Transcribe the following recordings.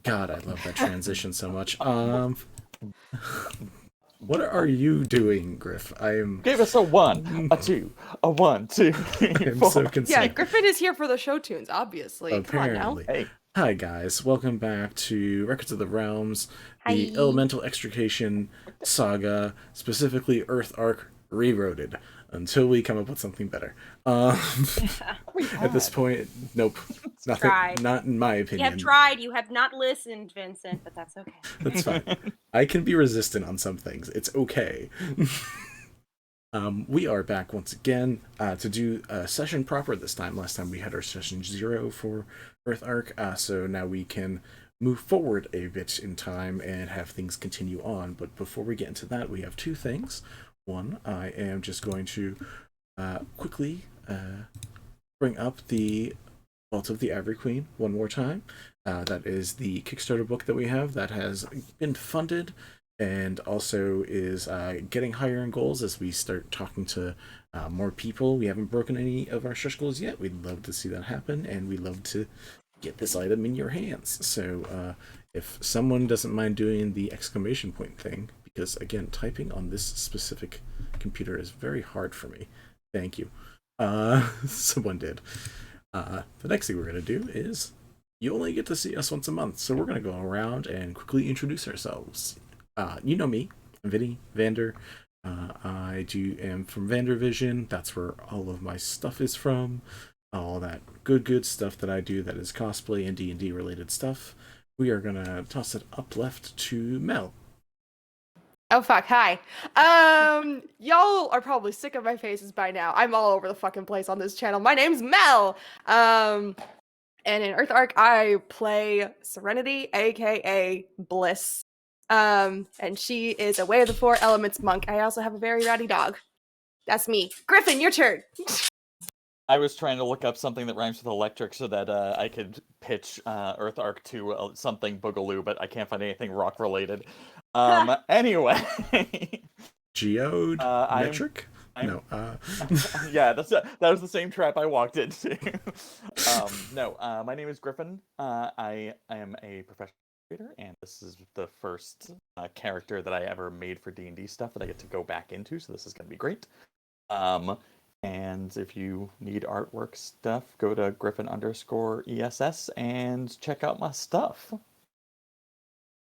God, I love that transition so much. What are you doing, Griff? Give us a 1, a 2, a 1, 2, 3, I'm 4. so concerned. Yeah, Griffin is here for the show tunes, obviously. Apparently. Come on now. Hey. Hi guys, welcome back to Records of the Realms, the Elemental Extrication saga, specifically Earth Arc Reroded, until we come up with something better. At this point, nope, nothing. Tried. Not in my opinion. You have tried. You have not listened, Vincent, but that's okay. That's fine. I can be resistant on some things. It's okay. We are back once again to do a session proper this time. Last time we had our session 0 for Earth Arc, so now we can move forward a bit in time and have things continue on. But before we get into that, we have two things. One, I am just going to quickly bring up the Vault of the Ivory Queen one more time. That is the Kickstarter book that we have that has been funded and also is getting higher in goals as we start talking to more people. We haven't broken any of our stretch goals yet. We'd love to see that happen, and we'd love to get this item in your hands. So if someone doesn't mind doing the exclamation point thing, because again, typing on this specific computer is very hard for me. Thank you. Someone did. The next thing we're going to do is, you only get to see us once a month, so we're going to go around and quickly introduce ourselves. You know me, Vinny, Vander. I am from Vandervision. That's where all of my stuff is from. All that good stuff that I do that is cosplay and D&D related stuff. We are going to toss it up left to Mel. Oh fuck, hi. Y'all are probably sick of my faces by now. I'm all over the fucking place on this channel. My name's Mel. And in Earth Arc, I play Serenity, aka Bliss. And she is a Way of the Four Elements monk. I also have a very rowdy dog. That's me. Griffin, your turn. I was trying to look up something that rhymes with electric so that I could pitch Earth Arc to something boogaloo, but I can't find anything rock related. Anyway. Geometric? No. Yeah, that was the same trap I walked into. My name is Griffin. I am a professional creator, and this is the first character that I ever made for D&D stuff that I get to go back into, so this is going to be great. And if you need artwork stuff, go to Griffin_ESS and check out my stuff.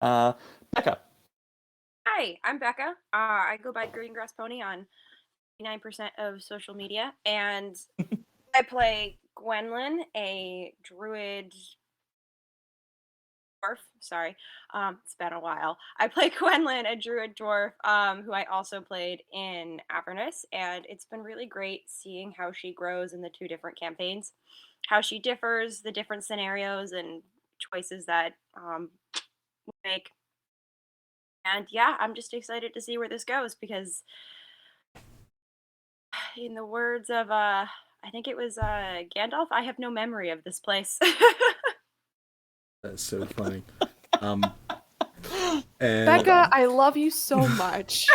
Becca. Hi, I'm Becca. I go by Green Grass Pony on 99% of social media, and I play Gwenlynn, a Druid dwarf. Sorry, it's been a while. I play Gwenlynn, a Druid dwarf, who I also played in Avernus, and it's been really great seeing how she grows in the two different campaigns, how she differs, the different scenarios and choices that we make. And yeah, I'm just excited to see where this goes, because in the words of I think it was Gandalf, I have no memory of this place. That's so funny. Becca, I love you so much.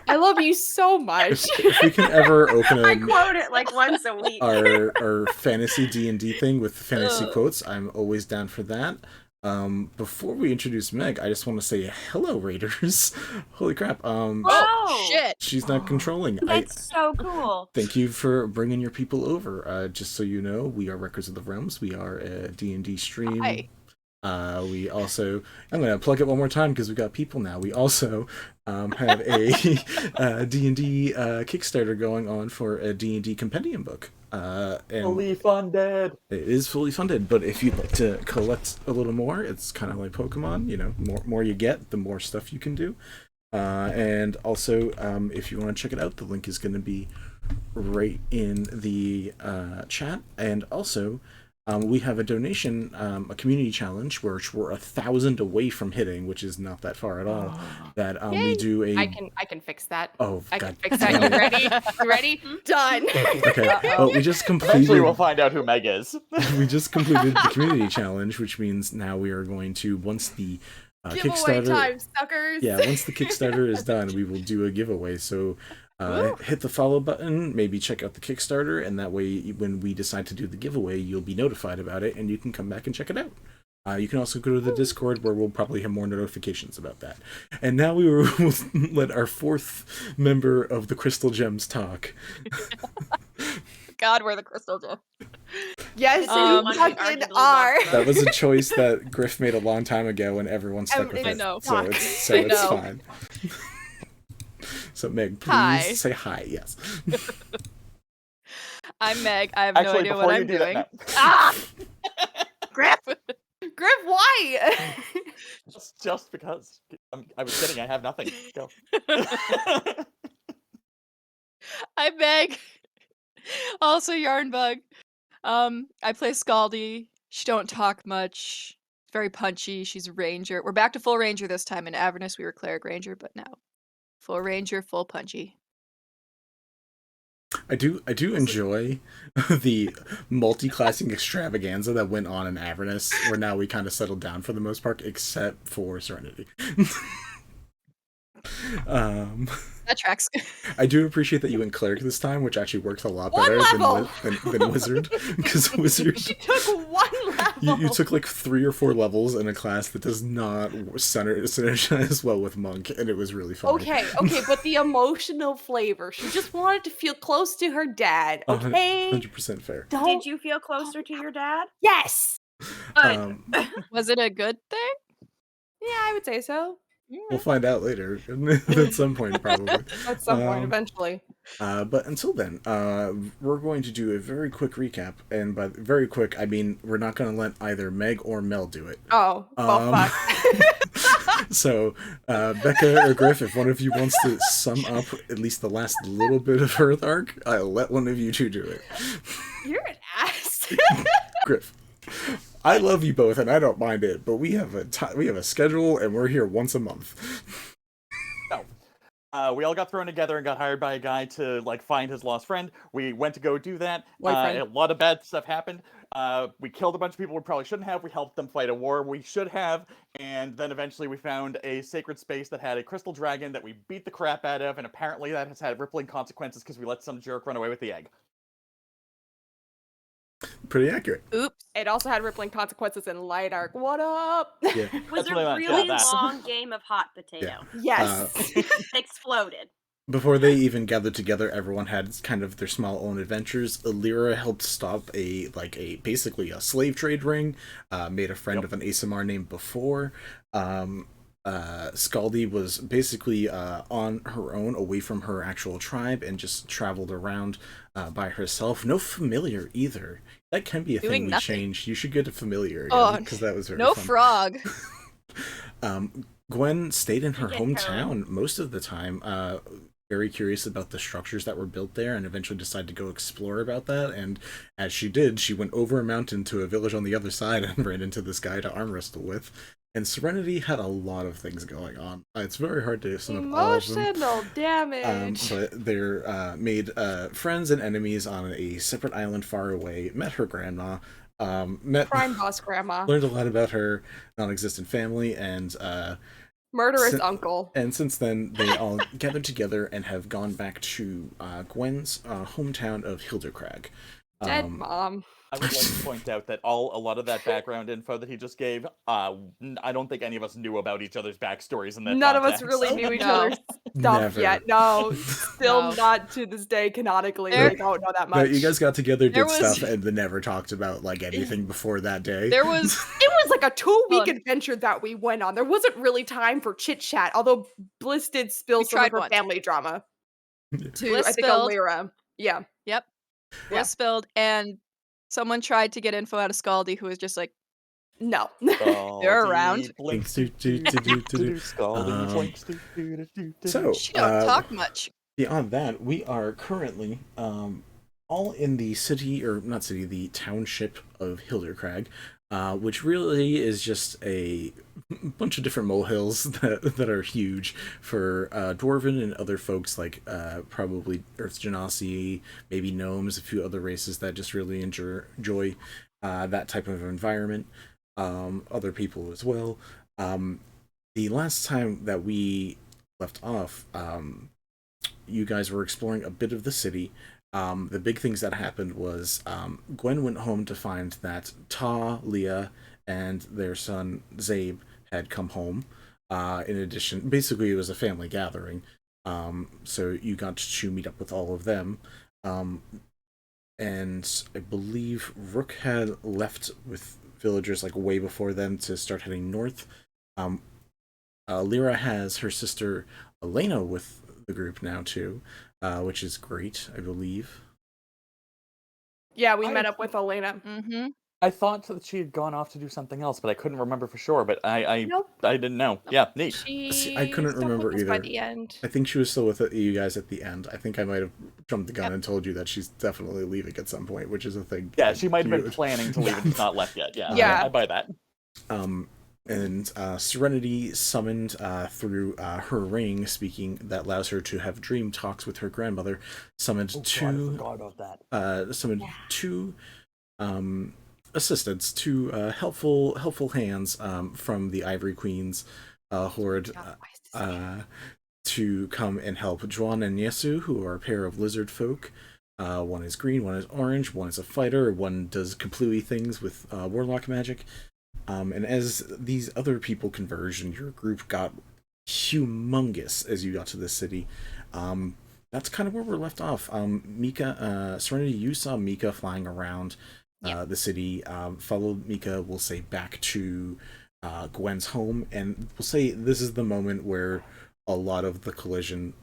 I love you so much. If we can ever open I quote it like once a week. our fantasy D&D thing with fantasy quotes, I'm always down for that. Before we introduce Meg, I just want to say hello, Raiders. Holy crap. Oh shit! She's not controlling. That's so cool. Thank you for bringing your people over. Just so you know, we are Records of the Realms. We are a D&D stream. Hi. We also, I'm going to plug it one more time because we got people now. We also have a D&D Kickstarter going on for a D&D compendium book. And Fully funded. It is fully funded, but if you'd like to collect a little more, it's kind of like Pokemon. You know, more you get, the more stuff you can do. And also, if you want to check it out, the link is going to be right in the chat. And also, we have a donation, a community challenge, which we're 1,000 away from hitting, which is not that far at all. That we do a. I can fix that. Oh, I God. can fix that. You ready? You ready? Done. Okay. Well, we just completed. Eventually, we'll find out who Meg is. We just completed the community challenge, which means now we are going to, once the Giveaway Kickstarter time, suckers. Yeah, once the Kickstarter is done, we will do a giveaway. So hit the follow button, maybe check out the Kickstarter, and that way when we decide to do the giveaway, you'll be notified about it, and you can come back and check it out. You can also go to the Discord, where we'll probably have more notifications about that. And now we will let our fourth member of the Crystal Gems talk. God, we're the Crystal Gem. Yes, you fucking arguably are. That was a choice that Griff made a long time ago, and everyone stuck with I it. know. So it's fine. So Meg, please Hi. say hi. Yes. I'm Meg. I have no Actually, idea before what you I'm do doing. that, no. Ah! Griff! Griff, why? just because. I was kidding. I have nothing. Go. I'm Meg. Also Yarnbug. I play Skaldi. She don't talk much. Very punchy. She's a ranger. We're back to full ranger this time. In Avernus, we were cleric ranger, but now full ranger, full punchy. I do enjoy the multi-classing extravaganza that went on in Avernus, where now we kind of settled down for the most part, except for Serenity. That tracks. I do appreciate that you went cleric this time, which actually works a lot One better level! than wizard, because wizard She took one level. you took like 3 or 4 levels in a class that does not synergize well with monk, and it was really fun. Okay, but the emotional flavor. She just wanted to feel close to her dad. Okay, 100% fair. don't. Did you feel closer to your dad? Yes. Um, Was it a good thing? Yeah, I would say so. we'll find out later at some point, probably. At some point, eventually. But until then, we're going to do a very quick recap, and by very quick, I mean we're not going to let either Meg or Mel do it. Oh, fuck. So, Becca or Griff, if one of you wants to sum up at least the last little bit of Earth Arc, I'll let one of you two do it. You're an ass. Griff, I love you both, and I don't mind it, but we have a schedule, and we're here once a month. We all got thrown together and got hired by a guy to find his lost friend. We went to go do that. Boyfriend. A lot of bad stuff happened. We killed a bunch of people we probably shouldn't have. We helped them fight a war we should have. And then eventually we found a sacred space that had a crystal dragon that we beat the crap out of. And apparently that has had rippling consequences because we let some jerk run away with the egg. Pretty accurate. Oops. It also had rippling consequences in Light Arc. What up? Yeah. Was That's a what I meant, really yeah, that. long game of hot potato. Yes. Exploded. Before they even gathered together, everyone had kind of their small own adventures. Eleira helped stop basically a slave trade ring, made a friend of an ASMR named Before. Skaldi was basically on her own, away from her actual tribe, and just traveled around by herself. No familiar either. That can be a Doing thing we nothing. changed. You should get a familiar again, because that was very No fun. frog. Gwen stayed in her Get hometown most of the time, very curious about the structures that were built there, and eventually decided to go explore about that. And as she did, she went over a mountain to a village on the other side and ran into this guy to arm wrestle with. And Serenity had a lot of things going on. It's very hard to sum up all of them. Emotional damage. But they're made friends and enemies on a separate island far away, met her grandma, Crime boss grandma. learned a lot about her non-existent family, and Murderous Sin- uncle. and since then, they all gathered together and have gone back to Gwen's hometown of Hildecrag. Dead mom. I would like to point out that a lot of that background info that he just gave, I don't think any of us knew about each other's backstories in that None of us context. really knew each No. other's stuff Never. yet. No, still No. not to this day canonically. There- They don't know that No, much. you guys got together, There did was- stuff, and then never talked about anything before that day. There was It was like a 2-week Well- adventure that we went on. There wasn't really time for chit chat, although Bliss did spill We some of tried her once. family drama to Bliss I think spilled. Eleira. Yeah. Yep. Yeah. Was spilled, and someone tried to get info out of Skaldi, who was just like, No. They're around. Blinks, Do, do, do, do, do, do. Scaldy, blinks, So, she don't talk much. beyond that, we are currently all in the city, or not city, the township of Hildecrag, which really is just a bunch of different molehills that are huge for Dwarven and other folks, like probably Earth Genasi, maybe gnomes, a few other races that just really enjoy that type of environment. Other people as well. The last time that we left off, you guys were exploring a bit of the city, the big things that happened was Gwen went home to find that Ta, Leah, and their son Zabe had come home. In addition, basically it was a family gathering. So you got to meet up with all of them. And I believe Rook had left with villagers like way before them to start heading north. Lyra has her sister Elena with the group now too, which is great, I believe. Yeah, we I met had- up with Elena. Mm-hmm. I thought that she had gone off to do something else, but I couldn't remember for sure. But I Nope. didn't know. Yeah, neat. She See, I couldn't stuck remember with us by either. the end. I think she was still with you guys at the end. I think I might have jumped the gun and told you that she's definitely leaving at some point, which is a thing. Yeah, she might have been you- planning to leave and it's not left yet. Yeah, Yeah. I buy that. And Serenity summoned through her ring, speaking that allows her to have dream talks with her grandmother. Summoned I two forgot about that. two assistants, two helpful hands from the Ivory Queen's horde to come and help Juan and Yesu, who are a pair of lizard folk. One is green, one is orange, one is a fighter, one does completely things with warlock magic. And as these other people converged and your group got humongous as you got to this city, that's kind of where we're left off. Mika, Serenity, you saw Mika flying around the city. Followed Mika, we'll say, back to Gwen's home, and we'll say this is the moment where a lot of the collision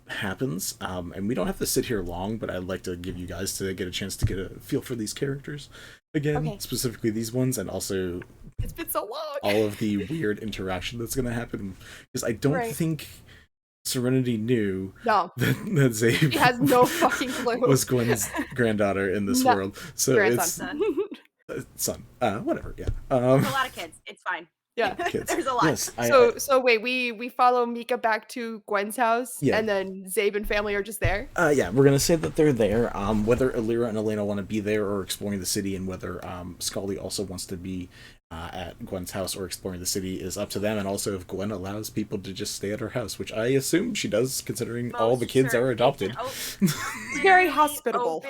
happens. And we don't have to sit here long, but I'd like to give you guys to get a chance to get a feel for these characters again, specifically these ones, and also It's been so long. all of the weird interaction that's going to happen, because I don't think Serenity knew No, that Zabe he has no fucking clue. was Gwen's granddaughter in this No. world. So Grandson. it's son. Whatever. Yeah. There's a lot of kids. It's fine. Yeah. Kids. There's a lot. Yes. So wait, we follow Mika back to Gwen's house, Yeah. and then Zabe and family are just there. Yeah, we're gonna say that they're there. Whether Eleira and Elena want to be there or exploring the city, and whether Skaldi also wants to be at Gwen's house or exploring the city is up to them. And also, if Gwen allows people to just stay at her house, which I assume she does, considering all the kids are adopted. Very hospitable.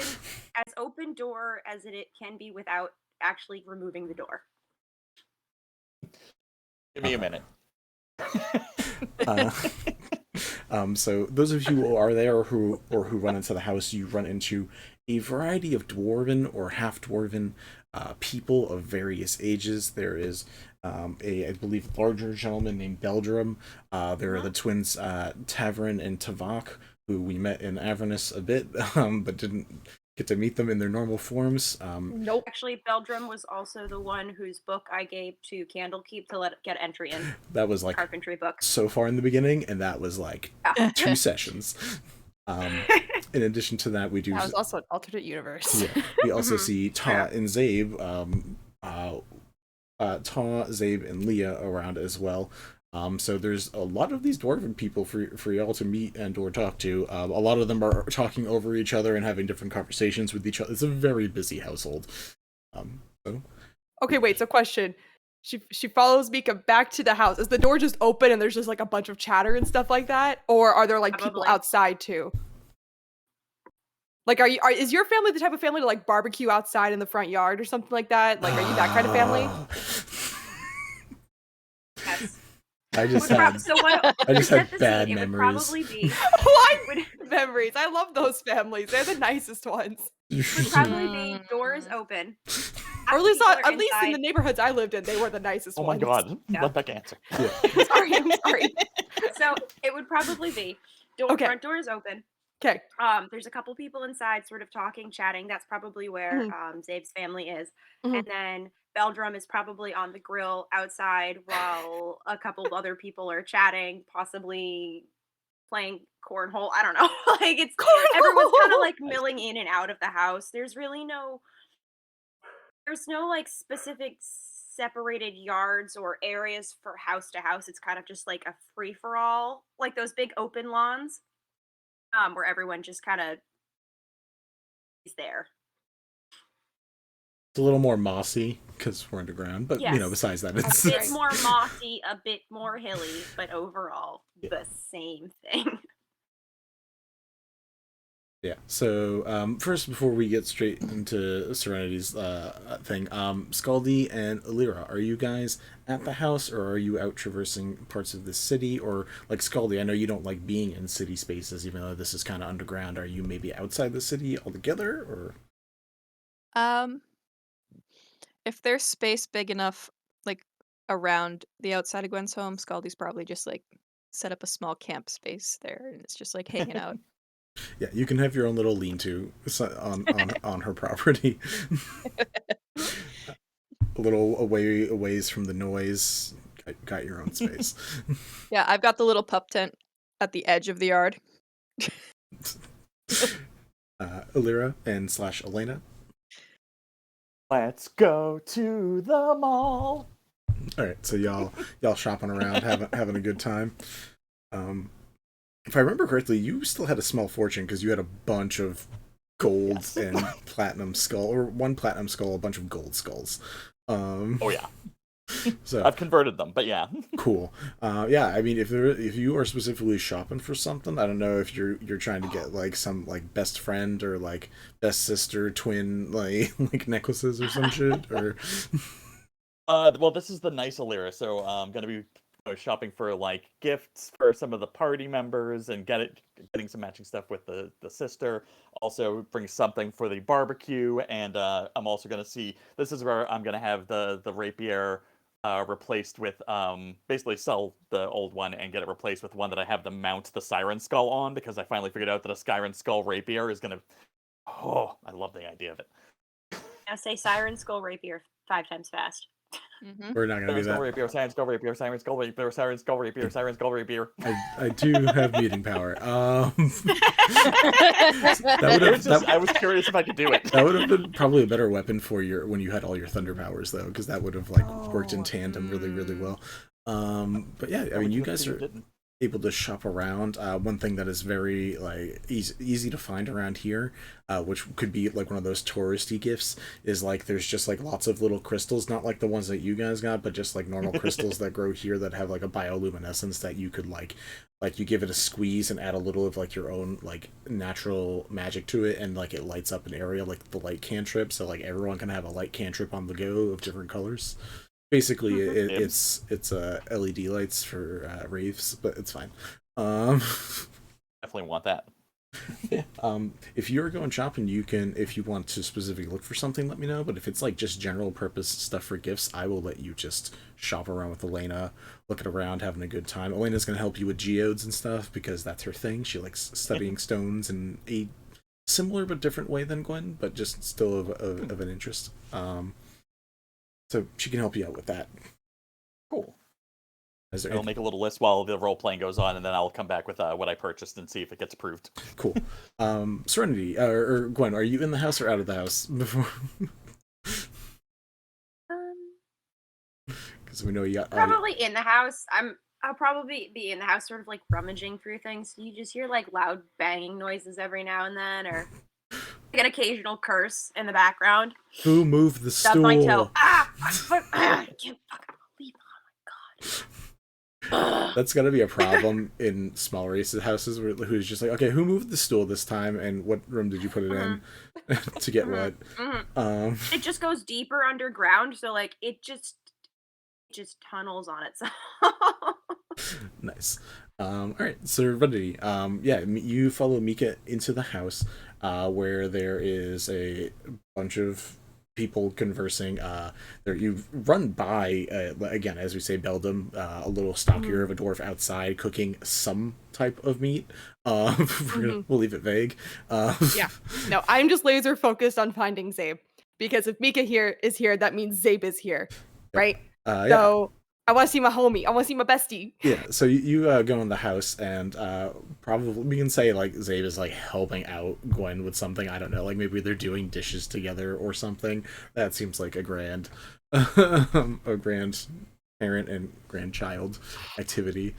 As open door as it can be without actually removing the door. Give me a minute. So those of you who are there or who run into the house, you run into a variety of dwarven or half dwarven people of various ages. There is I believe, larger gentleman named Beldrum. There are the twins Tavern and Tavok, who we met in Avernus a bit, but didn't get to meet them in their normal forms. Nope. Actually, Beldrum was also the one whose book I gave to Candlekeep to let it get entry in. That was like Carpentry book. so far in the beginning, and that was like 2 sessions. In addition to that, we do. That was also an alternate universe. Yeah, we also see Ta and Zabe, Ta, Zabe, and Leah around as well. So there's a lot of these dwarven people for y'all to meet and or talk to. A lot of them are talking over each other and having different conversations with each other. It's a very busy household. So. Okay, wait. So question. She follows Mika back to the house. Is the door just open and there's just like a bunch of chatter and stuff like that, or are there like people Probably. outside too? Like, is your family the type of family to like barbecue outside in the front yard or something like that? Like, are you that kind of family? Yes. I just Would had prob- so what, I just to had set the bad scene, it would memories. probably be What memories? I love those families. They're the nicest ones. would probably be doors open. Or at least, People are at least in the inside. neighborhoods I lived in, they were the nicest Oh my ones. god. Yeah. Let Becca answer. Yeah. I'm sorry. So it would probably be Okay. front doors open. Okay. There's a couple people inside sort of talking, chatting. That's probably where Zabe's family is. Mhm. And then Beldrum is probably on the grill outside while a couple of other people are chatting, possibly playing cornhole. I don't know. Like it's everyone's kind of like milling in and out of the house. There's no like specific separated yards or areas for house to house. It's kind of just like a free for all, like those big open lawns. Where everyone just kind of is there. It's a little more mossy because we're underground, but Yes. besides that, A it's bit more mossy, a bit more hilly, but overall the same thing. Yeah. So first, before we get straight into Serenity's thing, Skaldi and Eleira, are you guys at the house, or are you out traversing parts of the city? Or like Skaldi, I know you don't like being in city spaces, even though this is kind of underground. Are you maybe outside the city altogether, or? Um, if there's space big enough, like around the outside of Gwen's home, Scaldy's probably just like set up a small camp space there, and it's just like hanging out. Yeah, you can have your own little lean-to on her property. A little ways from the noise. Got your own space. Yeah, I've got the little pup tent at the edge of the yard. Eleira and / Elena. Let's go to the mall. All right, so y'all shopping around, having a good time. If I remember correctly, you still had a small fortune because you had a bunch of gold and platinum skull, or one platinum skull, a bunch of gold skulls. Oh yeah. So I've converted them, but yeah. Cool. Yeah, I mean, if you are specifically shopping for something, I don't know if you're trying to get like some like best friend or like best sister twin like necklaces or some shit, or. Well, this is the nice Eleira, so I'm gonna be shopping for like gifts for some of the party members and getting some matching stuff with the sister. Also bring something for the barbecue, and I'm also gonna see. This is where I'm gonna have the rapier replaced with basically sell the old one and get it replaced with one that I have to mount the siren skull on, because I finally figured out that a siren skull rapier is gonna. Oh, I love the idea of it. Now say siren skull rapier 5 times fast. Mm-hmm. We're not gonna do that. Rapier, siren skull rapier, siren skull rapier, siren skull rapier, siren skull rapier. I do have muting power. I was curious if I could do it. That would have been probably a better weapon for when you had all your thunder powers, though, because that would have like worked in tandem really well. But yeah, I mean, you guys are able to shop around. One thing that is very like easy to find around here, which could be like one of those touristy gifts, is like there's just like lots of little crystals, not like the ones that you guys got, but just like normal crystals that grow here that have like a bioluminescence that you could like you give it a squeeze and add a little of like your own like natural magic to it, and like it lights up an area, like the light cantrip, so like everyone can have a light cantrip on the go of different colors. Basically, it's LED lights for raves, but it's fine. Definitely want that. Yeah. If you're going shopping, you can, if you want to specifically look for something, let me know. But if it's like just general purpose stuff for gifts, I will let you just shop around with Elena, looking around, having a good time. Elena's gonna help you with geodes and stuff because that's her thing. She likes studying stones in a similar but different way than Gwen, but just still of an interest. So she can help you out with that. Cool. I'll make a little list while the role playing goes on, and then I'll come back with what I purchased and see if it gets approved. Cool. Serenity or Gwen, are you in the house or out of the house before? Because we know you got probably in the house. I'll probably be in the house, sort of like rummaging through things. You just hear like loud banging noises every now and then, or like an occasional curse in the background. Who moved the stool? Stub my toe. I can't fucking believe it. Oh my god. That's gotta be a problem in small races houses who's just like, okay, who moved the stool this time, and what room did you put it in to get what? It just goes deeper underground, so like it just tunnels on itself. Nice. All right, Serenity. Yeah, you follow Mika into the house, where there is a bunch of people conversing. There you run by again, as we say, Beldam, a little stockier of a dwarf outside cooking some type of meat. We'll leave it vague. Yeah. No, I'm just laser focused on finding Zabe, because if Mika is here, that means Zabe is here, right? So I want to see my homie. I want to see my bestie. Yeah, so you go in the house, and probably we can say like Zabe is like helping out Gwen with something. I don't know, like maybe they're doing dishes together or something. That seems like a grand parent and grandchild activity.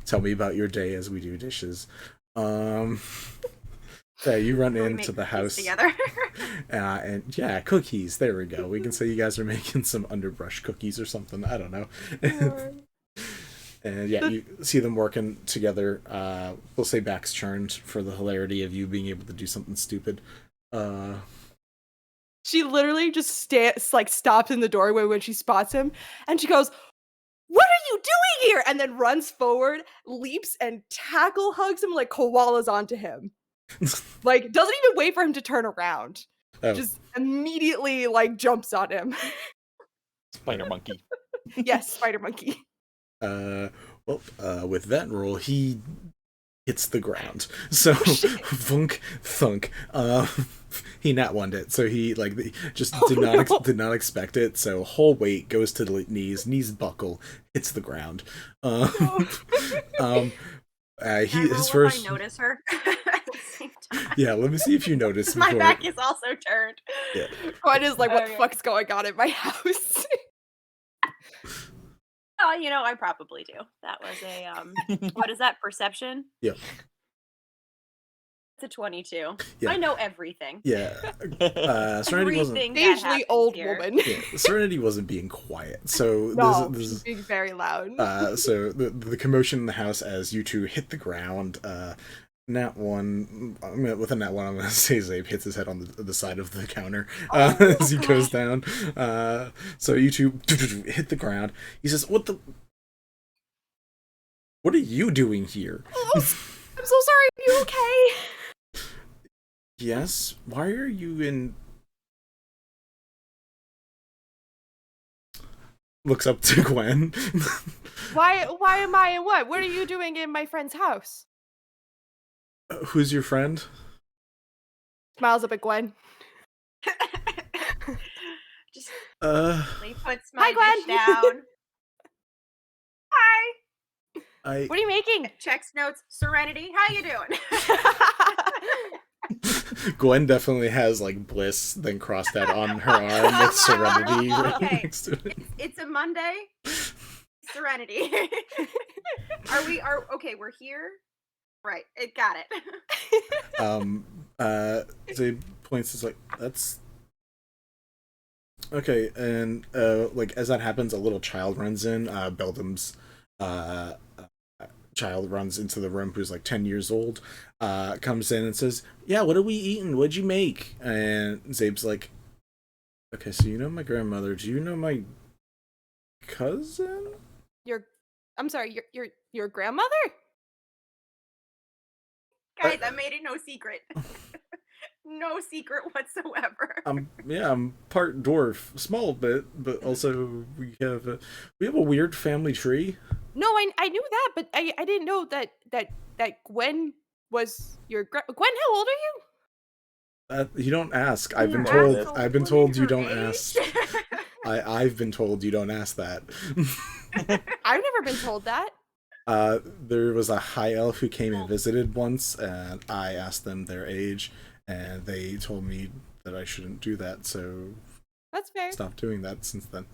Tell me about your day as we do dishes. Yeah, you run into the house together. And yeah, cookies. There we go. We can say you guys are making some underbrush cookies or something. I don't know. And yeah, you see them working together. We'll say back's turned for the hilarity of you being able to do something stupid. She literally just stops in the doorway when she spots him, and she goes, "What are you doing here?" And then runs forward, leaps, and tackle hugs him like koalas onto him. Like, doesn't even wait for him to turn around. Oh. Just immediately, like, jumps on him. Spider monkey. Yes, spider monkey. With that roll, he hits the ground. So, thunk, thunk. He nat one it, so he just did not expect it. So whole weight goes to the knees buckle, hits the ground. His first. I notice her at the same time. Yeah, let me see if you notice. My back is also turned. Yeah. Gwen is like, "What the fuck's going on in my house?" Oh, I probably do. That was a what is that, perception? Yeah. It's a 22. Yeah. I know everything. Yeah. Serenity wasn't. Strangely old woman. Yeah, Serenity wasn't being quiet, so No, this she's is being very loud. so the commotion in the house as you two hit the ground. Nat one. With a nat one, I'm gonna say Zabe hits his head on the side of the counter as he goes down. So you two hit the ground. He says, What are you doing here?" Oh, I'm so sorry. Are you okay? Yes. Why are you in? Looks up to Gwen. Why am I in what? What are you doing in my friend's house? Who's your friend? Smiles up at Gwen. Just puts Hi, my Gwen. dish down. Hi. What are you making? Checks notes. Serenity, how you doing? Gwen definitely has bliss then crossed out on her arm with Serenity right Okay. next to it. It's a Monday. Serenity. Okay, we're here. Right, it got it. Zabe points is that's okay, and as that happens, a little child runs in. Beldam's child runs into the room, who's 10 years old, comes in and says, "Yeah, what are we eating? What'd you make?" And Zabe's like, "Okay, so you know my grandmother. Do you know my cousin?" I'm sorry, your grandmother? Guys, I made it no secret. No secret whatsoever. I'm part dwarf, small bit, but also we have a weird family tree. No, I knew that, but I didn't know that Gwen was your Gwen. How old are you? You don't ask. I've been Your told. asshole I've been would told be you her don't age? ask. I've been told you don't ask that. I've never been told that. There was a high elf who came and visited once, and I asked them their age, and they told me that I shouldn't do that. So That's fair. stopped doing that since then.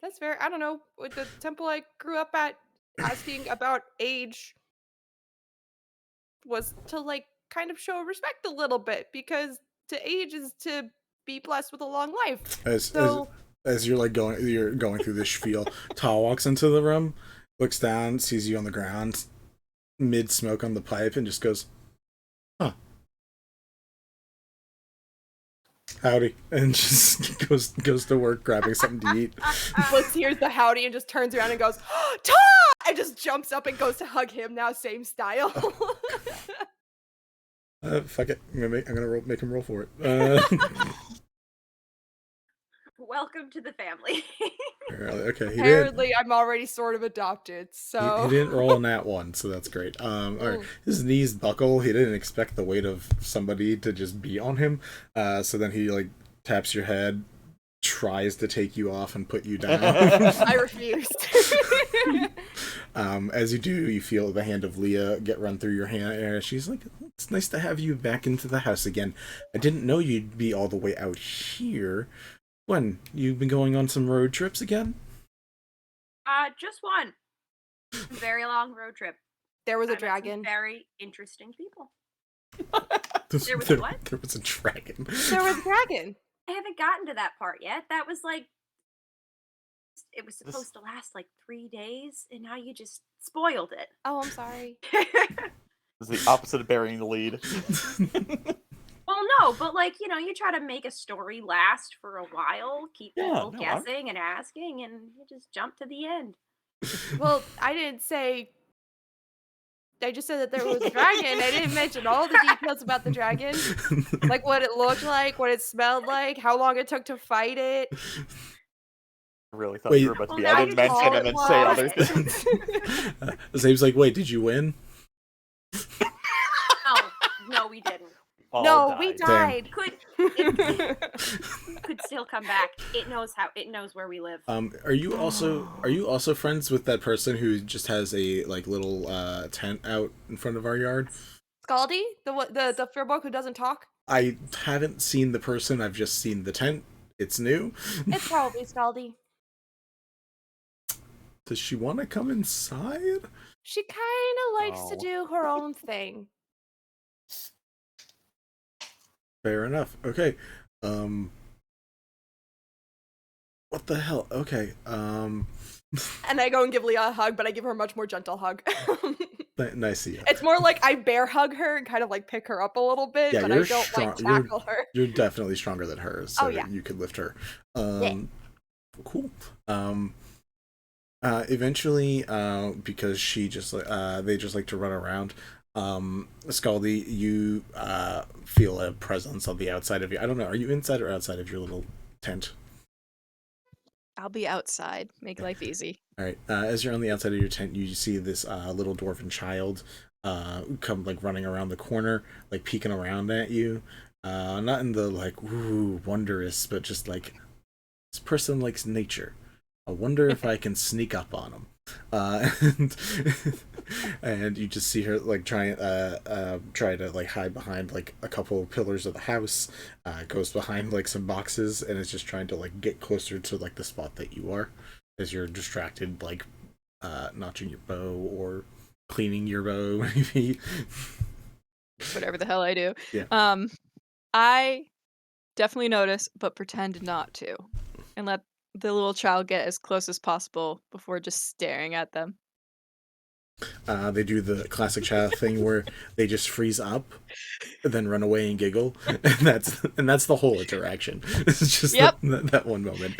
That's fair. I don't know. With the temple I grew up at, asking about age was to kind of show respect a little bit, because to age is to be blessed with a long life. As you're going through this spiel, Ta walks into the room, looks down, sees you on the ground, mid smoke on the pipe, and just goes, "Huh. Howdy," and just goes to work grabbing something to eat. Blitz hears the howdy and just turns around and goes, "Ta!" and just jumps up and goes to hug him. Now same style. Fuck it, I'm gonna make him roll for it. Welcome to the family. Okay, he Apparently, I'm already sort of adopted, so he didn't roll on that one, so that's great. Alright, his knees buckle. He didn't expect the weight of somebody to just be on him. So then he taps your head, tries to take you off and put you down. I refused. As you do, you feel the hand of Leah get run through your hand. She's like, "It's nice to have you back into the house again. I didn't know you'd be all the way out here. When? You've been going on some road trips again?" Just one. Very long road trip. There was I a met some dragon. very interesting people. There was a what? There was a dragon. There was a dragon. I haven't gotten to that part yet. That was it was supposed to last like 3 days, and now you just spoiled it. Oh, I'm sorry. This is the opposite of burying the lead. Well, no, but like, you know, you try to make a story last for a while, keep people guessing and asking, and you just jump to the end. Well, I didn't say. I just said that there was a dragon. I didn't mention all the details about the dragon, like what it looked like, what it smelled like, how long it took to fight it. I really thought you were about to be. I didn't mention and then say other things. Zabe's like, wait, did you win? No, we didn't. No, we died. Could still come back. It knows where we live. Are you also friends with that person who just has a like little tent out in front of our yard? Skaldi, the Firbolg who doesn't talk. I haven't seen the person. I've just seen the tent. It's new. It's probably Skaldi. Does she want to come inside? She kind of likes to do her own thing. Fair enough. Okay. What the hell? Okay. And I go and give Leah a hug, but I give her a much more gentle hug. Nice of you. It's more like I bear hug her and kind of like pick her up a little bit, but I don't like tackle her. You're definitely stronger than her, so you could lift her. Cool. Eventually, because she just they just like to run around. Skaldi, you feel a presence on the outside of you. I don't know. Are you inside or outside of your little tent? I'll be outside. Make life easy. All right. As you're on the outside of your tent, you see this little dwarven child come like running around the corner, like peeking around at you. Not in the like ooh wondrous, but just like this person likes nature. I wonder if I can sneak up on him. And you just see her like try to like hide behind like a couple of pillars of the house, goes behind like some boxes, and is just trying to like get closer to like the spot that you are, as you're distracted like notching your bow or cleaning your bow maybe. Whatever the hell I do. Yeah. I definitely notice but pretend not to, and let the little child get as close as possible before just staring at them. They do the classic child thing where they just freeze up and then run away and giggle, and that's the whole interaction. It's just that one moment.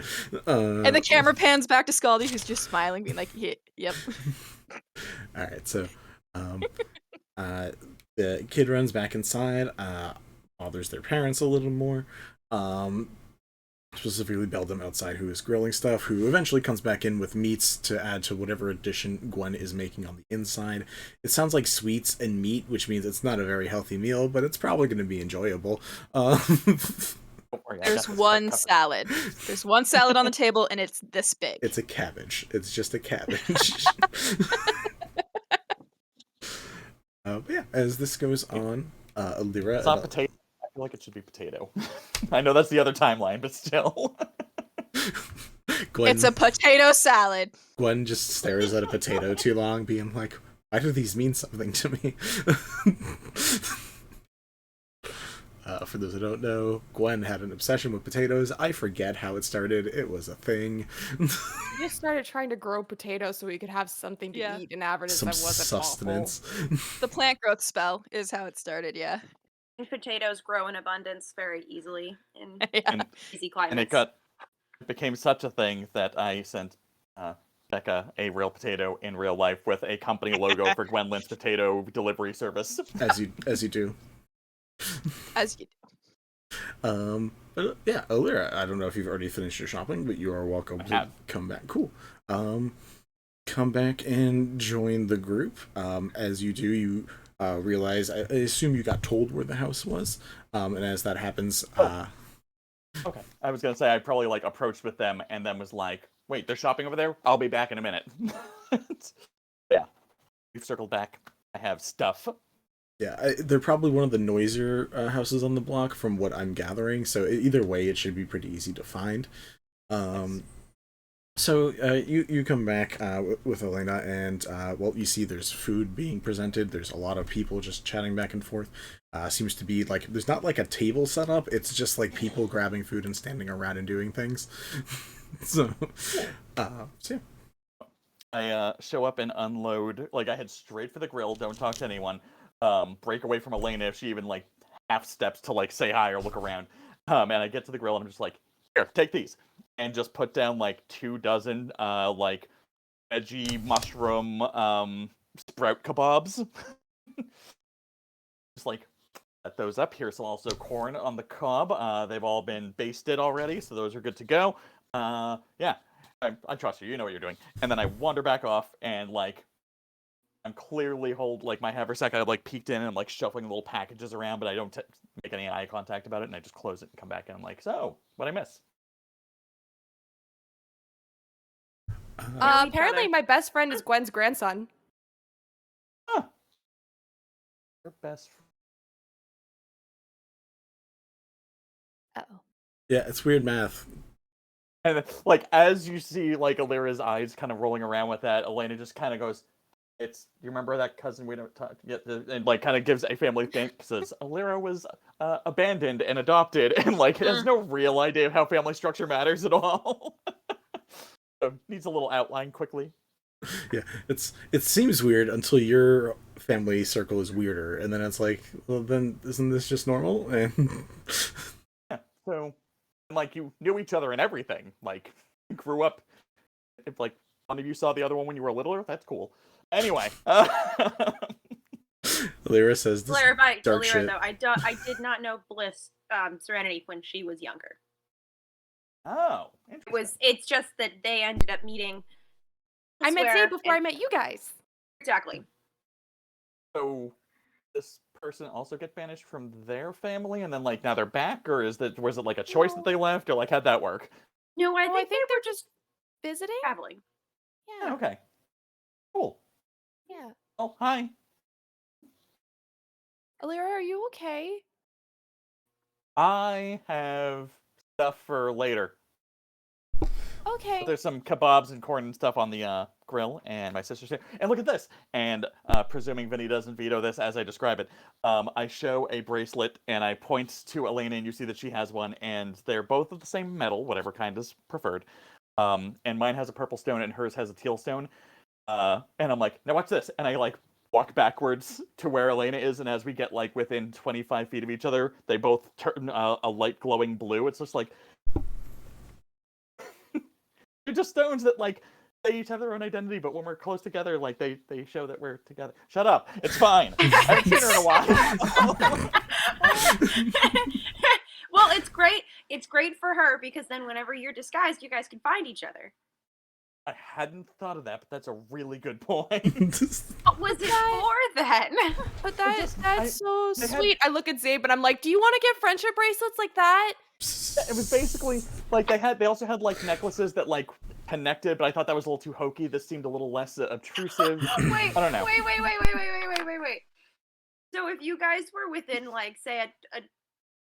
And the camera pans back to Skaldi, who's just smiling, being like, "Yep." All right, so the kid runs back inside, bothers their parents a little more. Specifically Beldam outside, who is grilling stuff, who eventually comes back in with meats to add to whatever addition Gwen is making on the inside. It sounds like sweets and meat, which means it's not a very healthy meal, but it's probably going to be enjoyable. There's one salad. There's one salad on the table, and it's this big. It's a cabbage. It's just a cabbage. But yeah, as this goes on, Eleira... It's not potato. I feel like it should be potato. I know that's the other timeline, but still. Gwen, it's a potato salad. Gwen just stares at a potato too long, being like, why do these mean something to me? For those who don't know, Gwen had an obsession with potatoes. I forget how it started. It was a thing. We just started trying to grow potatoes so we could have something to eat in Avernus that wasn't sustenance. awful. The plant growth spell is how it started, And potatoes grow in abundance very easily in and easy climates. And it became such a thing that I sent Becca a real potato in real life with a company logo for Gwenlynn's potato delivery service. As you do. As you do. But yeah, Eleira, I don't know if you've already finished your shopping, but you are welcome to come back. Cool. Come back and join the group. As you do, you realize, I assume you got told where the house was. And as that happens, Okay. I was gonna say I probably like approached with them and then was like, wait, they're shopping over there? I'll be back in a minute. Yeah. We've circled back. I have stuff. Yeah, they're probably one of the noisier houses on the block from what I'm gathering, so either way it should be pretty easy to find. So you come back with Elena, and well, you see there's food being presented. There's a lot of people just chatting back and forth. Seems to be there's not like a table set up. It's just like people grabbing food and standing around and doing things. So yeah. I show up and unload. Like I head straight for the grill. Don't talk to anyone. Break away from Elena if she even like half steps to like say hi or look around. And I get to the grill and I'm just like, here, take these, and just put down like 24 like veggie mushroom sprout kebabs. Just like set those up. Here's also corn on the cob. They've all been basted already, so those are good to go. Yeah, I trust you. You know what you're doing. And then I wander back off, and like I'm clearly like my haversack. I like peeked in and I'm like shuffling little packages around, but I don't make any eye contact about it, and I just close it and come back in. I'm like, so what'd I miss? Apparently, my best friend is Gwen's grandson. Huh. Your best. Uh-oh. Yeah, it's weird math. And like as you see like Eleira's eyes kind of rolling around with that, Elena just kind of goes, "It's you remember that cousin we don't talk yet?" And like kind of gives a family thing. Says Eleira was abandoned and adopted, and like has no real idea of how family structure matters at all. So needs a little outline quickly. Yeah, it seems weird until your family circle is weirder, and then it's like, well, then isn't this just normal? And Yeah, so like you knew each other and everything. Like grew up. If like one of you saw the other one when you were littler, that's cool. Anyway, Lyra says this Clarify, dark Eleira, shit. though, I did not know Bliss, Serenity when she was younger. oh, interesting. It's just that they ended up meeting. I met elsewhere, Zay before I and- met you guys. Exactly. So this person also get banished from their family, and then like now they're back, or was it like a choice that they left, or like how'd that work? No, I Oh, think, they're just visiting. traveling. Yeah. Okay, cool. Yeah. Oh, hi. Eleira, are you okay? I have stuff for later. Okay. There's some kebabs and corn and stuff on the grill, and my sister's here. And look at this. And presuming Vinny doesn't veto this as I describe it, I show a bracelet and I point to Elena, and you see that she has one, and they're both of the same metal, whatever kind is preferred. And mine has a purple stone, and hers has a teal stone. And I'm like, now watch this. And I like walk backwards to where Elena is, and as we get like within 25 feet of each other, they both turn a light glowing blue. It's just like. They're just stones that like they each have their own identity, but when we're close together, like they show that we're together. Shut up. It's fine. I haven't seen her in a while. Well, it's great. It's great for her because then whenever you're disguised, you guys can find each other. I hadn't thought of that, but that's a really good point. What was it for then? But that's so they had- sweet. I look at Zay, but I'm like, do you want to get friendship bracelets like that? It was basically like they also had like necklaces that like connected, but I thought that was a little too hokey. This seemed a little less obtrusive. Wait, I don't know. Wait. So if you guys were within like say a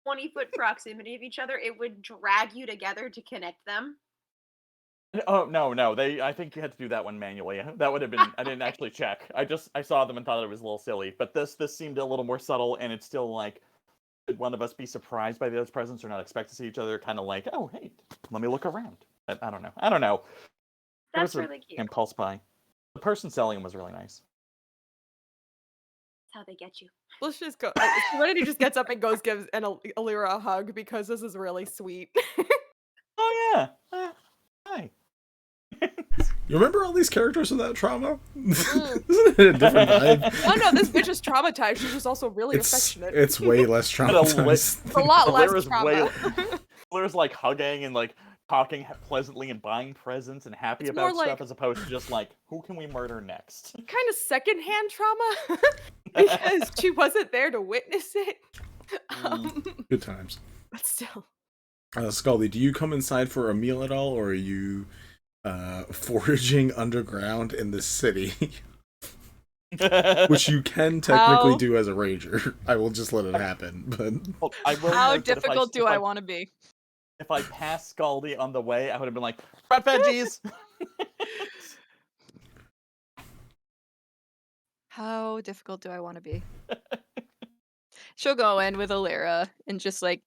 20-foot proximity of each other, it would drag you together to connect them. Oh no, I think you had to do that one manually. That would have been I didn't actually check. I saw them and thought it was a little silly. But this seemed a little more subtle, and it's still like should one of us be surprised by the other's presence or not expect to see each other, kind of like, oh hey, let me look around. I don't know. That's It was really cute. Impulse buy. The person selling them was really nice. That's how they get you. Let's just go. Serenity just gets up and gives Eleira a hug because this is really sweet. Oh yeah. Hi. You remember all these characters without trauma? Isn't it a different vibe? Oh no, this bitch is traumatized. She's just also really affectionate. It's way less traumatized. It's a lot less Eleira's trauma. Eleira's like hugging and like talking pleasantly and buying presents and happy It's about more stuff like- as opposed to just like, who can we murder next? Kind of secondhand trauma because she wasn't there to witness it. Good times. But still. Skaldi, do you come inside for a meal at all, or are you foraging underground in the city? Which you can technically do as a ranger. I will just let it happen. But Well, I will How note that if difficult do if I want to be? If I passed Skaldi on the way, I would have been like, prep veggies! How difficult do I want to be? She'll go in with Eleira and just like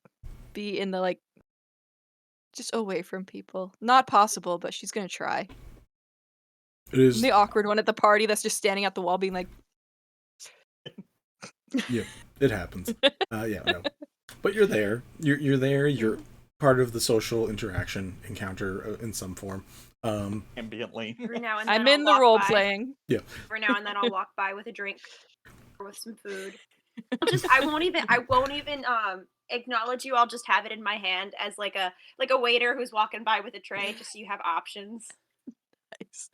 be in the like just away from people. Not possible, but she's gonna try. It is. And the awkward one at the party that's just standing at the wall being like, Yep, it happens. Yeah, no. But you're there. You're there. You're part of the social interaction encounter in some form. Ambiently. Every now and then I'm I'll in the walk role by. playing. Yeah. Every now and then I'll walk by with a drink or with some food. I won't even acknowledge you. I'll just have it in my hand as like a waiter who's walking by with a tray, just so you have options. Nice.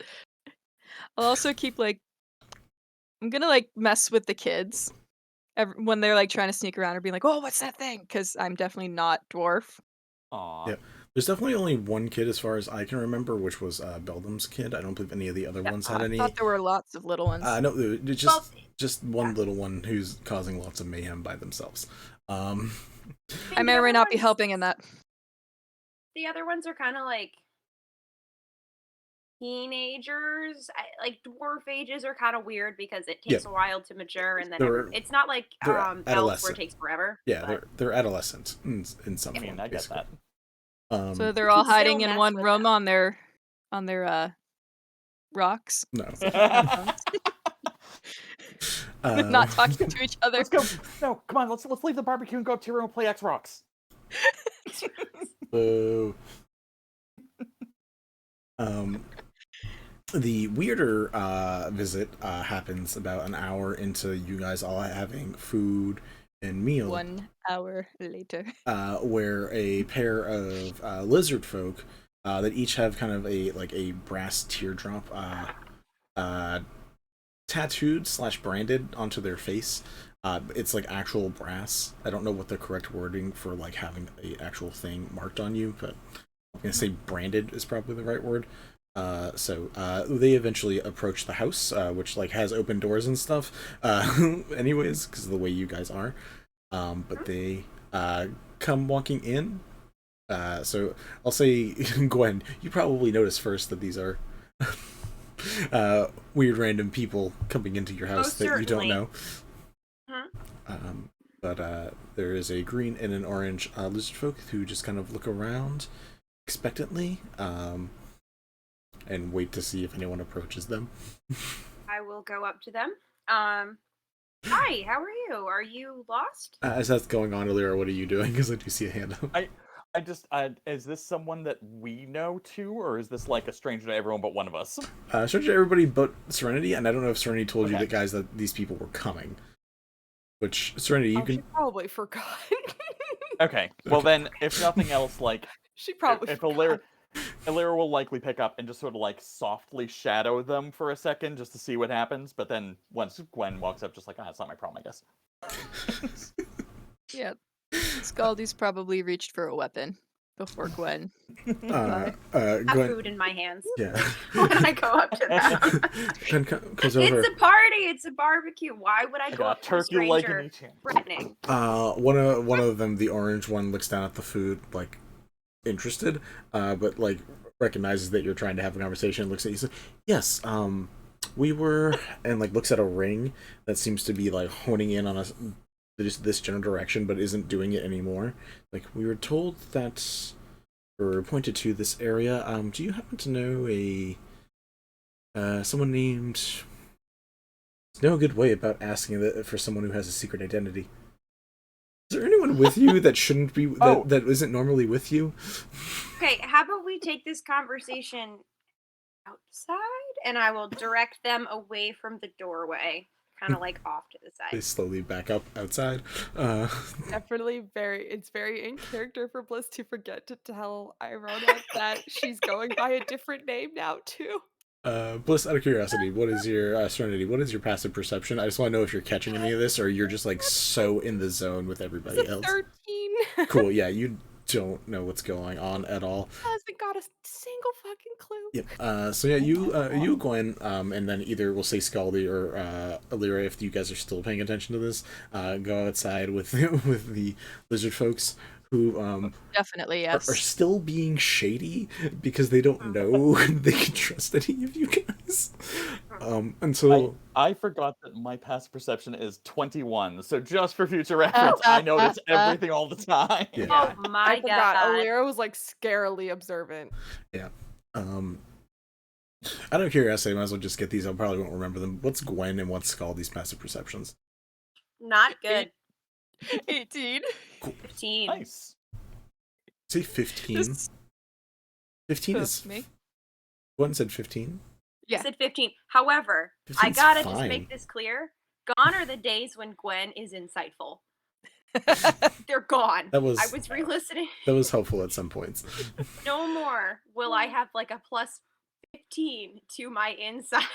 I'll also keep I'm gonna mess with the kids when they're like trying to sneak around or being like, "Oh, what's that thing?" Because I'm definitely not dwarf. Aw. Yep. There's definitely only one kid as far as I can remember, which was Beldam's kid. I don't believe any of the other ones had I any. thought there were lots of little ones. No, just one little one who's causing lots of mayhem by themselves. I may or may not be helping in that. The other ones are kind of like teenagers. Like dwarf ages are kind of weird because it takes a while to mature, and then it's not like elves where it takes forever. Yeah, but... they're adolescent in some form. I mean, I get that. So they're all hiding in mess one with room them. on their rocks, No. not talking to each other. Let's go. No, come on. Let's leave the barbecue and go up to your room and play X Rocks. Boo. The weirder visit happens about an hour into you guys all having food and meal. 1 hour later. Where a pair of lizard folk that each have kind of a brass teardrop tattooed / branded onto their face. It's like actual brass. I don't know what the correct wording for having a actual thing marked on you, but I'm gonna say branded is probably the right word. So they eventually approach the house, which has open doors and stuff. Anyways, because of the way you guys are. But they come walking in. So I'll say, Gwen, you probably notice first that these are weird random people coming into your house that you don't know. But there is a green and an orange lizard folk who just kind of look around expectantly and wait to see if anyone approaches them. I will go up to them. Hi, how are you? Are you lost? As that's going on, Eleira, what are you doing? Because I do see a hand up. Is this someone that we know too, or is this a stranger to everyone but one of us? Stranger to everybody but Serenity, and I don't know if Serenity told you that, guys, that these people were coming. Which, Serenity, you can... She probably forgot. Okay, well then, if nothing else, she probably forgot. Eleira will likely pick up and just sort of softly shadow them for a second just to see what happens, but then once Gwen walks up, just it's not my problem, I guess. Yeah. Skaldi's probably reached for a weapon before Gwen. Gwen... food in my hands. Yeah. When I go up to them. Comes over. It's a party. It's a barbecue. Why would I go up to a stranger threatening? One of them, the orange one, looks down at the food, interested, but recognizes that you're trying to have a conversation, looks at you, says, yes, we were, and looks at a ring that seems to be honing in on us this general direction, but isn't doing it anymore. We were told that, or pointed to this area. Do you happen to know someone named... There's no good way about asking for someone who has a secret identity. Is there anyone with you that shouldn't be, that isn't normally with you? Okay, how about we take this conversation outside, and I will direct them away from the doorway, kind of off to the side. They slowly back up outside. Definitely it's very in character for Bliss to forget to tell Irona that she's going by a different name now too. Bliss, out of curiosity, what is your Serenity? What is your passive perception? I just want to know if you're catching any of this, or you're just so in the zone with everybody else. 13. Cool. Yeah, you don't know what's going on at all. Hasn't got a single fucking clue. Yep. So yeah, you Gwen, and then either we'll say Skaldi or Eleira, if you guys are still paying attention to this, go outside with the lizard folks who definitely yes are still being shady because they don't know they can trust any of you guys. And so I forgot that my passive perception is 21, so just for future reference, I notice everything all the time. Yeah. Oh my I forgot. god. Eleira was like scarily observant. yeah. Out of curiosity, I might as well just get these. I probably won't remember them. What's Gwen and what's Skaldi's passive perceptions? Not good. 18. 15. Nice. Say 15. This- 15 Oh, is me? Gwen said 15. I Yeah. said 15. However, I 15's gotta just fine. make this clear. Gone are the days when Gwen is insightful. They're gone. That was I was re-listening. that was helpful at some points. No more will I have like a plus 15 to my insight.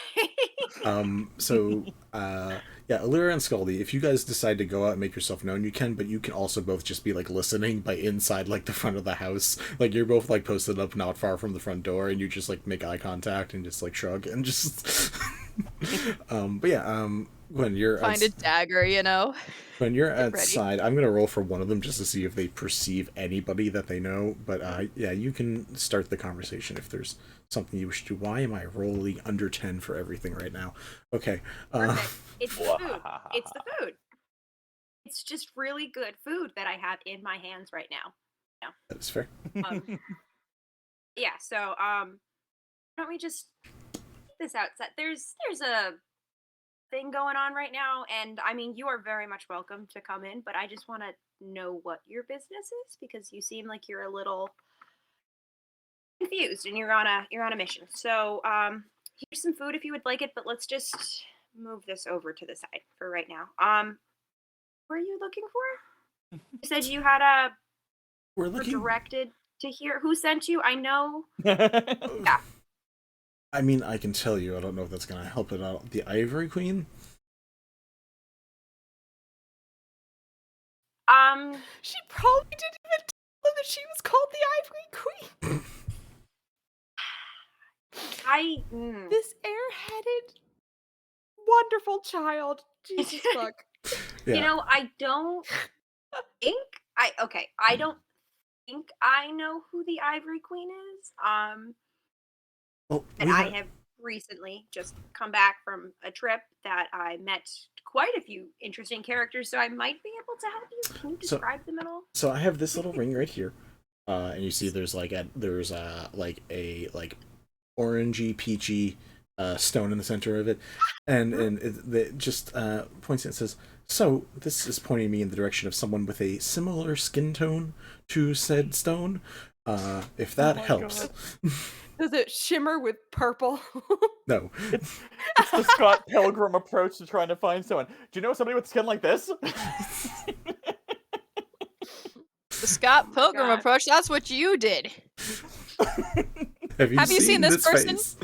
So yeah, Eleira and Skaldi, if you guys decide to go out and make yourself known, you can, but you can also both just be like listening by inside like the front of the house. Like you're both like posted up not far from the front door, and you just like make eye contact and just like shrug and just but yeah, when you're Find a dagger, you know. when you're Get ready. outside, I'm gonna roll for one of them just to see if they perceive anybody that they know. But yeah, you can start the conversation if there's something you wish to do. Why am I rolling under 10 for everything right now? Okay. Perfect. It's the food. It's the food. It's just really good food that I have in my hands right now. That is fair. Yeah, so why don't we just get this out? There's a thing going on right now, and I mean you are very much welcome to come in, but I just want to know what your business is because you seem like you're a little confused and you're on a mission. So here's some food if you would like it, but let's just move this over to the side for right now. What are you looking for? You said you had We're were looking. directed to here. Who sent you? I know. Yeah. I mean, I can tell you. I don't know if that's gonna help it out. The Ivory Queen. She probably didn't even tell them that she was called the Ivory Queen. This air-headed, wonderful child. Jesus fuck. Yeah. You know, I don't think I don't think I know who the Ivory Queen is. Well, And I have recently just come back from a trip that I met quite a few interesting characters, so I might be able to help you. Can you describe them at all? So I have this little ring right here, and you see there's like a orangey peachy stone in the center of it, and it just points and says, "So this is pointing me in the direction of someone with a similar skin tone to said stone. If that helps." Does it shimmer with purple? No. It's the Scott Pilgrim approach to trying to find someone. Do you know somebody with skin like this? The Scott Pilgrim God. approach, that's what you did. Have you seen this person? Face?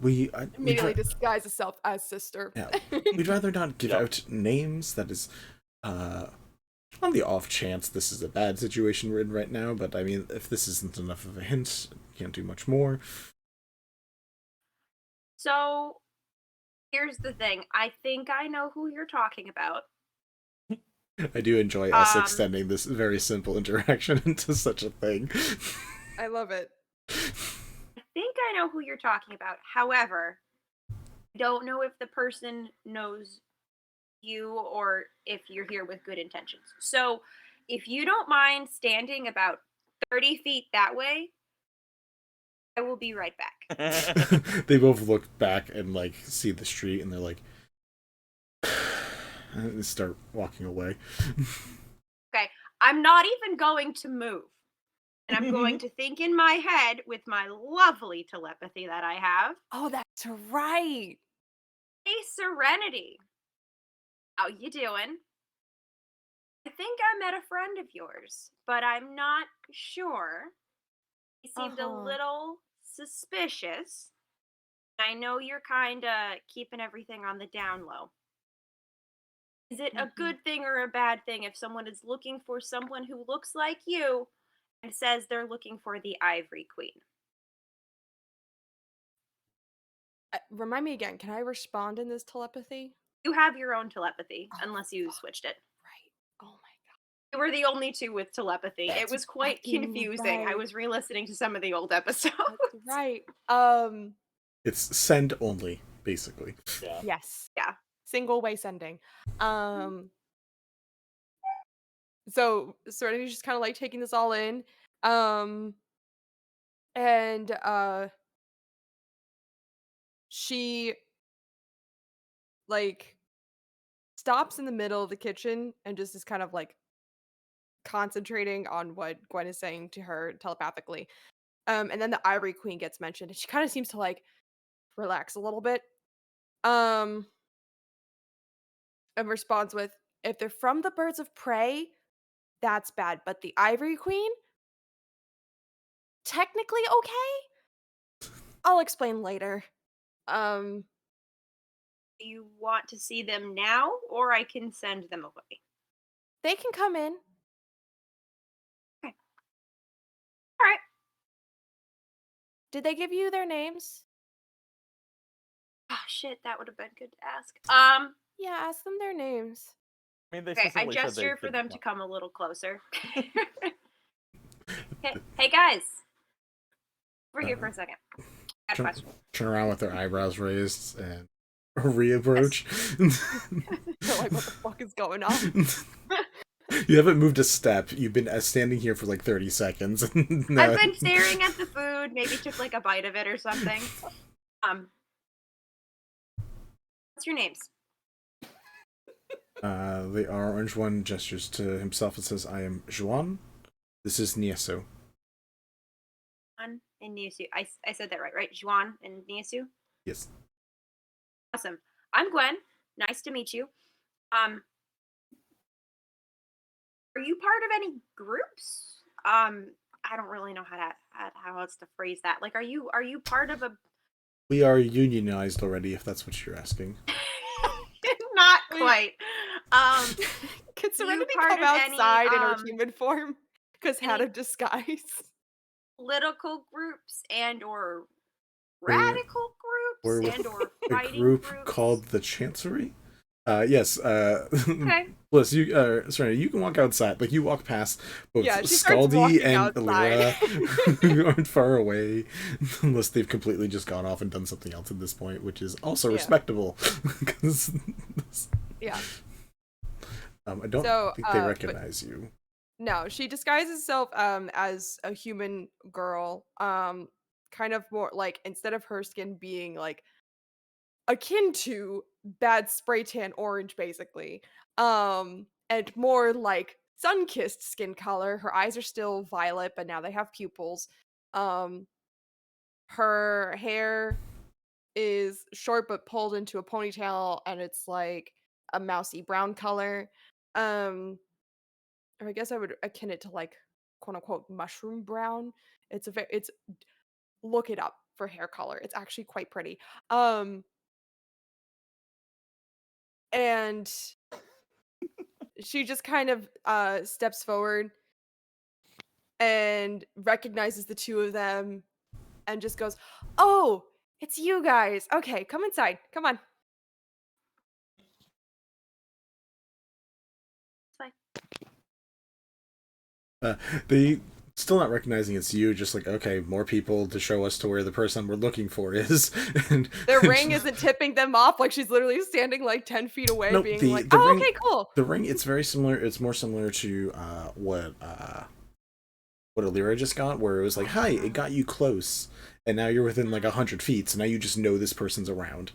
We'd Immediately disguise herself as sister. yeah, we'd rather not give out names. That is, on the off chance this is a bad situation we're in right now. But I mean, if this isn't enough of a hint, can't do much more. So here's the thing. I think I know who you're talking about. I do enjoy us extending this very simple interaction into such a thing. I love it. I think I know who you're talking about. However, I don't know if the person knows you or if you're here with good intentions. So if you don't mind standing about 30 feet that way, I will be right back. They both look back and like see the street, and they're like, and they start walking away. Okay, I'm not even going to move. And I'm going to think in my head with my lovely telepathy that I have. Oh, that's right. Hey, Serenity. How you doing? I think I met a friend of yours, but I'm not sure. He seemed a little suspicious. I know you're kind of keeping everything on the down low. Is it a good thing or a bad thing if someone is looking for someone who looks like you and says they're looking for the Ivory Queen? Remind me again, can I respond in this telepathy? You have your own telepathy, unless you switched it. Right. Oh my god. We were the only two with telepathy. It That's was quite fucking confusing. I right. was re-listening to some of the old episodes. That's right. It's send only, basically. Yeah. Yes. Yeah. Single way sending. So Serenity's just kind of like taking this all in. And she like stops in the middle of the kitchen and just is kind of like concentrating on what Gwen is saying to her telepathically. And then the Ivory Queen gets mentioned, and she kind of seems to like relax a little bit. And responds with, "If they're from the birds of prey, that's bad. But the Ivory Queen, technically okay. I'll explain later." Um, Do you want to see them now, or I can send them away? they can come in. Okay. All right. Did they give you their names? Oh shit, that would have been good to ask. Yeah, ask them their names. I mean, they Okay, I specifically said they gesture for could them come. to come a little closer. Hey guys, over here for a second. I got a question. Turn around with their eyebrows raised and reapproach. They're like, what the fuck is going on? You haven't moved a step. You've been standing here for like 30 seconds. No. I've been staring at the food. Maybe took like a bite of it or something. What's your names? The orange one gestures to himself and says, "I am Juan. This is Nieso." Juan and Niasu. I said that right? Juan and Niasu? Yes. Awesome. I'm Gwen. Nice to meet you. Are you part of any groups? I don't really know how else to phrase that. Like, are you part of a? We are unionized already, if that's what you're asking. Not quite. Could Serenity part come of any, outside in her human form? Because had any- a disguise. Political groups and or We're- radical we're groups with and or a fighting group groups? called the Chancery. Yes. Okay. Bliss, sorry, you can walk outside. Like, you walk past both Yeah, she starts Skaldi walking and Eleira, outside. who aren't far away, unless they've completely just gone off and done something else at this point, which is also Yeah. respectable. 'Cause, Yeah. I don't think they recognize you. No, she disguises herself as a human girl. Kind of more like, instead of her skin being like akin to bad spray tan orange, basically. And more like sun-kissed skin color. Her eyes are still violet, but now they have pupils. Her hair is short but pulled into a ponytail, and it's like a mousy brown color. Or I guess I would akin it to like quote unquote mushroom brown. It's look it up for hair color. It's actually quite pretty. And she just kind of steps forward and recognizes the two of them and just goes, "Oh, it's you guys. Okay, come inside. Come on." They still not recognizing it's you, just like, okay, more people to show us to where the person we're looking for is. And Their ring isn't tipping them off, like she's literally standing like 10 feet away, Nope, being the like, ring, "Oh, okay, cool." The ring, it's very similar. It's more similar to what Eleira just got, where it was like, "Hi, it got you close, and now you're within like 100 feet, so now you just know this person's around."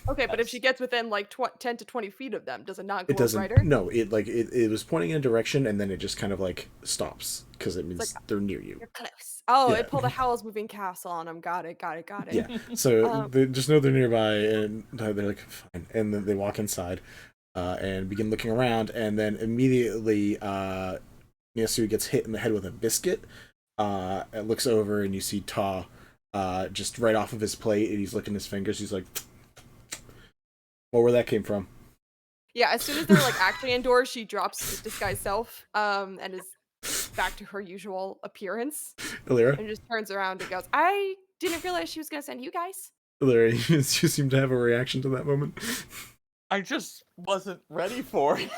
Okay, but if she gets within like 10 to 20 feet of them, does it not go It doesn't. brighter? No, it was pointing in a direction, and then it just kind of like stops because it means like, they're near you. You're close. Oh, Yeah. it pulled a Howl's Moving Castle on them. Got it. Yeah. So Um, they just know they're nearby, and they're like, fine. And then they walk inside, and begin looking around, and then immediately, Niasu gets hit in the head with a biscuit. It looks over, and you see Ta, just right off of his plate, and he's licking his fingers. He's like, "Well, where that came from?" Yeah, as soon as they're like actually indoors, she drops his disguised self, and is back to her usual appearance, Eleira, and just turns around and goes, "I didn't realize she was gonna send you guys." Eleira, you seem to have a reaction to that moment. I just wasn't ready for it.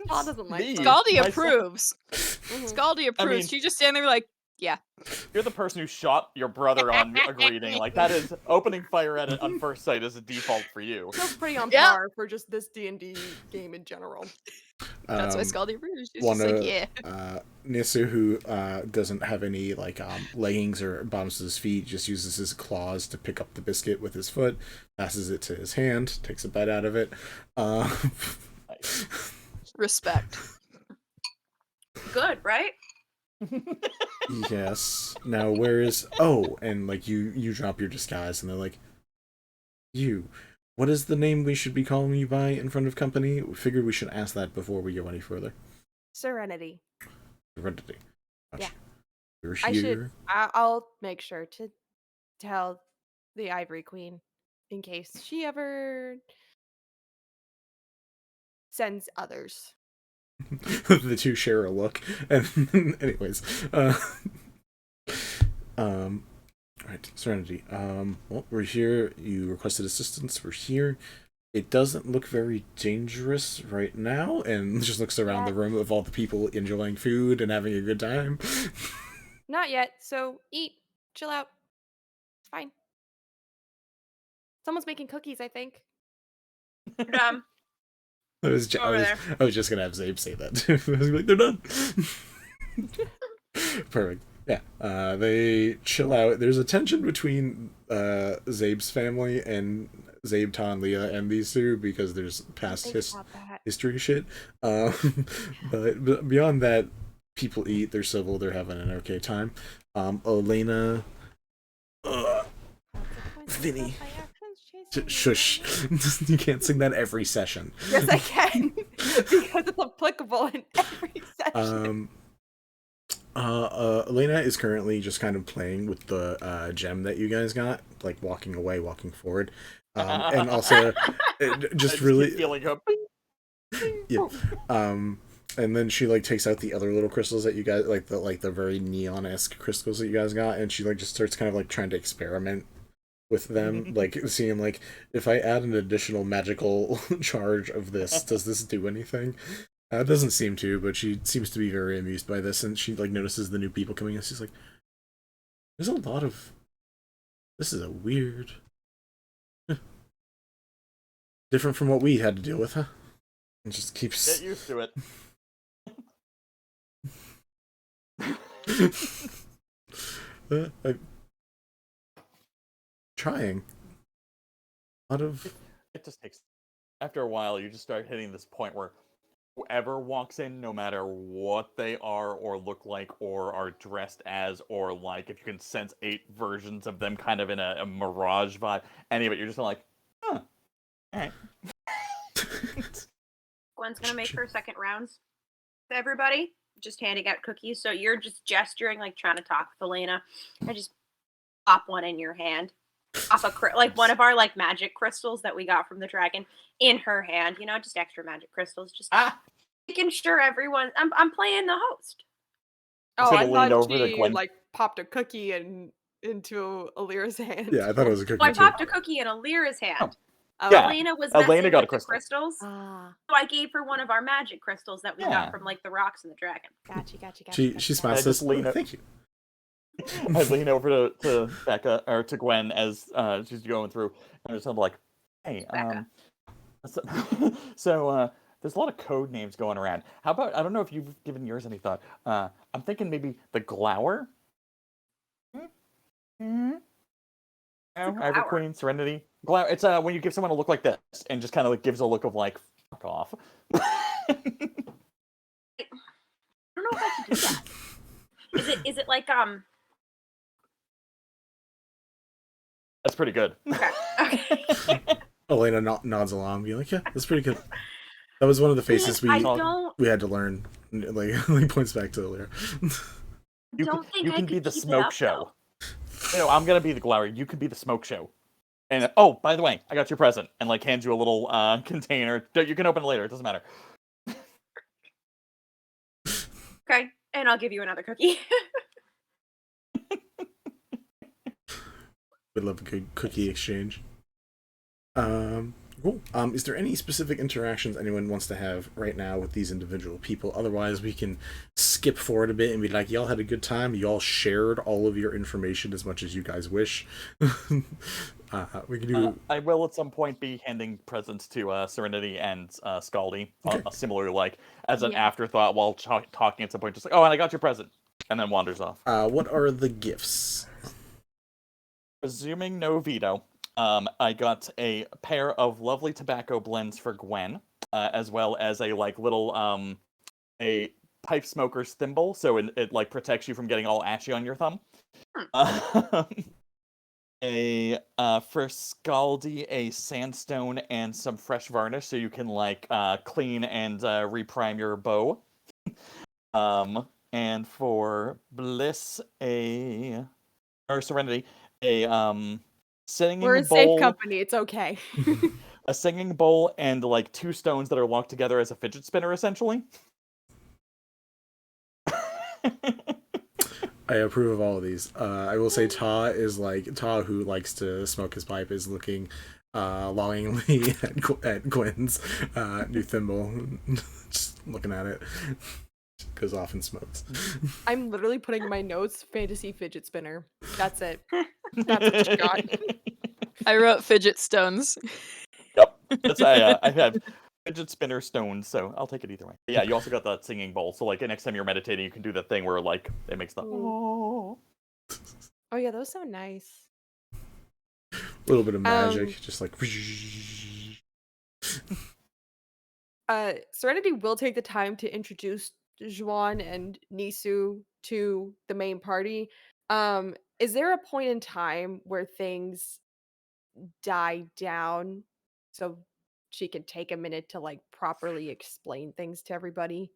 Paul doesn't like Me, fun. Scaldi myself. approves. Mhm. Scaldi approves. mean- She just standing there like, yeah. You're the person who shot your brother on a greeting. Like, that is opening fire at it on first sight is a default for you. Feels pretty on Yeah. par for just this D&D game in general. That's why Scaldi approves. She's One just like, of yeah. Nisu, who doesn't have any like leggings or bottoms to his feet, just uses his claws to pick up the biscuit with his foot, passes it to his hand, takes a bite out of it. Nice. Respect. Good, right? Yes. Now where is and like you drop your disguise and they're like, you, what is the name we should be calling you by in front of company? We figured we should ask that before we go any further. Serenity. Serenity. Gotcha. Yeah. We're I should. here. I'll make sure to tell the Ivory Queen in case she ever sends others. The two share a look. And anyways, right, Serenity. Well, we're here. You requested assistance. We're here. It doesn't look very dangerous right now, and just looks around the room of all the people enjoying food and having a good time. Not yet. So eat, chill out. It's fine. Someone's making cookies, I think. Dumb. I was just gonna have Zabe say that. I was like, they're done. Perfect. Yeah. They chill out. There's a tension between Zabe's family and Zabe, Ton, Leah, and these two because there's past history shit. But beyond that, people eat. They're civil. They're having an okay time. Elena. Vinny. Shush. You can't sing that every session. Yes, I can. Because it's applicable in every session. Elena is currently just kind of playing with the gem that you guys got, like walking away, walking forward. And also just really keep feeling up. yeah. And then she like takes out the other little crystals that you guys like the very neon-esque crystals that you guys got, and she like just starts kind of like trying to experiment with them, like seeing like if I add an additional magical charge of this, does this do anything? It doesn't seem to, but she seems to be very amused by this, and she like notices the new people coming in. She's like, "There's a lot of this is a weird, different from what we had to deal with, huh?" And just keeps Get used to it. I'm trying. A lot of It just takes. After a while, you just start hitting this point where whoever walks in, no matter what they are or look like or are dressed as, or like if you can sense 8 versions of them kind of in a mirage vibe, any of it, you're just like, huh, alright. Gwen's gonna make her second rounds to everybody, just handing out cookies. So you're just gesturing, like trying to talk with Elena. I just pop one in your hand. Off like one of our like magic crystals that we got from the dragon in her hand, you know, just extra magic crystals, just making sure everyone. I'm playing the host. Oh, I gonna lean thought over to she Gwen. like popped a cookie into Alira's hand. yeah, I thought it was a cookie So I too. popped a cookie in Alira's hand. Yeah. Elena was Elena messing got a with the crystal. crystals, Ah, so I gave her one of our magic crystals that we Yeah. got from like the rocks and the dragon. gotcha. She smiles. I just Says, lean up- "Thank you." I lean over to Becca or to Gwen as she's going through, and just like, "Hey, Becca. so there's a lot of code names going around. How about I don't know if you've given yours any thought. I'm thinking maybe the Glower. Mm-hmm. Ivory Glower? Queen, Serenity. Glower. It's when you give someone a look like this and just kind of like gives a look of like fuck off. I don't know if I can do that. Is it like That's pretty good. Okay. Elena nods along, being like, "Yeah, that's pretty good." That was one of the faces I don't we had to learn. Like points back to earlier. You don't can, think you I can be could the keep it smoke up, show. No, I'm gonna be the Glower. You can be the smoke show. And oh, by the way, I got your present, and like hands you a little container. You can open it later. It doesn't matter. Okay, and I'll give you another cookie. Would love a good cookie exchange. Cool. Is there any specific interactions anyone wants to have right now with these individual people? Otherwise, we can skip forward a bit and be like, y'all had a good time. Y'all shared all of your information as much as you guys wish. We can do... I will at some point be handing presents to Serenity and Skaldi, Okay. similar, like, as an Yeah. afterthought while talking at some point, just like, oh, and I got your present, and then wanders off. What are the gifts? Presuming no veto, I got a pair of lovely tobacco blends for Gwen, as well as a like little a pipe smoker's thimble, so it like protects you from getting all ashy on your thumb. For Skaldi, a sandstone and some fresh varnish, so you can like clean and reprime your bow. And for Bliss, or Serenity, a singing We're in bowl. safe company. It's okay. A singing bowl and like 2 stones that are locked together as a fidget spinner, essentially. I approve of all of these. I will say Ta, who likes to smoke his pipe, is looking longingly at Gwen's new thimble, just looking at it. Goes off and smokes. I'm literally putting in my notes fantasy fidget spinner. That's it. That's what you got. I wrote fidget stones. Yep. That's I have fidget spinner stones, so I'll take it either way. But yeah, you also got that singing bowl, so like next time you're meditating, you can do that thing where like it makes the Oh yeah, those sound nice. A little bit of magic, just like. Serenity will take the time to introduce Juan and Nisu to the main party. Is there a point in time where things die down so she can take a minute to like properly explain things to everybody?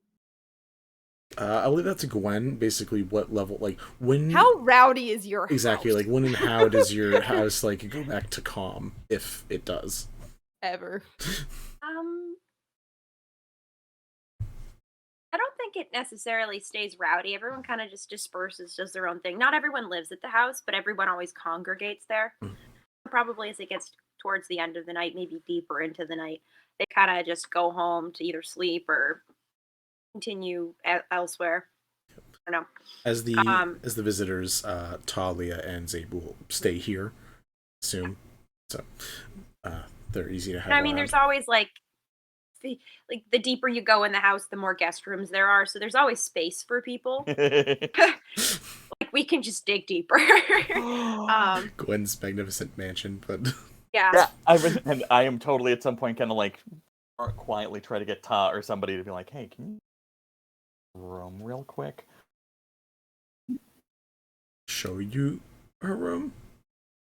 I'll leave that to Gwen. Basically, what level, like when? How rowdy is your Exactly, house? like when and how does your house like go back to calm, if it does? Ever? I don't think it necessarily stays rowdy. Everyone kind of just disperses, does their own thing. Not everyone lives at the house, but everyone always congregates there. Probably as it gets towards the end of the night, maybe deeper into the night, they kind of just go home to either sleep or continue elsewhere. I don't know. As the visitors, Talia and Zabe will stay here, assume. So they're easy to have. I mean, around. there's always like the deeper you go in the house, the more guest rooms there are. So there's always space for people. Like we can just dig deeper. Gwen's magnificent mansion, but yeah. I am totally at some point kind of like quietly try to get Ta or somebody to be like, hey, can you room real quick? Show you her room.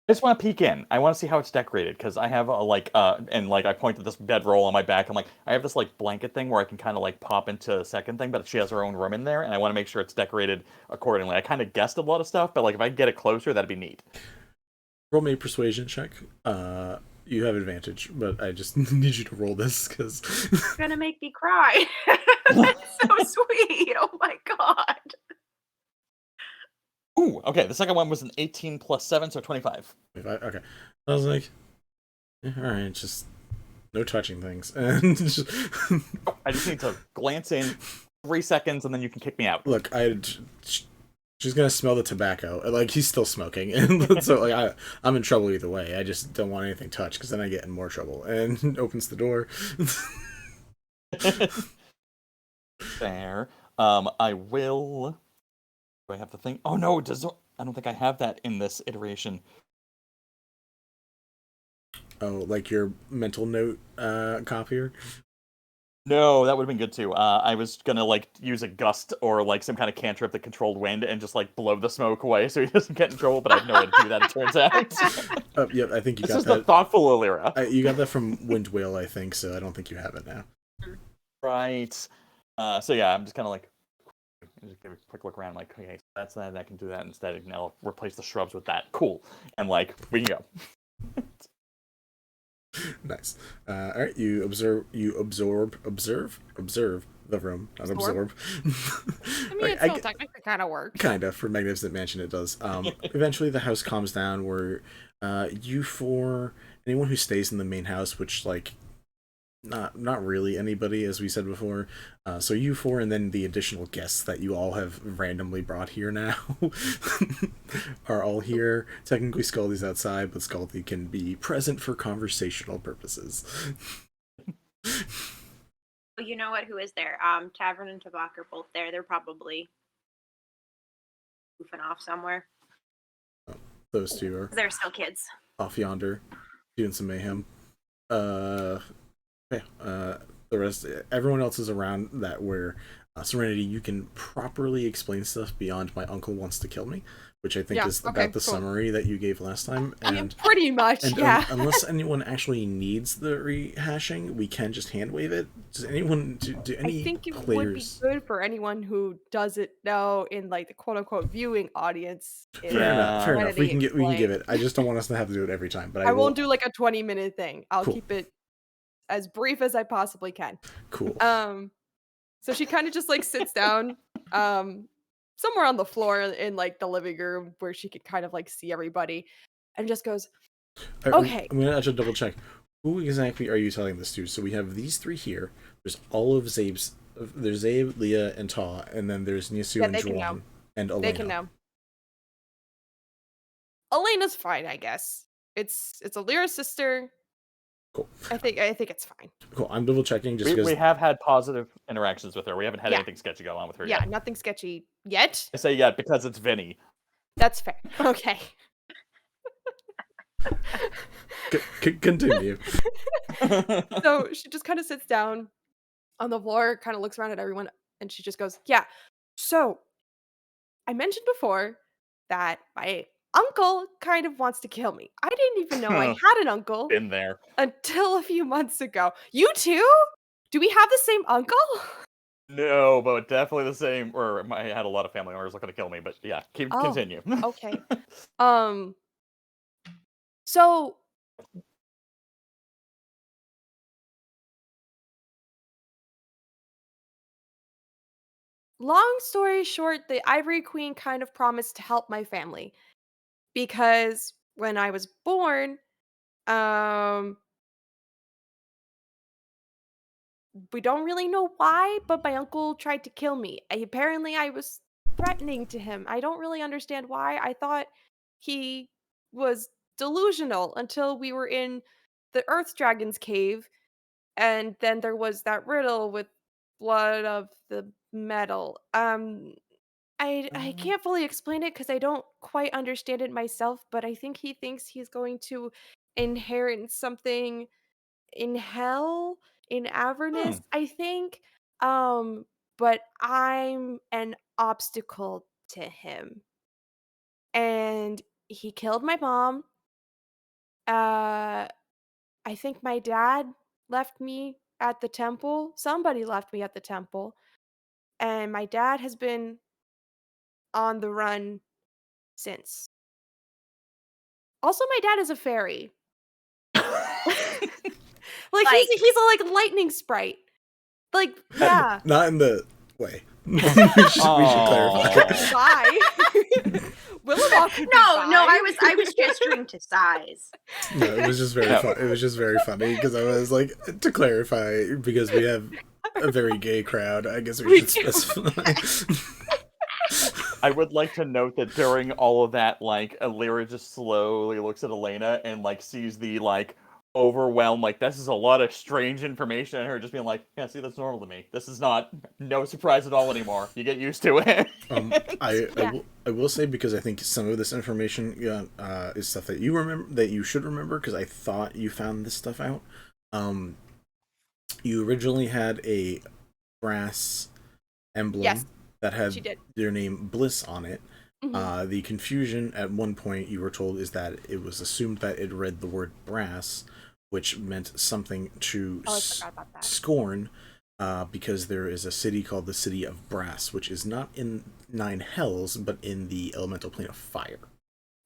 I just want to peek in. I want to see how it's decorated because I have I point to this bedroll on my back. I'm like, I have this like blanket thing where I can kind of like pop into a second thing, but she has her own room in there, and I want to make sure it's decorated accordingly. I kind of guessed a lot of stuff, but like if I get it closer, that'd be neat. Roll me a persuasion check. You have advantage, but I just need you to roll this because It's gonna make me cry. That's so sweet. Oh my god. Ooh, okay. The second one was an 18 plus 7, so 25. Okay. I was like, all right, just no touching things, and just... I just need to glance in 3 seconds, and then you can kick me out. Look, she's gonna smell the tobacco. Like he's still smoking, and so like I'm in trouble either way. I just don't want anything touched because then I get in more trouble. And opens the door. Fair. I will. Do I have the thing? Oh no, I don't think I have that in this iteration. Oh, like your mental note copier? No, that would have been good too. I was gonna like use a gust or like some kind of cantrip that controlled wind and just like blow the smoke away so he doesn't get in trouble. But I have no way to do that. It turns out. Yep, I think you This got is that. the thoughtful Eleira. You got that from Wind Whale, I think. So I don't think you have it now. Right. So yeah, I'm just kind of like. Just give a quick look around, like, okay, so that's that. I can do that instead. And I'll replace the shrubs with that. Cool. And like, we can go. Nice. All right, you observe the room, not absorb. I mean, it still technically kind of works. Kind of. For Magnificent Mansion, it does. Eventually, the house calms down where you four anyone who stays in the main house, which like not really anybody, as we said before. So you four, and then the additional guests that you all have randomly brought here now are all here. Technically, Skaldi's outside, but Skaldi can be present for conversational purposes. You know what? Who is there? Tavern and Tabak are both there. They're probably goofing off somewhere. Those two are They're still kids. off yonder, doing some mayhem. The rest, everyone else is around that where Serenity, you can properly explain stuff beyond my uncle wants to kill me, which I think is about the summary that you gave last time. And pretty much, yeah. Unless anyone actually needs the rehashing, we can just hand wave it. Does anyone do any I think it players... would be good for anyone who doesn't know in like the quote unquote viewing audience. Fair enough. We can give it. I just don't want us to have to do it every time. But I won't do like a 20-minute thing. I'll Cool. keep it as brief as I possibly can. Cool. So she kind of just like sits down somewhere on the floor in like the living room where she could kind of like see everybody, and just goes, okay. I'm gonna actually double check. Who exactly are you telling this to? So we have these three here. There's all of Zabe's. There's Zabe, Leah, and Ta, and then there's Nisu and Juan and Elena. They can know. Elena's fine, I guess. It's Elira's sister. Cool. I think it's fine. Cool. I'm double checking just because we have had positive interactions with her. We haven't had anything sketchy go on with her yet. Yeah, nothing sketchy yet. I say yet because it's Vinny. That's fair. Okay. Continue. So she just kind of sits down on the floor, kind of looks around at everyone, and she just goes, yeah. So I mentioned before that my uncle kind of wants to kill me. I didn't even know I had an uncle. Been there. Until a few months ago. You too? Do we have the same uncle? No, but definitely the same. Or I had a lot of family members looking to kill me, but yeah, continue. Okay. So long story short, the Ivory Queen kind of promised to help my family because when I was born, we don't really know why, but my uncle tried to kill me. Apparently, I was threatening to him. I don't really understand why. I thought he was delusional until we were in the Earth Dragon's cave, and then there was that riddle with blood of the metal. I can't fully explain it because I don't quite understand it myself, but I think he thinks he's going to inherit something in hell, in Avernus, I think. But I'm an obstacle to him. And he killed my mom. I think my dad left me at the temple. Somebody left me at the temple. And my dad has been on the run since. Also, my dad is a fairy. Like he's a like lightning sprite. Like, yeah. Not in the way. we should clarify. Bye. Willowball could be fine. No, I was gesturing to size. No, it was just very fun. It was just very funny because I was like, to clarify, because we have a very gay crowd, I guess we should specify. I would like to note that during all of that, like, Eleira just slowly looks at Elena and like sees the like overwhelmed, like, this is a lot of strange information, and her just being like, yeah, see, that's normal to me. This is no surprise at all anymore. You get used to it. I will say, because I think some of this information is stuff that you remember, that you should remember, because I thought you found this stuff out. You originally had a brass emblem that had your name Bliss on it. Mm-hmm. The confusion at one point, you were told, is that it was assumed that it read the word brass, which meant something to scorn, because there is a city called the City of Brass, which is not in Nine Hells, but in the elemental plane of fire.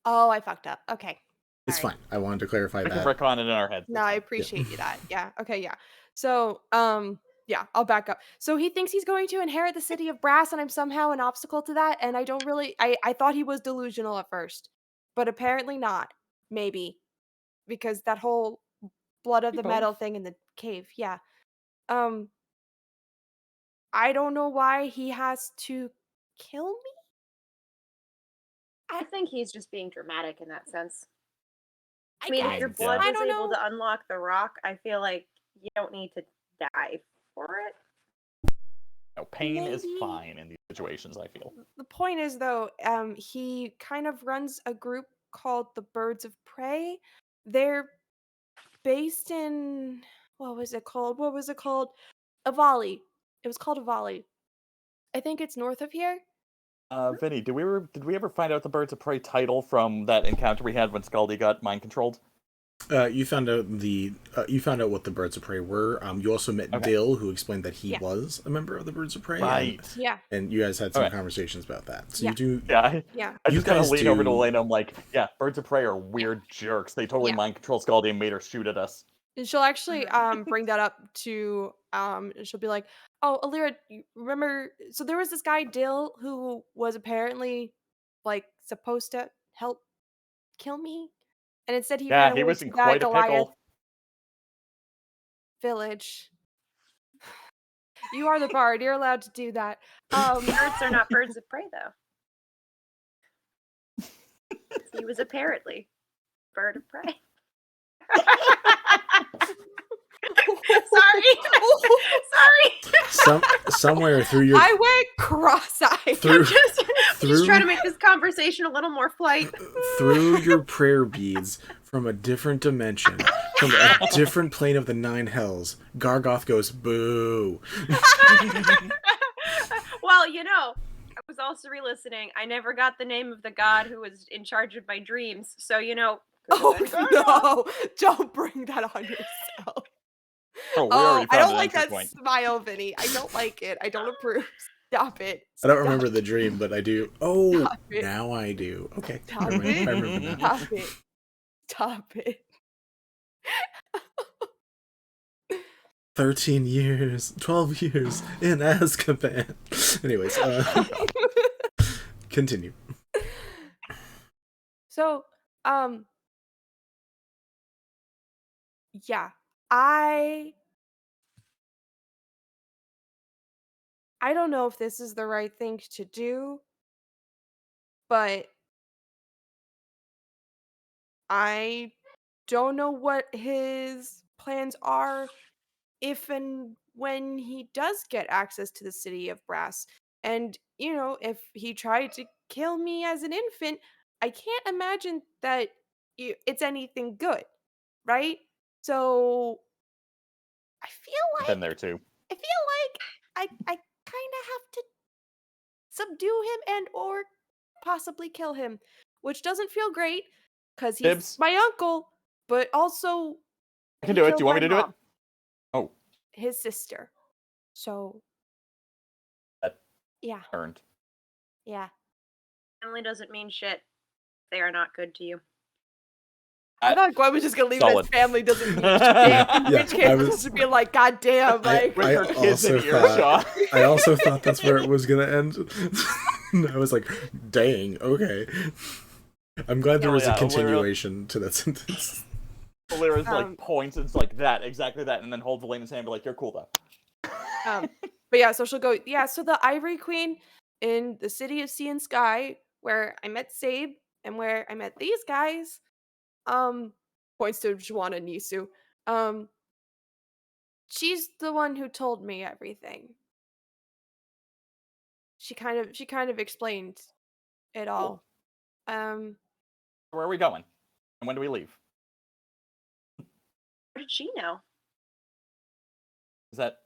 Oh, I fucked up. Okay. It's fine. I wanted to clarify that. We can retcon it in our head. No, I appreciate you that. Yeah. Okay, yeah. So, yeah, I'll back up. So he thinks he's going to inherit the City of Brass, and I'm somehow an obstacle to that, and I don't really... I thought he was delusional at first, but apparently not. Maybe. because that whole blood of We the metal both. thing in the cave. Yeah. Um, I don't know why he has to kill me. I think he's just being dramatic in that sense. I I mean, if guess. your Kinda. blood I was don't able know. to unlock the rock, I feel like you don't need to die for it. No, pain is Maybe. fine in these situations, I feel. The point is, though, he kind of runs a group called the Birds of Prey. They're based in what was it called? What was it called? Avali. It was called Avali. I think it's north of here. Vinny, did we ever find out the Birds of Prey title from that encounter we had when Skaldi got mind controlled? You found out what the Birds of Prey were. You also met Okay. Dill, who explained that he Yeah. was a member of the Birds of Prey. Right. Yeah. And you guys had some Okay. conversations about that. So Yeah. you do. Yeah. Yeah. I You just kind of guys lean over to do- Elena. I'm like, yeah, Birds of Prey are weird jerks. They totally Yeah. mind controlled Skaldi and made her shoot at us. And she'll actually bring that up to and she'll be like, "Oh, Eleira, you remember? So there was this guy Dill who was apparently like supposed to help kill me, and instead he Yeah, ran he away was to in that quite a Goliath pickle. village. You are the bard. You're allowed to do that. Birds are not birds of prey, though. He was apparently bird of prey. Sorry. Somewhere through your I went cross-eyed. through Just trying to make this conversation a little more flight. through your prayer beads from a different dimension, from a different plane of the nine hells, Gargoth goes boo. Well, I was also re-listening. I never got the name of the god who was in charge of my dreams, so Oh no! Don't bring that on yourself. Oh, we Oh, already I found don't an like entry that point. smile, Vinny. I don't like it. I don't approve. Stop it. I don't Stop remember the dream, but I do. Oh, Stop it. now I do. Okay, Stop never mind. it. I remember now. Stop it. Stop it. 13 years, 12 years in Azkaban. Anyways, continue. So, yeah, I don't know if this is the right thing to do, but I don't know what his plans are if and when he does get access to the city of brass. And, if he tried to kill me as an infant, I can't imagine that it's anything good, right? So I feel Been like there too. I kind of have to subdue him and or possibly kill him, which doesn't feel great because he's Dibs. my uncle, but also I can he do it. killed Do you want me my to do it? mom, Oh, his sister. So that yeah, earned. yeah. Family doesn't mean shit. They are not good to you. I thought Gwen was just gonna leave it Solid. as family doesn't mean shit. Yeah, In which case, I I was was- just be like, God damn, like. With her kids in also earshot. I also thought that's where it was gonna end. I was like, dang, okay. I'm glad there Hell was a yeah, continuation to that sentence. Eleira's Um, like points and it's like that, exactly that, and then holds Elena's hand and be like, you're cool though. But yeah, so she'll go, yeah, so the Ivory Queen in the city of Sea and Sky, where I met Sabe and where I met these guys, points to Juana Nisu. She's the one who told me everything. She kind of explained it all. Where are we going? And when do we leave? How did she know? Is that?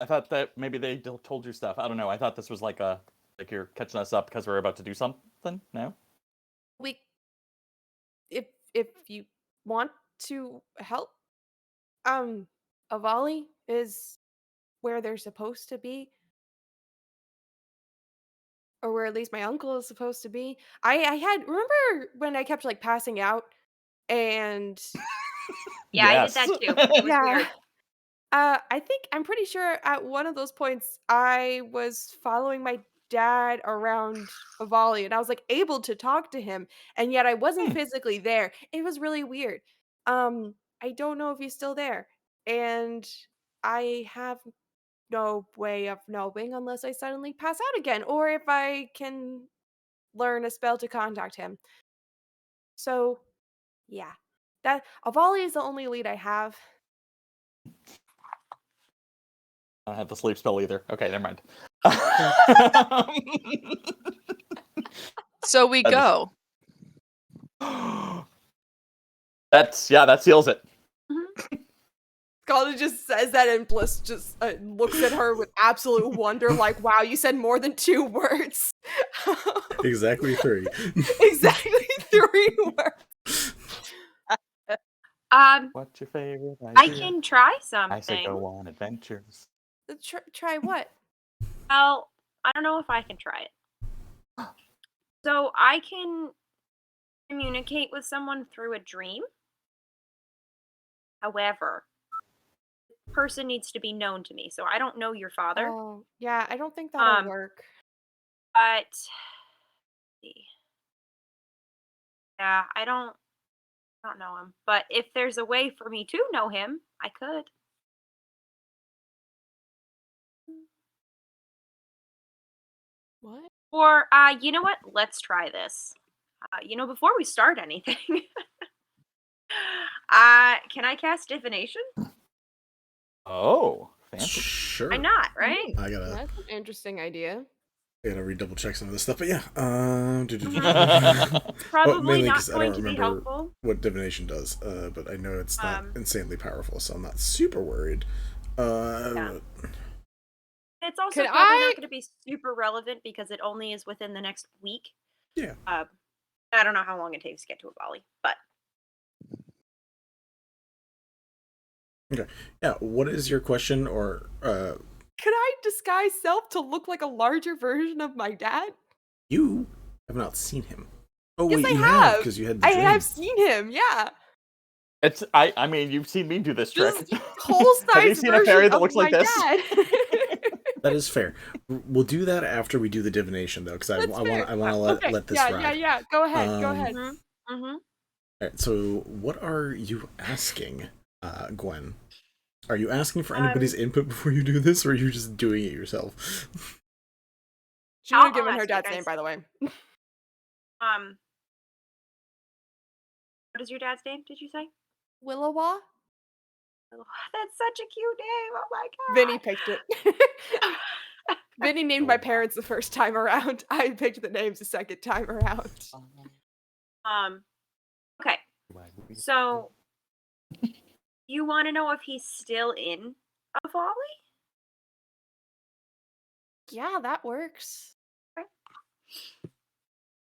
I thought that maybe they told you stuff. I don't know. I thought this was like you're catching us up because we're about to do something. No. We if you want to help, Avali is where they're supposed to be. Or where at least my uncle is supposed to be. I had remember when I kept like passing out and Yeah, Yes. I did that too. It was weird. I think I'm pretty sure at one of those points I was following my dad around Avali and I was like able to talk to him and yet I wasn't physically there. It was really weird. I don't know if he's still there, and I have no way of knowing unless I suddenly pass out again, or if I can learn a spell to contact him. So, yeah. That Avali is the only lead I have. I don't have the sleep spell either. Okay, never mind. So we That is- go. that seals it. Skaldi just says that, and Bliss just looks at her with absolute wonder, like, wow, you said more than 2 words. Exactly 3. Exactly 3 words. What's your favorite I idea? can try I say something. go on adventures. Try what? Well, I don't know if I can try it. So I can communicate with someone through a dream. However, the person needs to be known to me. So I don't know your father. Oh, yeah, I don't think that'll work. But yeah, I don't know him. But if there's a way for me to know him, I could. What? Or you know what? Let's try this. Before we start anything, can I cast divination? Oh, fancy. Sure. Why not, right? I gotta That's an interesting idea. redouble check some of this stuff, but yeah. Probably mainly not 'cause I going don't to be remember helpful. what divination does, but I know it's not Um, insanely powerful, so I'm not super worried. Yeah. It's also Could probably I- not going to be super relevant because it only is within the next week. Yeah. I don't know how long it takes to get to a volley, but Yeah, what is your question, or Could I disguise self to look like a larger version of my dad? you have not seen him? Oh Yes, wait, I you have. because you had the I dream. have seen him, yeah. It's I mean, you've seen me do this trick. Just whole size Have you seen a version fairy that of looks my like this? dad. That is fair. We'll do that after we do the divination, though, because I That's want fair. I want to Okay, let this yeah, ride. yeah. Go ahead. Go ahead. mm-hmm. All right, so what are you asking, Gwen? Are you asking for anybody's input before you do this, or are you just doing it yourself? She would have I'll given her ask you dad's guys. name, by the way. What is your dad's name? Did you say? Willowa? That's such a cute name. Oh my god. Vinny picked it. Vinny named my parents the first time around. I picked the names the second time around. Okay. So, you want to know if he's still in a volley? Yeah, that works.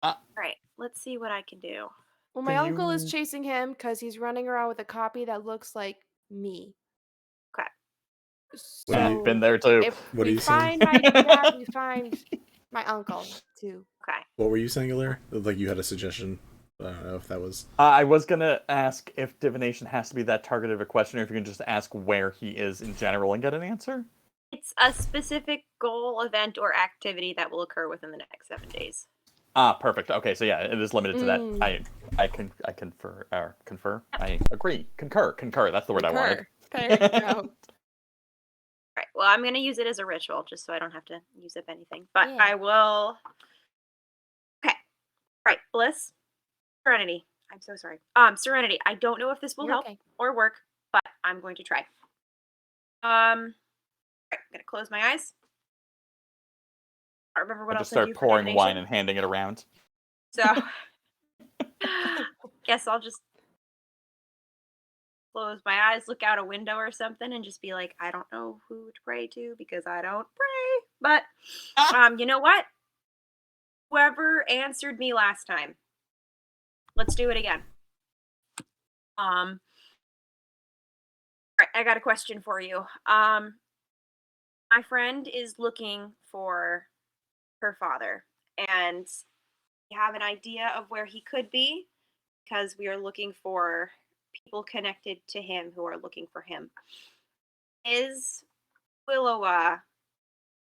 Alright, let's see what I can do. Well, my Can uncle is you- chasing him because he's running around with a copy that looks like me. Okay. What do you- I've been there too. If What are we you saying? find my dad, we find my uncle too. Okay. What were you saying, Eleira? Like you had a suggestion. I don't know if that was. I was gonna ask if divination has to be that targeted of a question, or if you can just ask where he is in general and get an answer. It's a specific goal, event, or activity that will occur within the next 7 days. Perfect. Okay, so yeah, it is limited to that. I confer. I agree. Concur. That's the word I wanted. There you go. Right. Well, I'm going to use it as a ritual just so I don't have to use up anything. But Yeah. I will. Okay. Right. Bliss. Serenity. I'm so sorry. Serenity. I don't know if this will You're help okay. or work, but I'm going to try. Right, I'm going to close my eyes. I don't remember what I else just I start do for pouring divination. wine and handing it around. So, guess I'll just close my eyes, look out a window or something, and just be like, I don't know who to pray to because I don't pray. But, you know what? Whoever answered me last time, let's do it again. All right, I got a question for you. My friend is looking for her father, and we have an idea of where he could be because we are looking for people connected to him who are looking for him. Is Willowa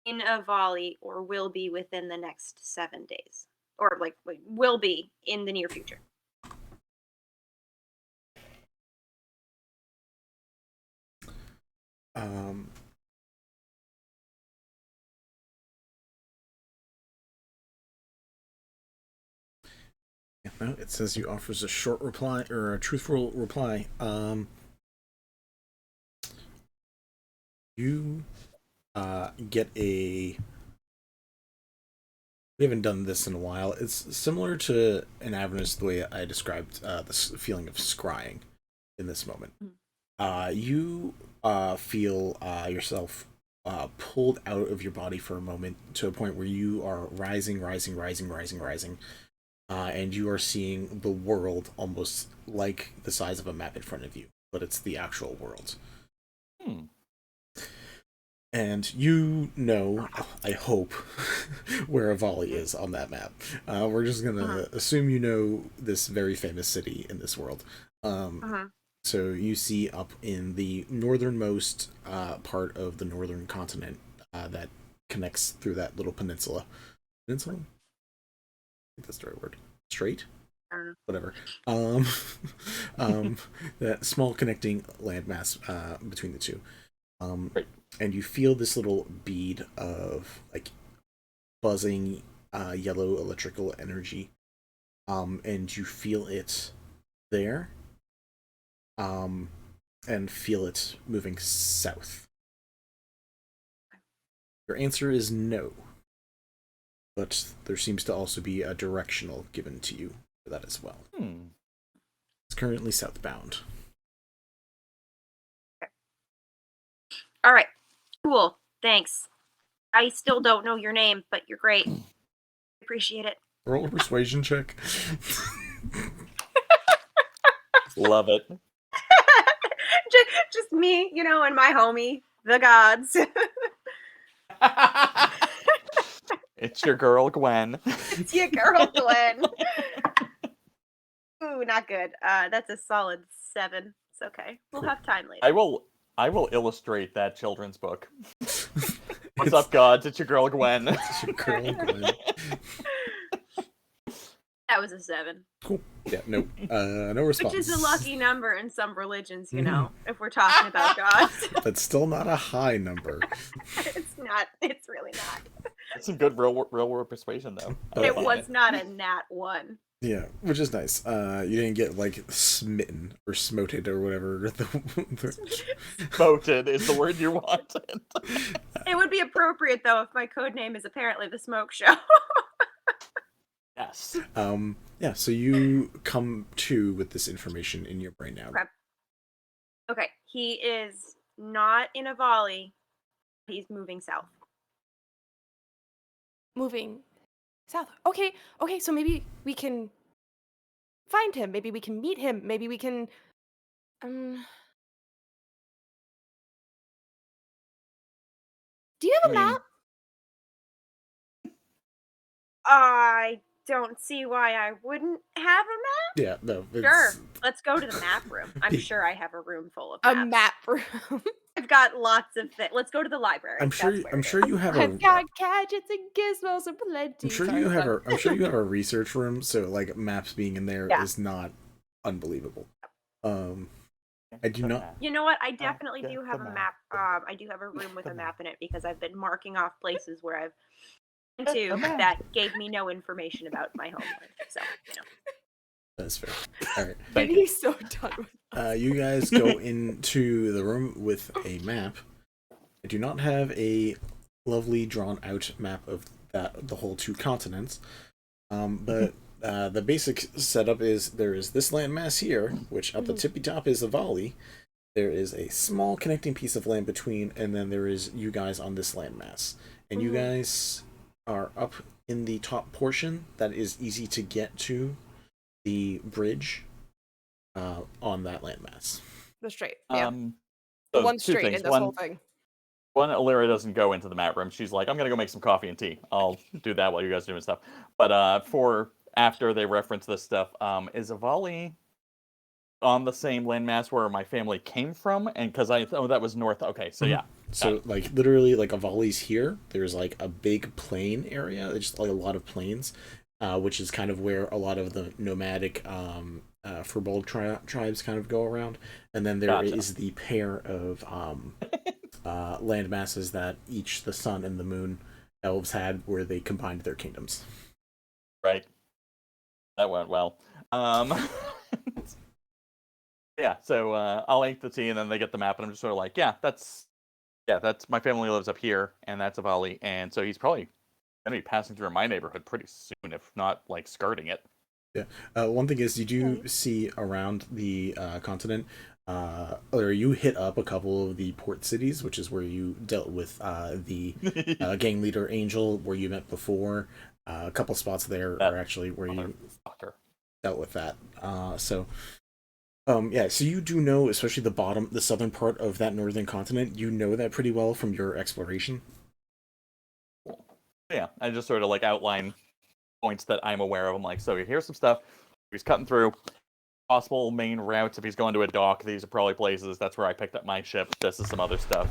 in a volley or will be within the next 7 days? Or will be in the near future? Um, no, it says you offers a short reply or a truthful reply. You get a. We haven't done this in a while. It's similar to an Avernus the way I described this feeling of scrying in this moment. You feel yourself pulled out of your body for a moment to a point where you are rising, and you are seeing the world almost like the size of a map in front of you, but it's the actual world. And you know, I hope, where Avali is on that map. We're just gonna assume you know this very famous city in this world. So you see up in the northernmost part of the northern continent that connects through that little peninsula. Peninsula? I think that's the right word. Strait? Whatever. That small connecting landmass between the two. And you feel this little bead of like buzzing yellow electrical energy. And you feel it there. And feel it moving south. Your answer is no. But there seems to also be a directional given to you for that as well. It's currently southbound. All right. Cool. Thanks. I still don't know your name, but you're great. Appreciate it. Roll a persuasion check. Love it. just me, you know, and my homie, the gods. It's your girl, Gwen. It's your girl, Gwen. Ooh, not good. That's a solid 7. It's okay. We'll have time later. I will illustrate that children's book. What's up, gods? It's your girl, Gwen. It's your girl, Gwen. That was a 7. Cool. Yeah, no response. Which is a lucky number in some religions, you know, if we're talking about gods. That's still not a high number. It's not. It's really not. That's some good real world persuasion, though. It was not a nat 1. Yeah, which is nice. You didn't get like smitten or smoted or whatever. Smoted is the word you wanted. It would be appropriate though if my code name is apparently the Smoke Show. Yes. Yeah, so you come to with this information in your brain now. Okay, he is not in a volley. He's moving south. Moving south. Okay, so maybe we can find him. Maybe we can meet him. Maybe we can do you have a map? I don't see why I wouldn't have a map. Yeah, no. Sure, let's go to the map room. I'm sure I have a room full of maps. A map room. I've got lots of things. Let's go to the library. I'm sure you have a. I've got gadgets and gizmos aplenty. I'm sure you have a research room, so like maps being in there is not unbelievable. I do not. You know what? I definitely do have a map. I do have a room with a map in it because I've been marking off places where I've been to that gave me no information about my homeland. So, you know. That's fair. All right. Thank you. So done with you guys go into the room with a map. I do not have a lovely drawn out map of the whole 2 continents. But the basic setup is there is this landmass here, which at the tippy top is a volley. There is a small connecting piece of land between, and then there is you guys on this landmass. And you guys are up in the top portion that is easy to get to the bridge on that landmass. the straight. Yeah. So One two straight things. in this One, whole thing. One, Eleira doesn't go into the map room. She's like, I'm gonna go make some coffee and tea. I'll do that while you guys are doing stuff. But for after they reference this stuff, is Avali on the same landmass where my family came from? And because that was north. Okay, so yeah. So like literally like Avali's here. There's like a big plain area. It's just like a lot of plains, which is kind of where a lot of the nomadic Firbolg tribes kind of go around. And then there is the pair of land masses that each the sun and the moon elves had, where they combined their kingdoms. Right. That went well. Yeah, so I'll ink the tea, and then they get the map, and I'm just sort of like, that's my family lives up here, and that's Avali, and so he's probably gonna be passing through my neighborhood pretty soon, if not like skirting it. Yeah. One thing is, you do see around the continent, or you hit up a couple of the port cities, which is where you dealt with the gang leader Angel, where you met before. A couple spots there are actually where you dealt with that. So you do know, especially the southern part of that northern continent, you know that pretty well from your exploration. Yeah, I just sort of like outline points that I'm aware of. I'm like, so here's some stuff. He's cutting through possible main routes. If he's going to a dock, these are probably places. That's where I picked up my ship. This is some other stuff.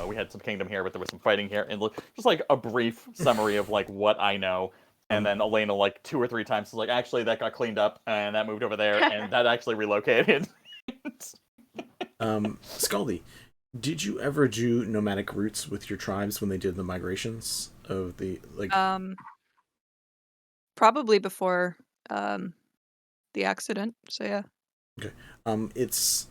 We had some kingdom here, but there was some fighting here, and just like a brief summary of like what I know. And then Elena, like 2 or 3 times, is like, actually, that got cleaned up, and that moved over there, and that actually relocated. Skaldi, did you ever do nomadic routes with your tribes when they did the migrations of the Probably before the accident. So yeah. Okay. It's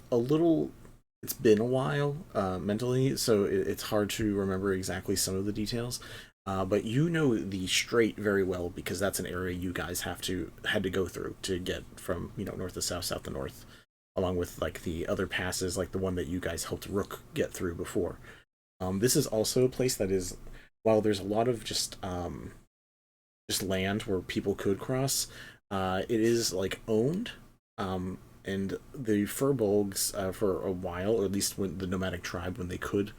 been a while mentally, so it's hard to remember exactly some of the details. But you know the strait very well, because that's an area you guys had to go through to get from north to south, south to north, along with like the other passes, like the one that you guys helped Rook get through before. This is also a place that is, while there's a lot of just land where people could cross, it is like owned. And the Firbolgs, for a while, or at least when the nomadic tribe, when they could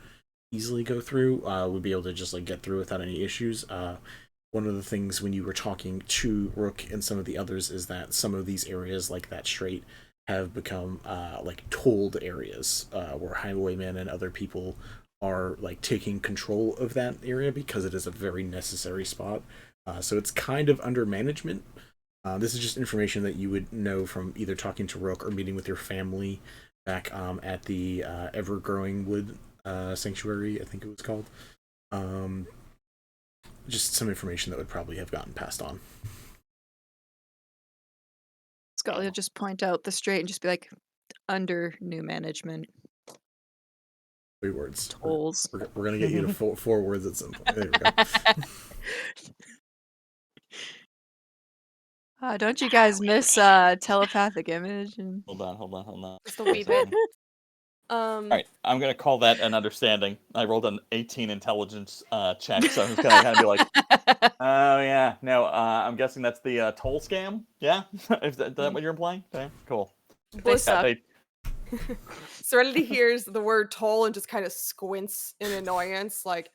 easily go through, would be able to just like get through without any issues. One of the things when you were talking to Rook and some of the others is that some of these areas, like that strait, have become like tolled areas, where highwaymen and other people are like taking control of that area because it is a very necessary spot. So it's kind of under management. This is just information that you would know from either talking to Rook or meeting with your family back at the Ever-Growing Wood Sanctuary, I think it was called. Just some information that would probably have gotten passed on. Scully will just point out the strait and just be like, under new management. 3 words. Tolls. We're going to get you to 4 words at some point. There we go. Don't you guys miss telepathic image? And... Hold on. Just a wee bit. All right, I'm gonna call that an understanding. I rolled an 18 intelligence check, so I'm just gonna kind of be like, "Oh yeah, no, I'm guessing that's the toll scam." Yeah, is that what you're implying? Okay, cool. Blissa. Serenity hears the word toll and just kind of squints in annoyance, like,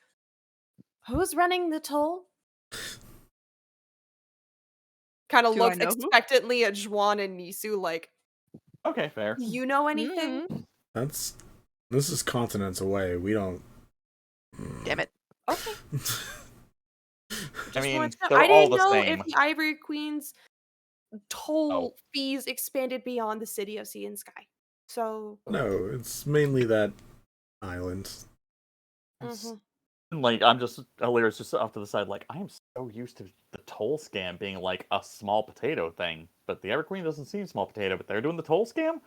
"Who's running the toll?" Kind of Do I looks know who? expectantly at Juan and Nisu, like, Okay, fair. "Do you know anything?" This is continents away. We don't. Damn it. Okay. I mean, I they're all didn't the know same. if the Ivory Queen's toll fees expanded beyond the city of Sea and Sky. So No, it's mainly that island. Like, Eleira's just off to the side, like, I am so used to the toll scam being like a small potato thing, but the Everqueen doesn't seem small potato, but they're doing the toll scam?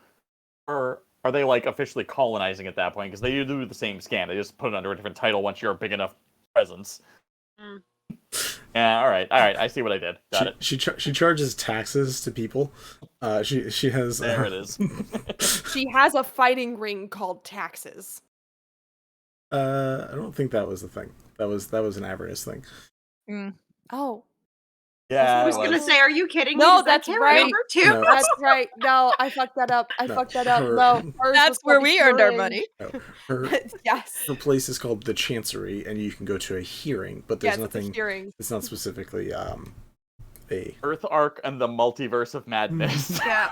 Or are they like officially colonizing at that point? Because they do the same scam. They just put it under a different title once you're a big enough presence. Yeah, all right. I see what I did. Got it. She charges taxes to people. She has. There it is. she has a fighting ring called taxes. I don't think that was the thing. That was an Avernus thing. Oh. Yeah, I was gonna say, are you kidding me? No, that's right. Too? No. That's right. No, I fucked that up. No, that's where we earned our money. No, yes. Her place is called the Chancery, and you can go to a hearing, but there's nothing. It's not specifically a Earth Arc and the Multiverse of Madness. Yeah.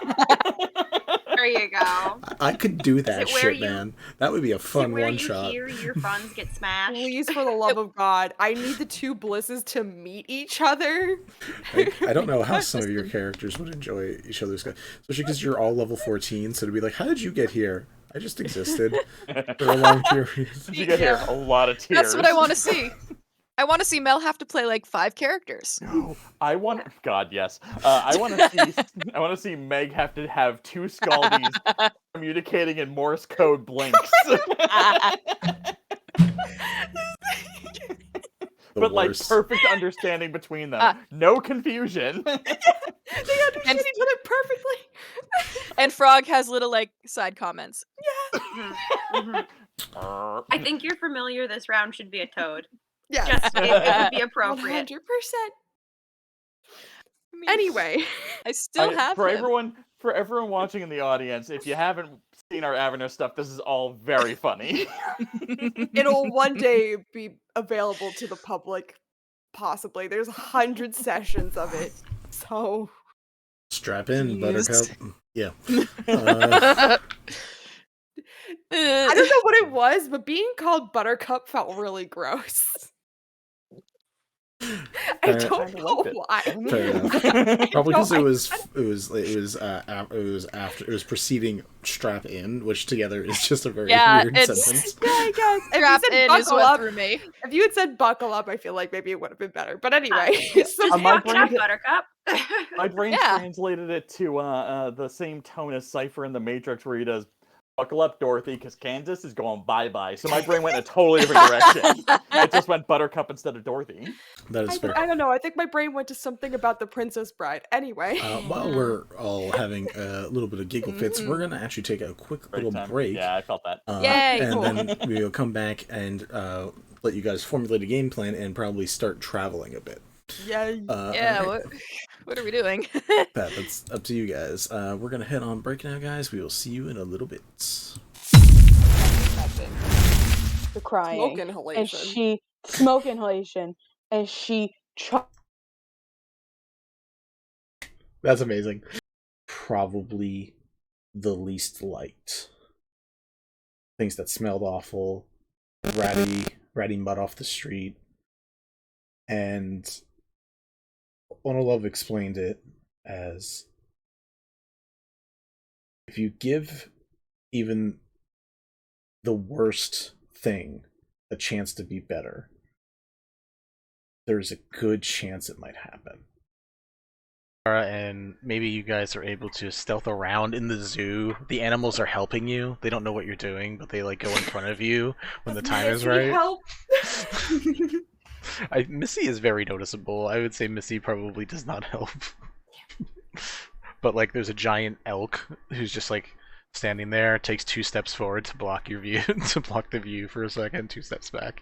There you go. I could do that shit, man. That would be a fun one shot. Where you hear your funds get smashed? Please, for the love of God, I need the 2 Blisses to meet each other. I don't know how some of your characters would enjoy each other's, especially because you're all level 14. So to be like, how did you get here? I just existed for a long period. You get here a lot of tears. That's what I want to see. I want to see Mel have to play like 5 characters. I want. God, yes. I want to see. I want to see Meg have to have 2 Skaldis communicating in Morse code blinks. But like perfect understanding between them. No confusion. They understand each other perfectly. And Frog has little like side comments. I think you're familiar. This round should be a toad. Yeah. Just it would be appropriate. 100%. Anyway, I still have for him. everyone watching in the audience, if you haven't seen our Avernus stuff, this is all very funny. it'll one day be available to the public, possibly. There's 100 sessions of it, so Strap in, Jeez. Buttercup. Yeah. I don't know what it was, but being called Buttercup felt really gross. I don't know why. Fair enough. Probably because it was preceding strap in, which together is just a very weird sentence. Yeah, I guess. Strap in is what threw me. If you had said buckle up, I feel like maybe it would have been better. But anyway, so my Buck up, Buttercup. My brain translated it to the same tone as Cypher in the Matrix, where he does "Buckle up, Dorothy," because Kansas is going bye-bye. So my brain went in a totally different direction. It just went Buttercup instead of Dorothy. That is fair. I don't know. I think my brain went to something about the Princess Bride. Anyway. While we're all having a little bit of giggle fits, we're going to actually take a quick little break. Yeah, I felt that. Yay! And then we'll come back and let you guys formulate a game plan and probably start traveling a bit. Yay. What are we doing? That's up to you guys. We're going to head on break now, guys. We will see you in a little bit. The crying. Smoke inhalation. And she smoke inhalation. And she That's amazing. Probably the least liked. Things that smelled awful, ratty mud off the street. And One Love explained it as, if you give even the worst thing a chance to be better, there's a good chance it might happen. And maybe you guys are able to stealth around in the zoo. The animals are helping you. They don't know what you're doing, but they like go in front of you when the time is right. Help. Missy is very noticeable. I would say Missy probably does not help. But like there's a giant elk who's just like standing there, takes 2 steps forward to block your view, to block the view for a second, 2 steps back.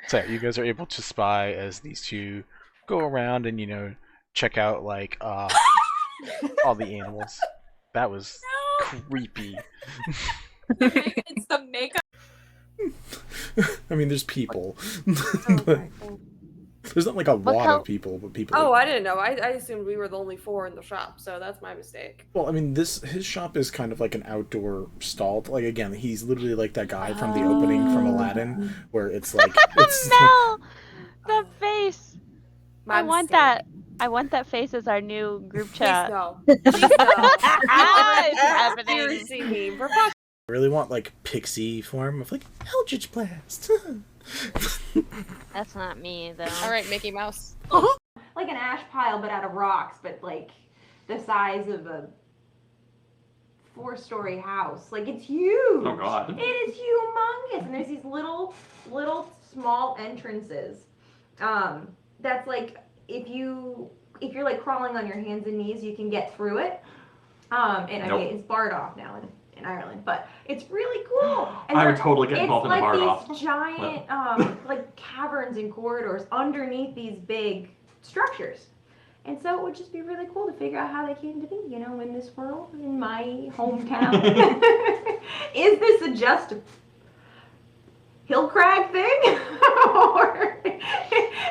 So yeah, you guys are able to spy as these 2 go around and check out like all the animals. That was creepy. It's the makeup. I mean, there's people. But there's not like a lot of people, but people. Oh, I didn't know. I assumed we were the only 4 in the shop, so that's my mistake. Well, I mean, his shop is kind of like an outdoor stall. Like, again, he's literally like that guy from the opening from Aladdin, where it's like it's Mel, the face. My I want mistake. that. I want that face as our new group chat. Please no. Please no. It's happening. Seriously, meme. For fuck's I really want like pixie form of like Eldritch Blast. That's not me though. All right, Mickey Mouse. Like an ash pile, but out of rocks, but like the size of a 4-story house. Like, it's huge. Oh God. It is humongous, and there's these little small entrances. That's like if you're like crawling on your hands and knees, you can get through it. And I mean, it's barred off now in Ireland, but it's really cool. And I would totally get involved in the barred off. It's like these giant like caverns and corridors underneath these big structures. And so it would just be really cool to figure out how they came to be, in this world, in my hometown. Is this a just hill crag thing? Or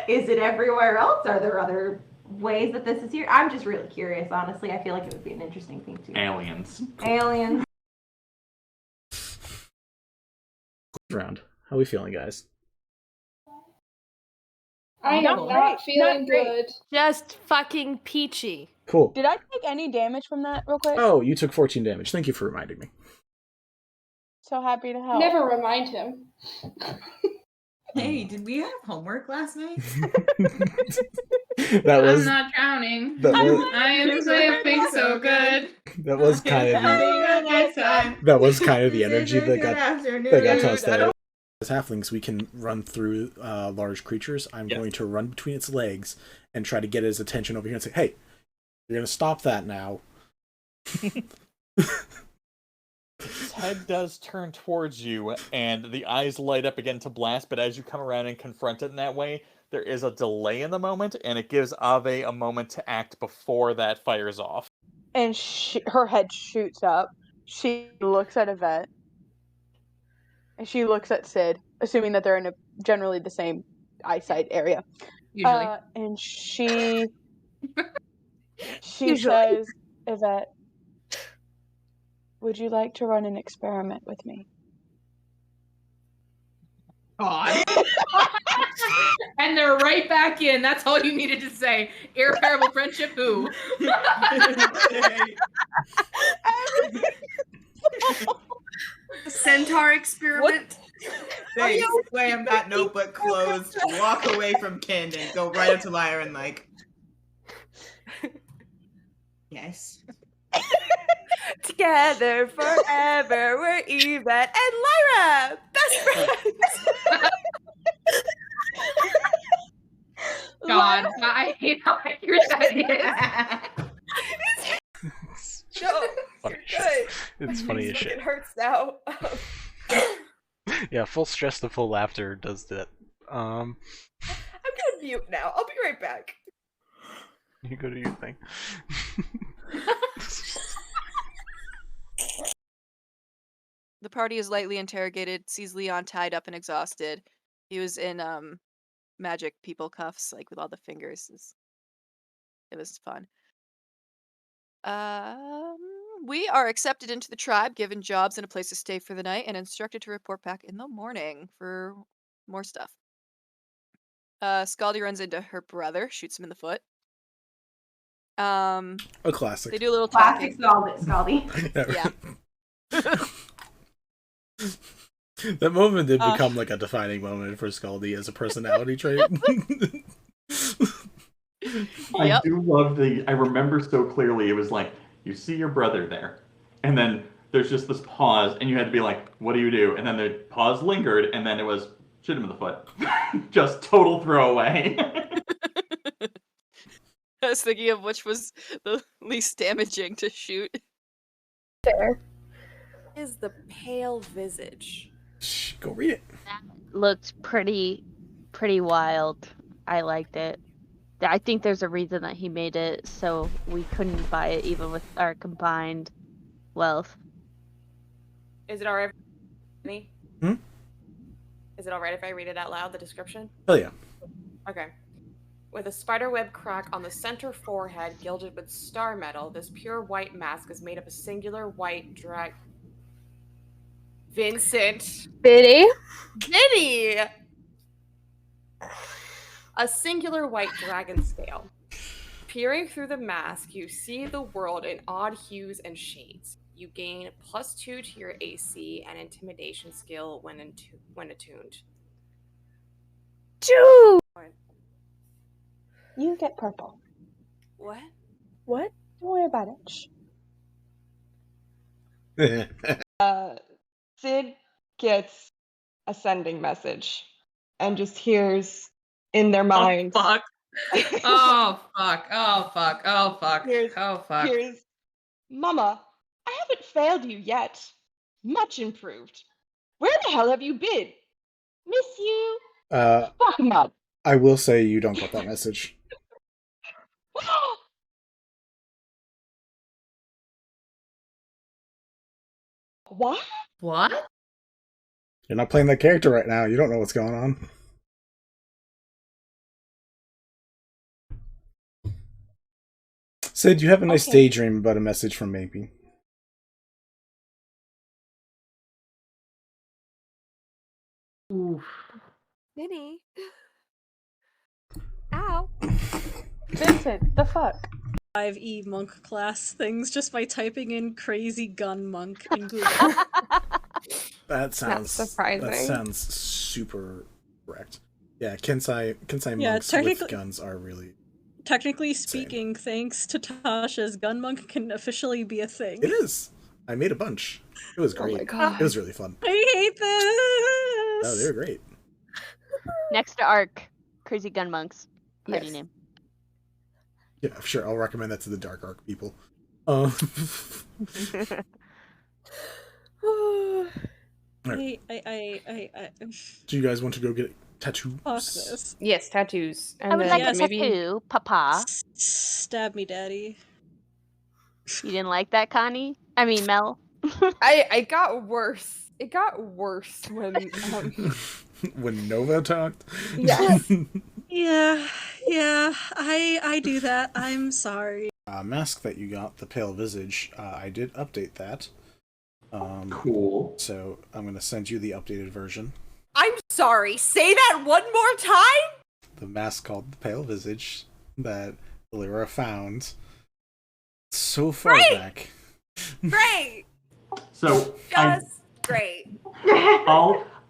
is it everywhere else? Are there other ways that this is here? I'm just really curious, honestly. I feel like it would be an interesting thing to Aliens. Round. How are we feeling, guys? I am not feeling good. Just fucking peachy. Cool. Did I take any damage from that real quick? Oh, you took 14 damage. Thank you for reminding me. So happy to help. Never remind him. Hey, did we have homework last night? That was I'm not drowning. that was I am sleeping so good. that was kind of the that was kind of the energy that got tossed out. As halflings, we can run through large creatures. I'm going to run between its legs and try to get his attention over here and say, "Hey, you're gonna stop that now." Its head does turn towards you, and the eyes light up again to blast, but as you come around and confront it in that way, there is a delay in the moment, and it gives Ave a moment to act before that fires off. And her head shoots up. She looks at Yvette. And she looks at Sid, assuming that they're in generally the same eyesight area. Usually. And she says, Yvette, would you like to run an experiment with me? God. And they're right back in. That's all you needed to say. Irreparable friendship, who? Centaur experiment. They slam that notebook closed, walk away from Camden, go right up to Lyra and like, yes. Together forever, we're Yvette and Lyra, best friends. God, I hate how accurate that is. Funny shit. It's funny as shit. It hurts now. Yeah, full stress to full laughter does that. I'm gonna mute now. I'll be right back. You go to your thing. The party is lightly interrogated, sees Leon tied up and exhausted. He was in magic people cuffs, like with all the fingers. It was fun. We are accepted into the tribe, given jobs and a place to stay for the night, and instructed to report back in the morning for more stuff. Skaldi runs into her brother, shoots him in the foot. A classic. They do a little Classic talking. Skaldi. Yeah. That moment did become like a defining moment for Skaldi as a personality trait. I do love I remember so clearly, it was like, you see your brother there, and then there's just this pause, and you had to be like, what do you do? And then the pause lingered, and then it was, shoot him in the foot. Just total throwaway. I was thinking of which was the least damaging to shoot. There is the pale visage. Shh, go read it. That looked pretty wild. I liked it. I think there's a reason that he made it so we couldn't buy it even with our combined wealth. Is it alright? Hmm? Is it alright if I read it out loud, the description? Oh yeah. Okay. With a spiderweb crack on the center forehead gilded with star metal, this pure white mask is made of a singular white drag. Vincent. Vinny. A singular white dragon scale. Peering through the mask, you see the world in odd hues and shades. You gain +2 to your AC and intimidation skill when attuned. 2! You get purple. What? What? Don't worry about it. Sid gets a sending message and just hears in their minds. Oh, fuck. Oh, fuck. Oh, fuck. Oh, fuck. Here's, Mama, I haven't failed you yet. Much improved. Where the hell have you been? Miss you. Fuck 'em up. I will say you don't get that message. What? What? You're not playing that character right now. You don't know what's going on. Sid, you have a nice daydream about a message from Maybe. Oof. Vinny. Ow. Vincent, the fuck? 5e monk class things just by typing in crazy gun monk in Google. That sounds surprising. That sounds super correct. Yeah, Kensai Yeah, monks with guns are really Technically insane. speaking, thanks to Tasha's, gun monk can officially be a thing. It is. I made a bunch. It was great. Oh my god. It was really fun. I hate this! No, they were great. Next to Arc, Crazy Gun Monks. Party Yes. name. Yeah, sure. I'll recommend that to the Dark Arc people. Right. Do you guys want to go get tattoos? Fuck this. Yes, tattoos. And I would then like a maybe... tattoo, Papa. Stab me, Daddy. You didn't like that, Connie? I mean, Mel. I got worse. It got worse when when Nova talked. Yes. Yeah, I do that. I'm sorry. Mask that you got, the Pale Visage, I did update that. Cool. So I'm gonna send you the updated version. I'm sorry. Say that one more time. The mask called the Pale Visage that Eleira found so far back. Great. So Great.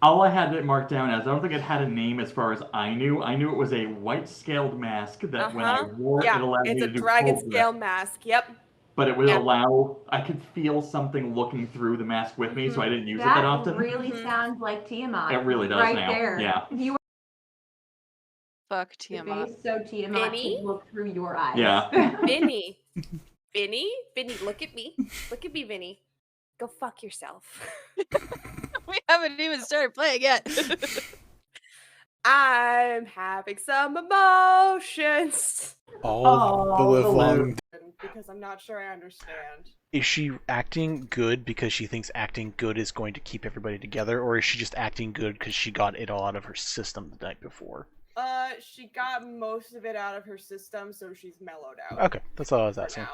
all I had it marked down as, I don't think it had a name as far as I knew. I knew it was a white scaled mask that when I wore it allowed me to do it's a dragon cold scale breath. mask. Yep. But it would allow, I could feel something looking through the mask with me, so I didn't use it that often. That really sounds like Tiamat. It really does right now. There. Yeah. You Fuck Tiamat. face so Tiamat Vinny? can look through your eyes. Yeah. Vinny, look at me. Look at me, Vinny. Go fuck yourself. We haven't even started playing yet. I'm having some emotions. All the live long. Because I'm not sure I understand. Is she acting good because she thinks acting good is going to keep everybody together, or is she just acting good because she got it all out of her system the night before? She got most of it out of her system, so she's mellowed out. Okay, that's all I was asking.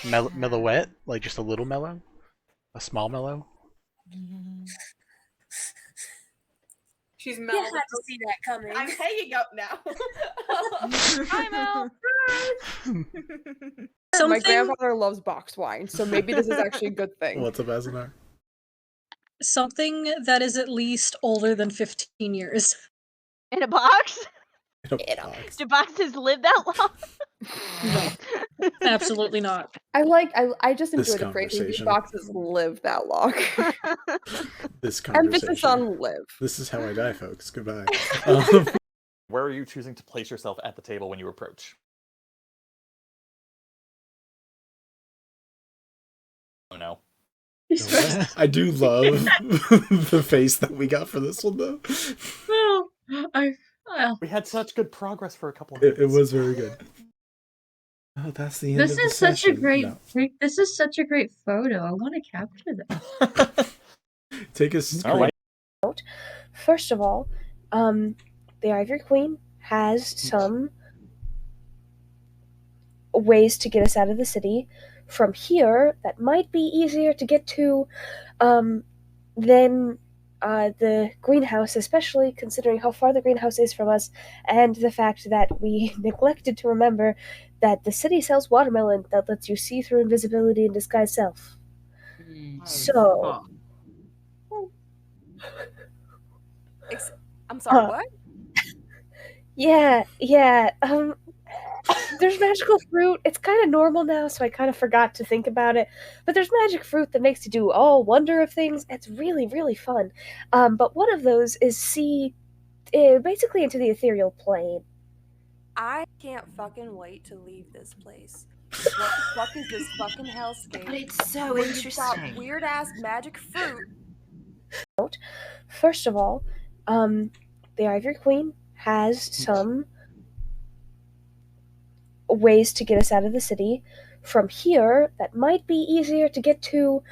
Mellowette? Like just a little mellow? A small mellow? She's mellowed. You had to see that coming. I'm hanging up now. Hi, Mel. My grandfather loves box wine, so maybe this is actually a good thing. What's up, Azanar? Something that is at least older than 15 years. In a box? box. Do boxes live that long? No, absolutely not. I just This enjoy the phrase these conversation. boxes live that long. This conversation. Emphasis on live. This is how I die, folks. Goodbye. Where are you choosing to place yourself at the table when you approach? Oh no. I do love the face that we got for this one, though. We had such good progress for a couple of minutes. It was very good. Oh, that's the end This of the is such a session. great. No. This is such a great photo. I want to capture this. Take a screen. All right. First of all, the Ivory Queen has some ways to get us out of the city. From here, that might be easier to get to than the greenhouse, especially considering how far the greenhouse is from us, and the fact that we neglected to remember that the city sells watermelon that lets you see through invisibility and disguise self. So... I'm sorry, what? Yeah, there's magical fruit. It's kind of normal now, so I kind of forgot to think about it. But there's magic fruit that makes you do all wonder of things. It's really, really fun. But one of those is see basically into the ethereal plane. I can't fucking wait to leave this place. What the fuck is this fucking hellscape? But it's so where you've got interesting. weird ass magic fruit. First of all, the Ivory Queen has some ways to get us out of the city. From here, that might be easier to get to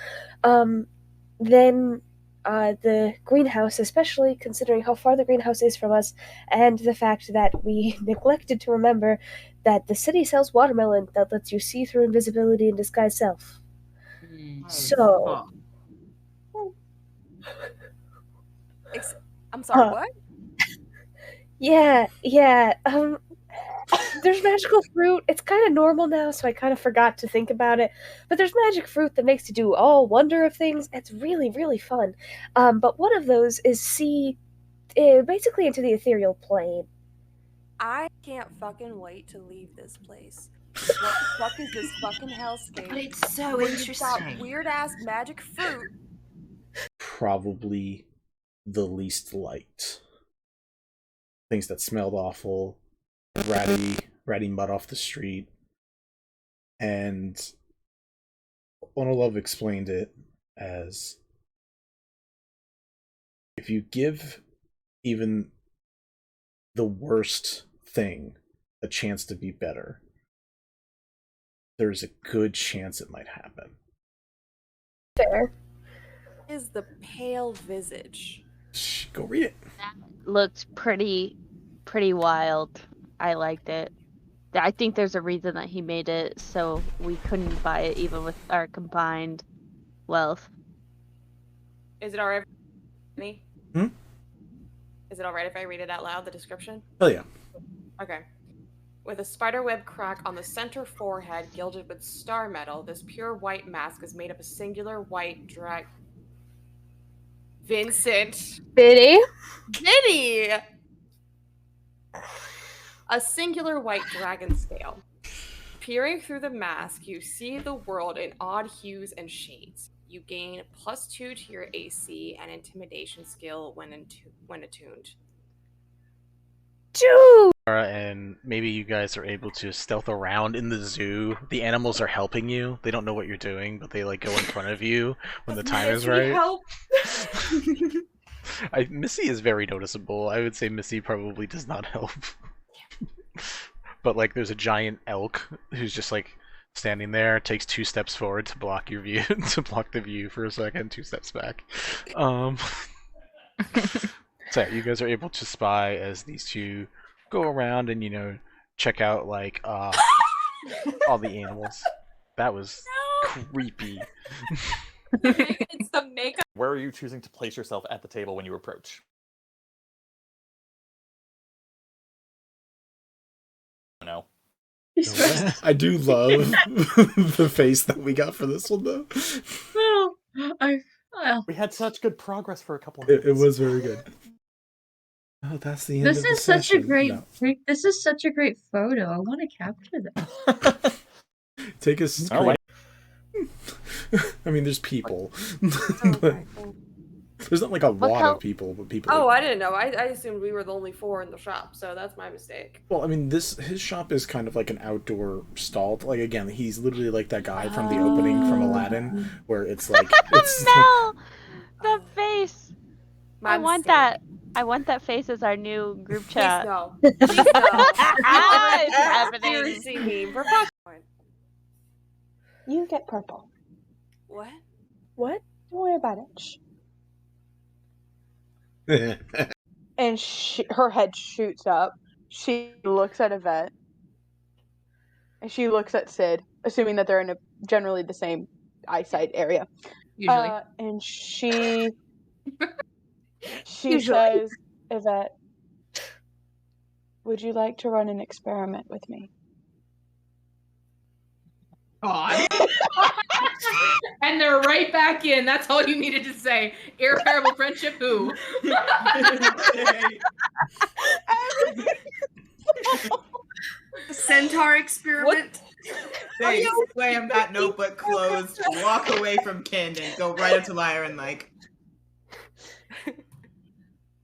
than the greenhouse, especially considering how far the greenhouse is from us, and the fact that we neglected to remember that the city sells watermelon that lets you see through invisibility and disguise self. So... I'm sorry, what? Yeah, there's magical fruit. It's kind of normal now, so I kind of forgot to think about it. But there's magic fruit that makes you do all wonder of things. It's really, really fun. But one of those is see basically into the ethereal plane. I can't fucking wait to leave this place. What the fuck is this fucking hellscape? But it's so where you've got interesting. weird ass magic fruit. Probably the least liked. Things that smelled awful, ratty mud off the street, and Onolove explained it as if you give even the worst thing a chance to be better, there's a good chance it might happen. Fair. Is the pale visage. Shh, go read it. That looked pretty wild. I liked it. I think there's a reason that he made it so we couldn't buy it even with our combined wealth. Is it alright? Vinny? Hmm? Is it alright if I read it out loud, the description? Hell yeah. Okay. With a spiderweb crack on the center forehead gilded with star metal, this pure white mask is made of a singular white drag. Vincent! Vinny? Vinny! A singular white dragon scale. Peering through the mask, you see the world in odd hues and shades. You gain +2 to your AC and intimidation skill when attuned. Dude! And maybe you guys are able to stealth around in the zoo. The animals are helping you. They don't know what you're doing, but they like go in front of you when the time is right. Help! Missy is very noticeable. I would say Missy probably does not help. But like there's a giant elk who's just like standing there, takes 2 steps forward to block your view, to block the view for a second, 2 steps back. So yeah, you guys are able to spy as these two go around and, you know, check out like all the animals. That was creepy. It's the makeup. Where are you choosing to place yourself at the table when you approach? No. I do love the face that we got for this one, though. We had such good progress for a couple of It was very good. Oh, that's the end of the This is such a session. great. No. This is such a great photo. I want to capture that. Take a screen. Oh, I mean, there's people. But there's not like a lot of people, but people. Oh, I didn't know. I assumed we were the only 4 in the shop, so that's my mistake. Well, I mean, his shop is kind of like an outdoor stall. Like, again, he's literally like that guy from the opening from Aladdin, where it's like it's No! The face! My I want mistake. that. I want that face as our new group chat. Please no. Please no. It's happening. Seriously, me. We're fucking. You get purple. What? What? Don't worry about it. And her head shoots up. She looks at Yvette. And she looks at Sid, assuming that they're in generally the same eyesight area. Usually. And she says, Yvette, would you like to run an experiment with me? God. And they're right back in. That's all you needed to say. Irreparable friendship, who? Centaur experiment. They slam that notebook closed, walk away from Camden, go right up to Lyra and like,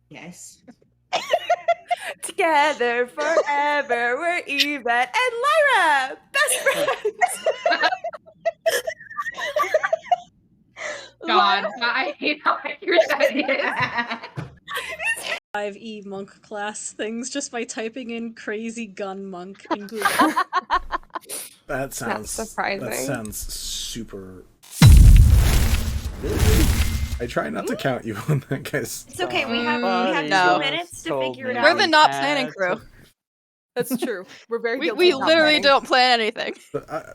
yes. Together forever, we're Yvette and Lyra, best friends. God, I hate how accurate that is. 5e monk class things just by typing in crazy gun monk in Google. That sounds surprising. That sounds super. I try not to count you on that, guys. It's okay. We have No. 2 minutes to figure it We're out. the not planning crew. That's true. We're very We guilty of not literally planning. don't plan anything.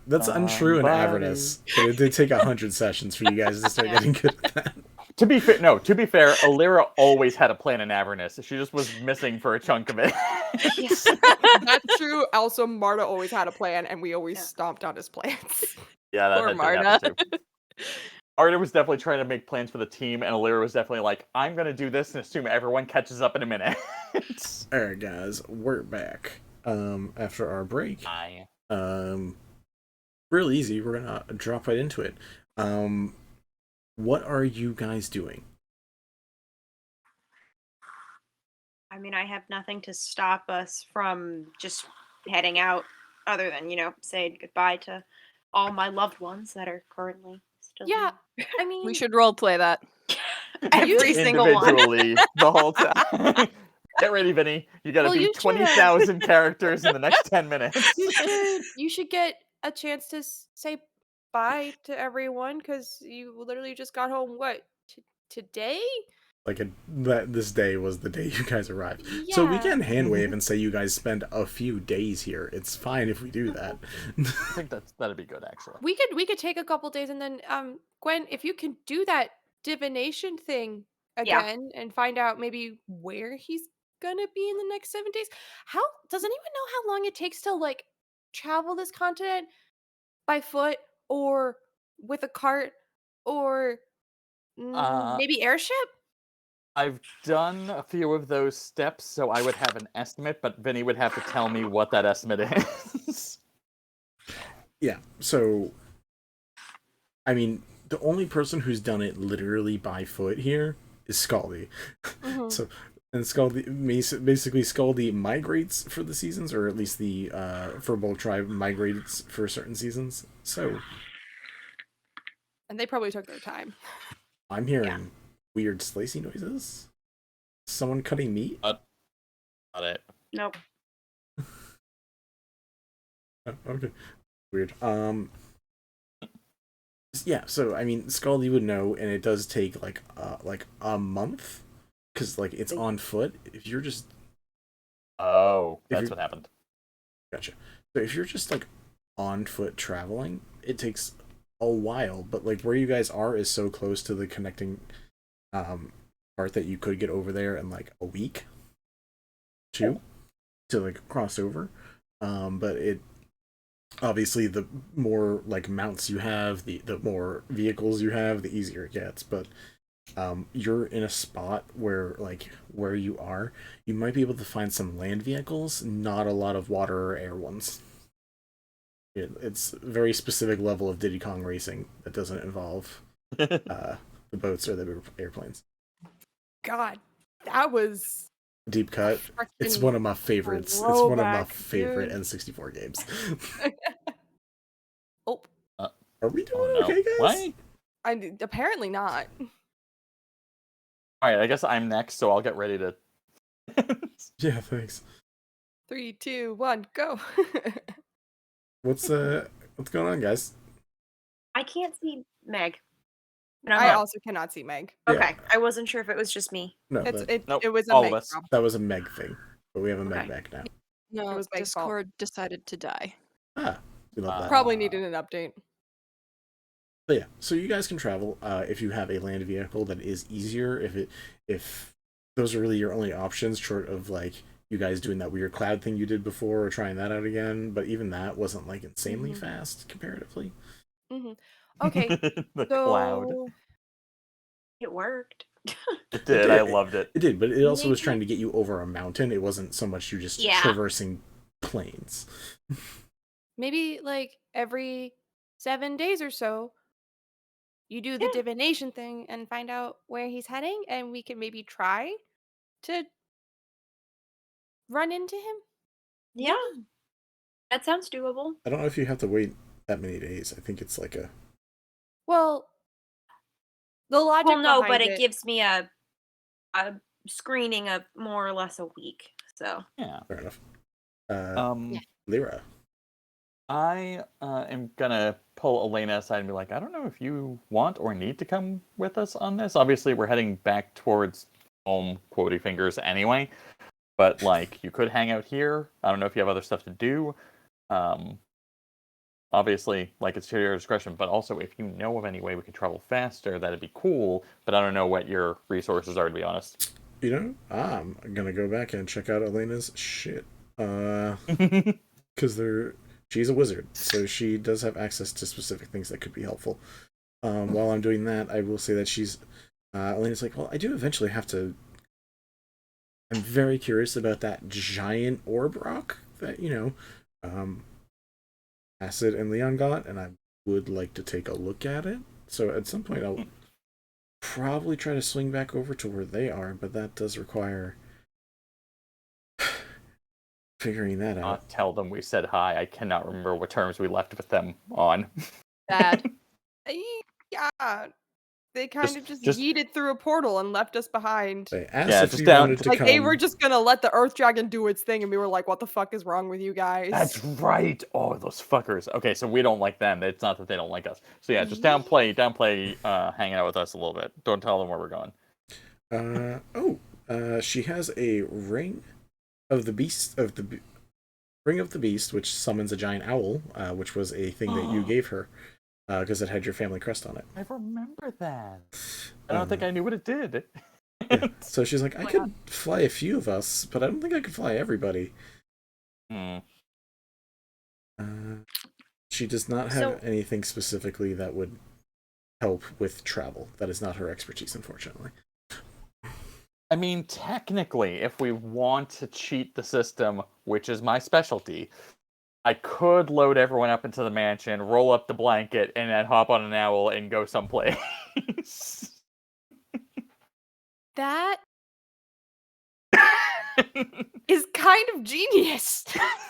That's untrue in Avernus, but it did take 100 sessions for you guys to start getting good at that. To be fair, Eleira always had a plan in Avernus. She just was missing for a chunk of it. That's true. Also, Marta always had a plan, and we always stomped on his plans. Yeah, that Poor did Marta. happen too. Marta was definitely trying to make plans for the team, and Eleira was definitely like, I'm going to do this and assume everyone catches up in a minute. Alright, guys, we're back. After our break. Hi. Real easy, we're gonna drop right into it. What are you guys doing? I mean, I have nothing to stop us from just heading out other than, saying goodbye to all my loved ones that are currently still Yeah, I mean... We should role play that. Every single one. Individually, the whole time. Get ready, Vinny. You gotta be 20,000 characters in the next 10 minutes. You should get a chance to say bye to everyone, because you literally just got home, today? Like, this day was the day you guys arrived. Yeah. So we can hand wave and say you guys spend a few days here. It's fine if we do that. I think that'd be good, actually. We could take a couple days, and then, Gwen, if you can do that divination thing again and find out maybe where he's gonna be in the next 7 days. Does anyone know how long it takes to, like, travel this continent by foot or with a cart or maybe airship? I've done a few of those steps, so I would have an estimate, but Vinny would have to tell me what that estimate is. Yeah, so, I mean, the only person who's done it literally by foot here is Skaldi. Mm-hmm. And Skaldi, basically Skaldi migrates for the seasons, or at least the Firbolg tribe migrates for certain seasons. So, and they probably took their time. I'm hearing weird slicey noises. Someone cutting meat? Not it. Nope. Oh, okay. Weird. Yeah, so I mean, Skaldi would know, and it does take like a month, because like it's on foot. If you're just that's what happened. Gotcha. So if you're just like on foot traveling, it takes a while. But like where you guys are is so close to the connecting part that you could get over there in like a week, to like cross over. But it obviously the more like mounts you have, the more vehicles you have, the easier it gets. But you're in a spot where you are, you might be able to find some land vehicles, not a lot of water or air ones. It's a very specific level of Diddy Kong racing that doesn't involve the boats or the airplanes. God, that was deep cut. It's one of my favorites. It's one of my favorite N64 games. Are we doing okay, guys? Apparently not. All right, I guess I'm next, so I'll get ready to. Yeah, thanks. 3, 2, 1, go. What's going on, guys? I can't see Meg. I also cannot see Meg. Okay, Yeah. I wasn't sure if it was just me. No, it was a Meg problem. That was a Meg thing, but we have a Meg back now. No, it was Meg's Discord fault. decided to die. We love that. Probably needed an update. But yeah, so you guys can travel if you have a land vehicle that is easier. If those are really your only options, short of like you guys doing that weird cloud thing you did before or trying that out again. But even that wasn't like insanely fast comparatively. Mm-hmm. Okay, the cloud. It worked. It did. I loved it. It did, but it also was trying to get you over a mountain. It wasn't so much you just traversing plains. Maybe like every 7 days or so, you do the divination thing and find out where he's heading, and we can maybe try to run into him. Yeah, that sounds doable. I don't know if you have to wait that many days. I think it's like a. Well, the logic. Well, no, but it gives me a screening of more or less a week. So yeah, fair enough. Lyra. I am gonna pull Elena aside and be like, I don't know if you want or need to come with us on this. Obviously, we're heading back towards home, quotey fingers, anyway. But like, you could hang out here. I don't know if you have other stuff to do. obviously, like, it's to your discretion, but also if you know of any way we could travel faster, that'd be cool, but I don't know what your resources are, to be honest. You know, I'm gonna go back and check out Elena's shit. Because she's a wizard, so she does have access to specific things that could be helpful. While I'm doing that, I will say that Elena's like, well, I do eventually have to... I'm very curious about that giant orb rock that, Acid and Leon got, and I would like to take a look at it. So at some point I'll probably try to swing back over to where they are, but that does require figuring that out. Tell them we said hi. I cannot remember what terms we left with them on. Bad. Yeah. They kind of just yeeted through a portal and left us behind. They asked if you wanted to come. They were just gonna let the Earth Dragon do its thing, and we were like, "What the fuck is wrong with you guys?" That's right. Oh, those fuckers. Okay, so we don't like them. It's not that they don't like us. So yeah, just downplay, hanging out with us a little bit. Don't tell them where we're going. She has a ring of the beast ring of the beast, which summons a giant owl, which was a thing that you gave her. Because it had your family crest on it. I remember that. I don't think I knew what it did. Yeah. So she's like, I could fly a few of us, but I don't think I could fly everybody. She does not have anything specifically that would help with travel. That is not her expertise, unfortunately. I mean, technically, if we want to cheat the system, which is my specialty, I could load everyone up into the mansion, roll up the blanket, and then hop on an owl and go someplace. That is kind of genius.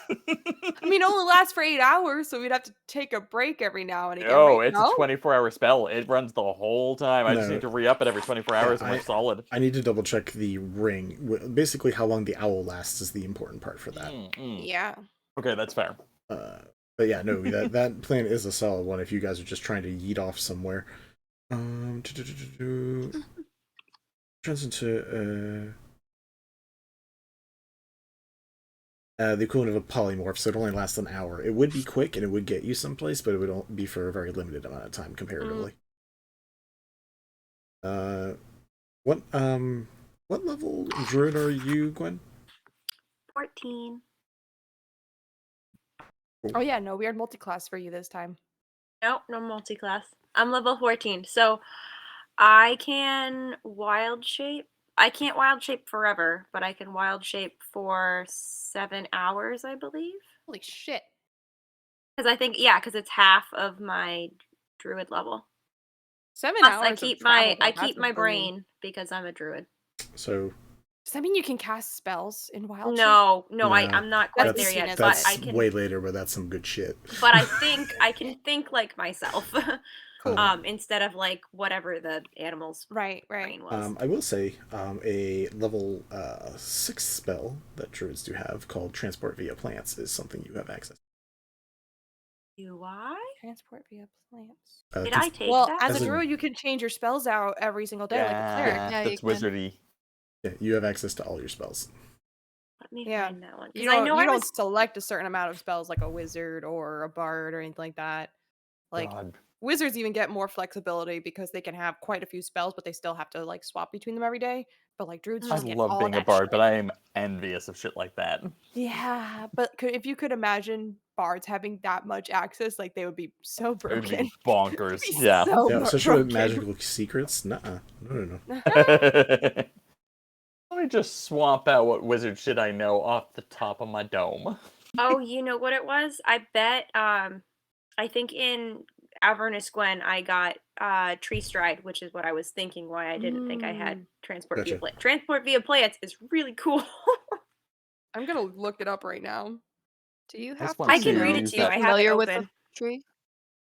I mean, it only lasts for 8 hours, so we'd have to take a break every now and again. No, it's a 24-hour spell. It runs the whole time. I just need to re-up it every 24 hours and we're solid. I need to double-check the ring. Basically, how long the owl lasts is the important part for that. Yeah. Okay, that's fair. But yeah, no, that plan is a solid one if you guys are just trying to yeet off somewhere. Turns into the equivalent of a polymorph, so it only lasts an hour. It would be quick and it would get you someplace, but it would be for a very limited amount of time comparatively. What level druid are you, Gwen? 14. Oh yeah, no weird multi-class for you this time. Nope, no multi-class. I'm level 14, so I can wild shape. I can't wild shape forever, but I can wild shape for 7 hours, I believe. Holy shit! Because because it's half of my druid level. 7 Plus, hours. I keep my brain because I'm a druid. So. Does that mean you can cast spells in wild? No, I'm not quite there yet. That's but I can way later, but that's some good shit. But I think I can think like myself. Instead of like whatever the animal's brain was. I will say a level 6 spell that druids do have called Transport via Plants is something you have access to. Do I? Transport via plants. Did I take that? As a druid, you can change your spells out every single day, like a cleric. Yeah, that's wizardy. Yeah, you have access to all your spells. Let me find that one. You don't select a certain amount of spells like a wizard or a bard or anything like that. Like wizards even get more flexibility because they can have quite a few spells, but they still have to like swap between them every day. But like druids just I get love all being a that bard, shit. but I am envious of shit like that. Yeah, but if you could imagine bards having that much access, like they would be so broken. It would be bonkers. Yeah. Especially with magical secrets. Nuh-uh. No. Let me just swap out what wizard shit I know off the top of my dome. Oh, you know what it was? I bet I think in Avernus Gwen I got Tree Stride, which is what I was thinking why I didn't think I had Transport via Plants. Transport via Plants is really cool. I'm gonna look it up right now. Do you have I can read it to you. I have it with open. the tree?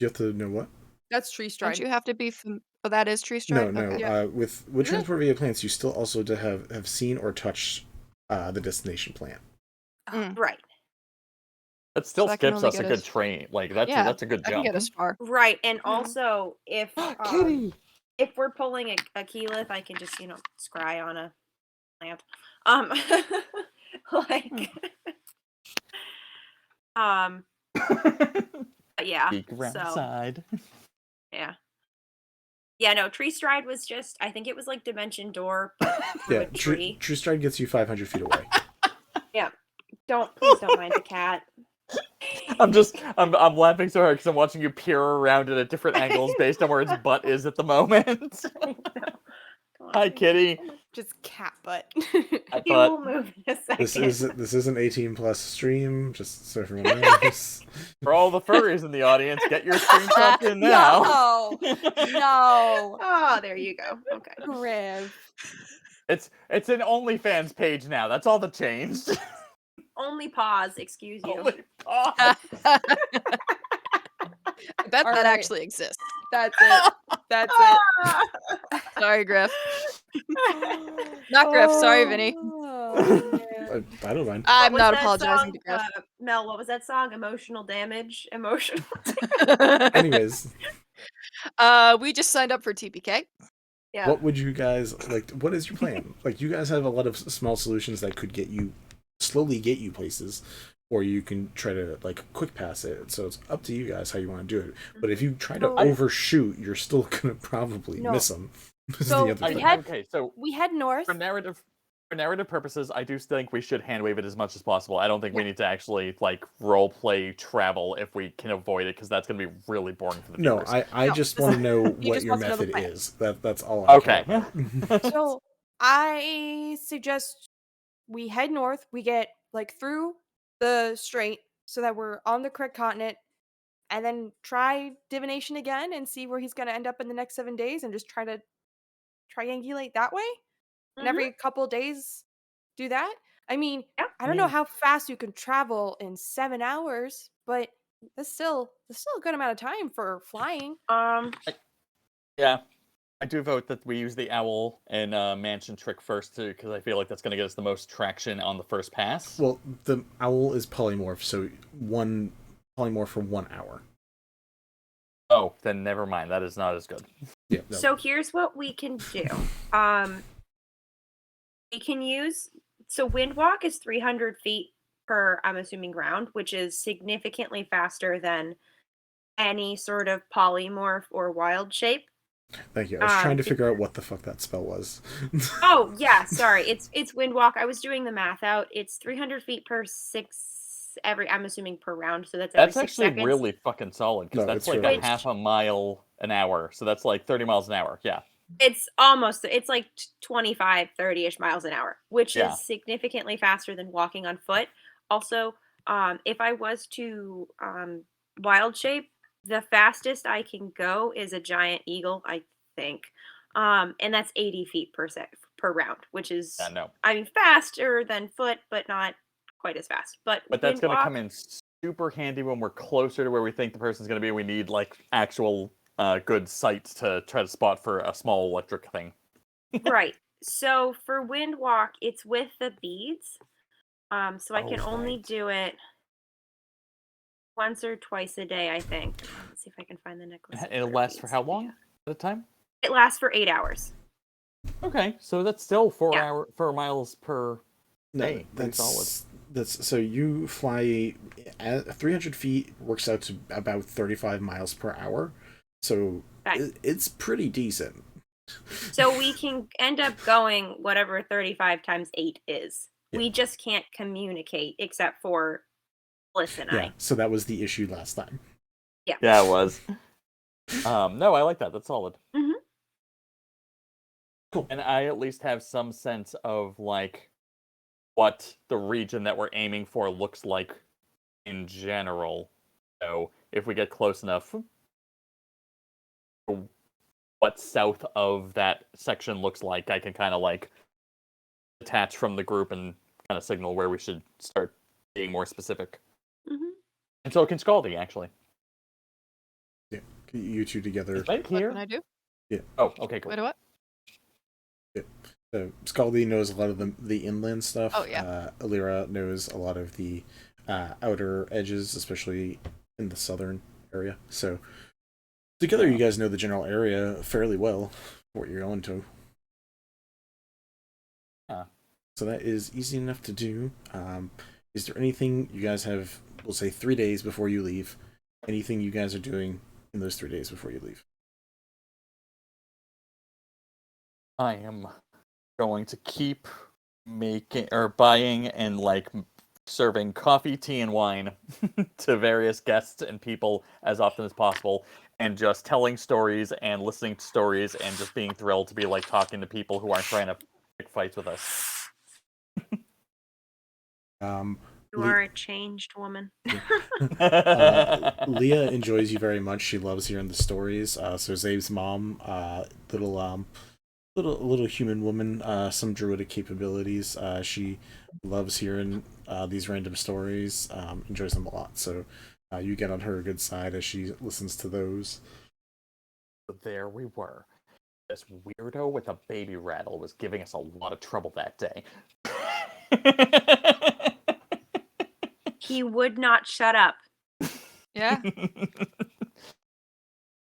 You have to know what? That's Tree Stride. Don't you have to be Oh, that is Tree Stride? No. Okay. Yeah. With Transport via Plants, you still also have seen or touched the destination plant. Right. That still skips us a good train. Like that's a good jump. Can get us far. Right, and also if if we're pulling a keyleth, I can just scry on a plant. Yeah. Peek around the So side. yeah. Yeah, no, Tree Stride was just, I think it was like Dimension Door, but through a tree. True Stride gets you 500 feet away. Yeah. Please don't mind the cat. I'm laughing so hard because I'm watching you peer around it at different angles based on where its butt is at the moment. Hi, kitty. Just cat butt. He will move in a second. This is an 18+ stream, just so everyone knows. For all the furries in the audience, get your screenshots in now. No. Oh, there you go. Okay. Griff. It's an OnlyFans page now. That's all that changed. Only pause, excuse you. Only pause. I bet that actually exists. That's it. That's it. Sorry, Griff. Not Griff. Sorry, Vinny. I don't mind. I'm What not was that apologizing to song? Griff. Mel, what was that song? Emotional damage? Emotional. Anyways, we just signed up for TPK. Yeah. what would you guys like? What is your plan? Like, you guys have a lot of small solutions that could slowly get you places, or you can try to like quick pass it. So it's up to you guys how you want to do it. But if you try to overshoot, you're still gonna probably miss them. So we head north. For narrative purposes, I do think we should hand wave it as much as possible. I don't think we need to actually like role play travel if we can avoid it, because that's going to be really boring for the viewers. I just want to know what your method is. That's all. Okay. So I suggest we head north. We get like through the strait so that we're on the correct continent, and then try divination again and see where he's going to end up in the next 7 days, and just try to triangulate that way. And every couple days do that. I mean, I don't know how fast you can travel in 7 hours, but that's still a good amount of time for flying. Yeah, I do vote that we use the owl and mansion trick first too, because I feel like that's going to get us the most traction on the first pass. Well, the owl is polymorph, so one polymorph for 1 hour. Oh, then never mind. That is not as good. Yeah. No. So here's what we can do. We can use, so wind walk is 300 feet per, I'm assuming, ground, which is significantly faster than any sort of polymorph or wild shape. Thank you. I was trying to figure out what the fuck that spell was. Oh yeah, sorry. It's wind walk. I was doing the math out. It's 300 feet per 6 I'm assuming per round. So that's every 6 actually seconds. Really fucking solid, because that's like a half a mile an hour. So that's like 30 miles an hour. Yeah. It's like 25, 30-ish miles an hour, which is significantly faster than walking on foot. Also, if I was to wild shape, the fastest I can go is a giant eagle, I think. And that's 80 feet per round, which is, I mean, faster than foot, but not quite as fast. But that's going to come in super handy when we're closer to where we think the person's going to be. We need like actual good sight to try to spot for a small electric thing. Right. So for wind walk, it's with the beads. So I can only do it once or twice a day, I think. Let's see if I can find the necklace. It'll last for how long at a time? It lasts for 8 hours. Okay, so that's still 4 miles per day. That's so you fly at 300 feet, works out to about 35 miles per hour. So it's pretty decent. So we can end up going whatever 35 times 8 is. Yeah. We just can't communicate except for Bliss and I. So that was the issue last time. Yeah. Yeah, it was. No, I like that. That's solid. Mm-hmm. Cool. And I at least have some sense of like what the region that we're aiming for looks like in general. So if we get close enough, what south of that section looks like, I can kind of like detach from the group and kind of signal where we should start being more specific. Mm-hmm. And so can Skaldi, actually. Yeah, you two together. Is Mike here? What can I do? Yeah. Oh, okay, cool. Wait, what? Yeah. So Skaldi knows a lot of the inland stuff. Oh, yeah. Eleira knows a lot of the outer edges, especially in the southern area. So together, you guys know the general area fairly well, what you're going to. So that is easy enough to do. Is there anything you guys have, we'll say 3 days before you leave, anything you guys are doing in those 3 days before you leave? I am going to keep making or buying and like serving coffee, tea, and wine to various guests and people as often as possible, and just telling stories and listening to stories and just being thrilled to be like talking to people who aren't trying to pick fights with us. You are a changed woman. Leah enjoys you very much. She loves hearing the stories. So Zabe's mom, little human woman, some druidic capabilities. She loves hearing these random stories. Enjoys them a lot. So you get on her good side as she listens to those. But there we were. This weirdo with a baby rattle was giving us a lot of trouble that day. He would not shut up. Yeah.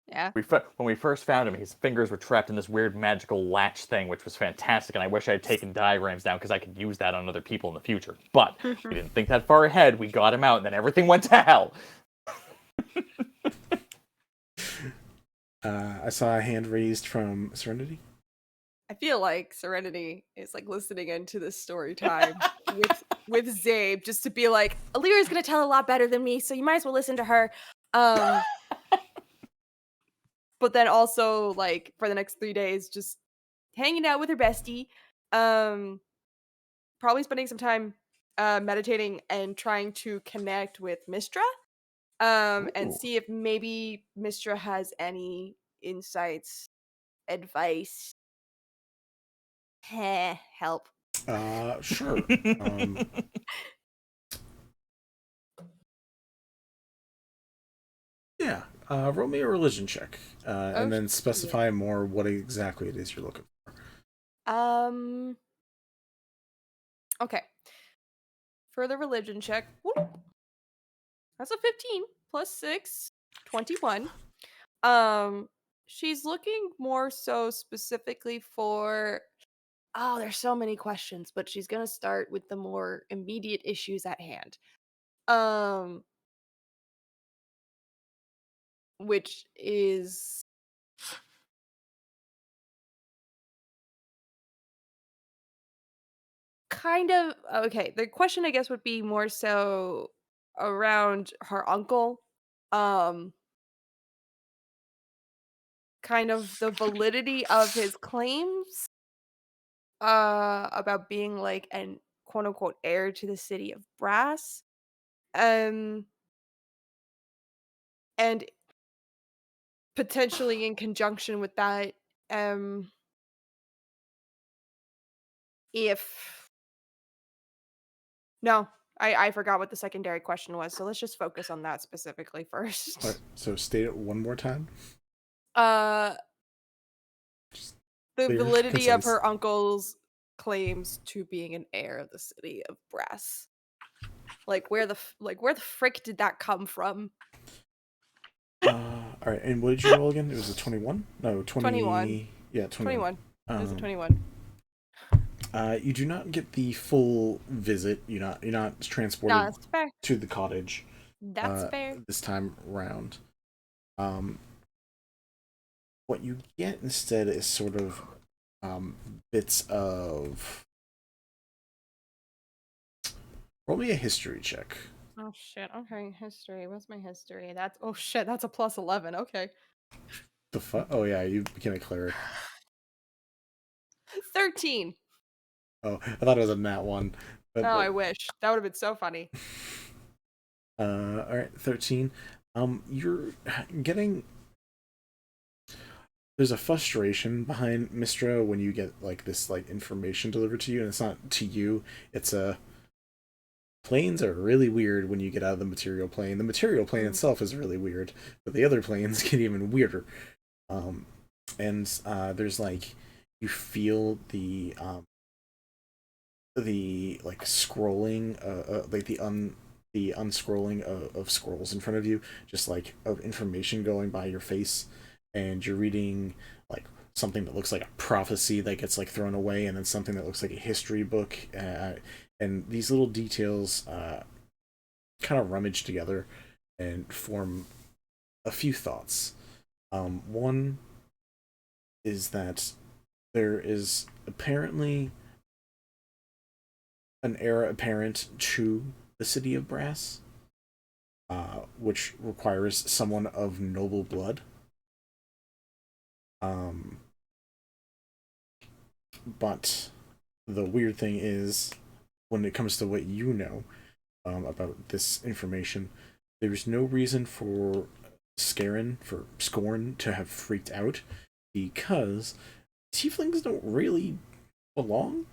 Yeah. When we first found him, his fingers were trapped in this weird magical latch thing, which was fantastic, and I wish I had taken diagrams down because I could use that on other people in the future. But we didn't think that far ahead. We got him out, and then everything went to hell. I saw a hand raised from Serenity. I feel like Serenity is like listening into this story time with Zabe, just to be like, Eleira's gonna tell a lot better than me, so you might as well listen to her. But then also like for the next 3 days, just hanging out with her bestie, probably spending some time meditating and trying to connect with Mistra, and see if maybe Mistra has any insights, advice. Help. Sure. Yeah. Roll me a religion check, and then specify more what exactly it is you're looking for. Okay. For the religion check, that's a 15 plus 6, 21. She's looking more so specifically for. Oh, there's so many questions, but she's gonna start with the more immediate issues at hand. Which is kind of okay. The question, I guess, would be more so around her uncle. Kind of the validity of his claims about being like an quote unquote heir to the city of Brass. And potentially in conjunction with that, if no, I forgot what the secondary question was, so let's just focus on that specifically first. All right, so state it one more time. The Clear, validity of concise. her uncle's claims to being an heir of the city of Brass. Like where the frick did that come from? All right, and what did you roll again? It was a 21? No, 21. Yeah, 21. It was a 21. You do not get the full visit. You're not transported No, that's fair. to the cottage. That's fair. This time round. What you get instead is sort of bits of. Roll me a history check. Oh shit. Okay, history. What's my history? That's that's a plus 11. Okay. The fuck? Oh yeah, you became a cleric. 13. Oh, I thought it was a nat 1. But, I wish. That would have been so funny. All right, 13. You're getting. There's a frustration behind Mistra when you get like this like information delivered to you, and it's not to you. It's planes are really weird when you get out of the material plane. The material plane itself is really weird, but the other planes get even weirder. And there's like you feel the like scrolling, like the unscrolling of scrolls in front of you, just like of information going by your face, and you're reading like something that looks like a prophecy that gets like thrown away, and then something that looks like a history book, and these little details kind of rummage together, and form a few thoughts. One is that there is apparently an heir apparent to the city of Brass, which requires someone of noble blood. But the weird thing is, when it comes to what you know about this information, there's no reason for Scorn to have freaked out, because tieflings don't really belong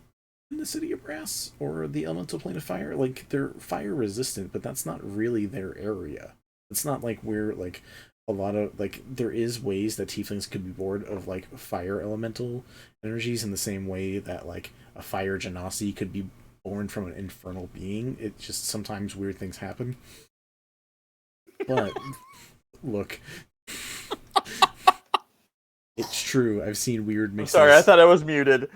in the city of Brass or the elemental plane of fire. Like, they're fire resistant, but that's not really their area. It's not like we're like a lot of like there is ways that tieflings could be bored of like fire elemental energies in the same way that like a fire genasi could be born from an infernal being. It just sometimes weird things happen. But look, it's true. I've seen weird mixes. Sorry, I thought I was muted.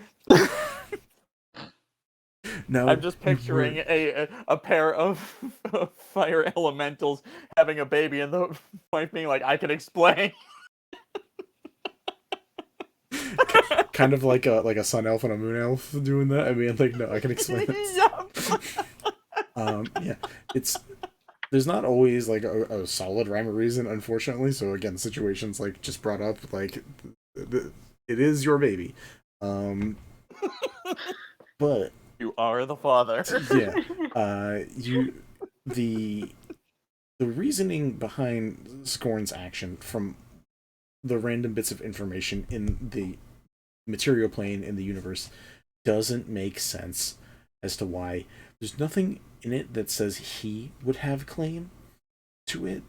No, I'm just picturing a pair of fire elementals having a baby, and the wife being like, "I can explain." Kind of like a sun elf and a moon elf doing that. I mean, like, no, I can explain it. Yeah, there's not always like a solid rhyme or reason, unfortunately. So again, situations like just brought up, like it is your baby, but you are the father. Yeah, the reasoning behind Scorn's action from the random bits of information in the material plane in the universe doesn't make sense as to why. There's nothing in it that says he would have claim to it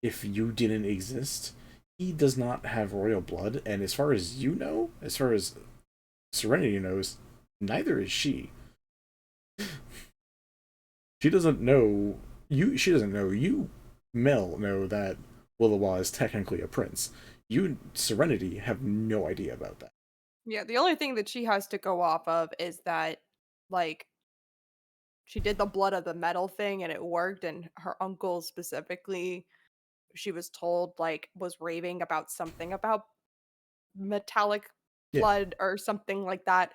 if you didn't exist. He does not have royal blood, and as far as you know, as far as Serenity knows, neither is she. She doesn't know you. She doesn't know you. Mel know that Willowa is technically a prince. You, Serenity, have no idea about that. Yeah, the only thing that she has to go off of is that, like, she did the blood of the metal thing and it worked, and her uncle specifically, she was told, like, was raving about something about metallic blood or something like that.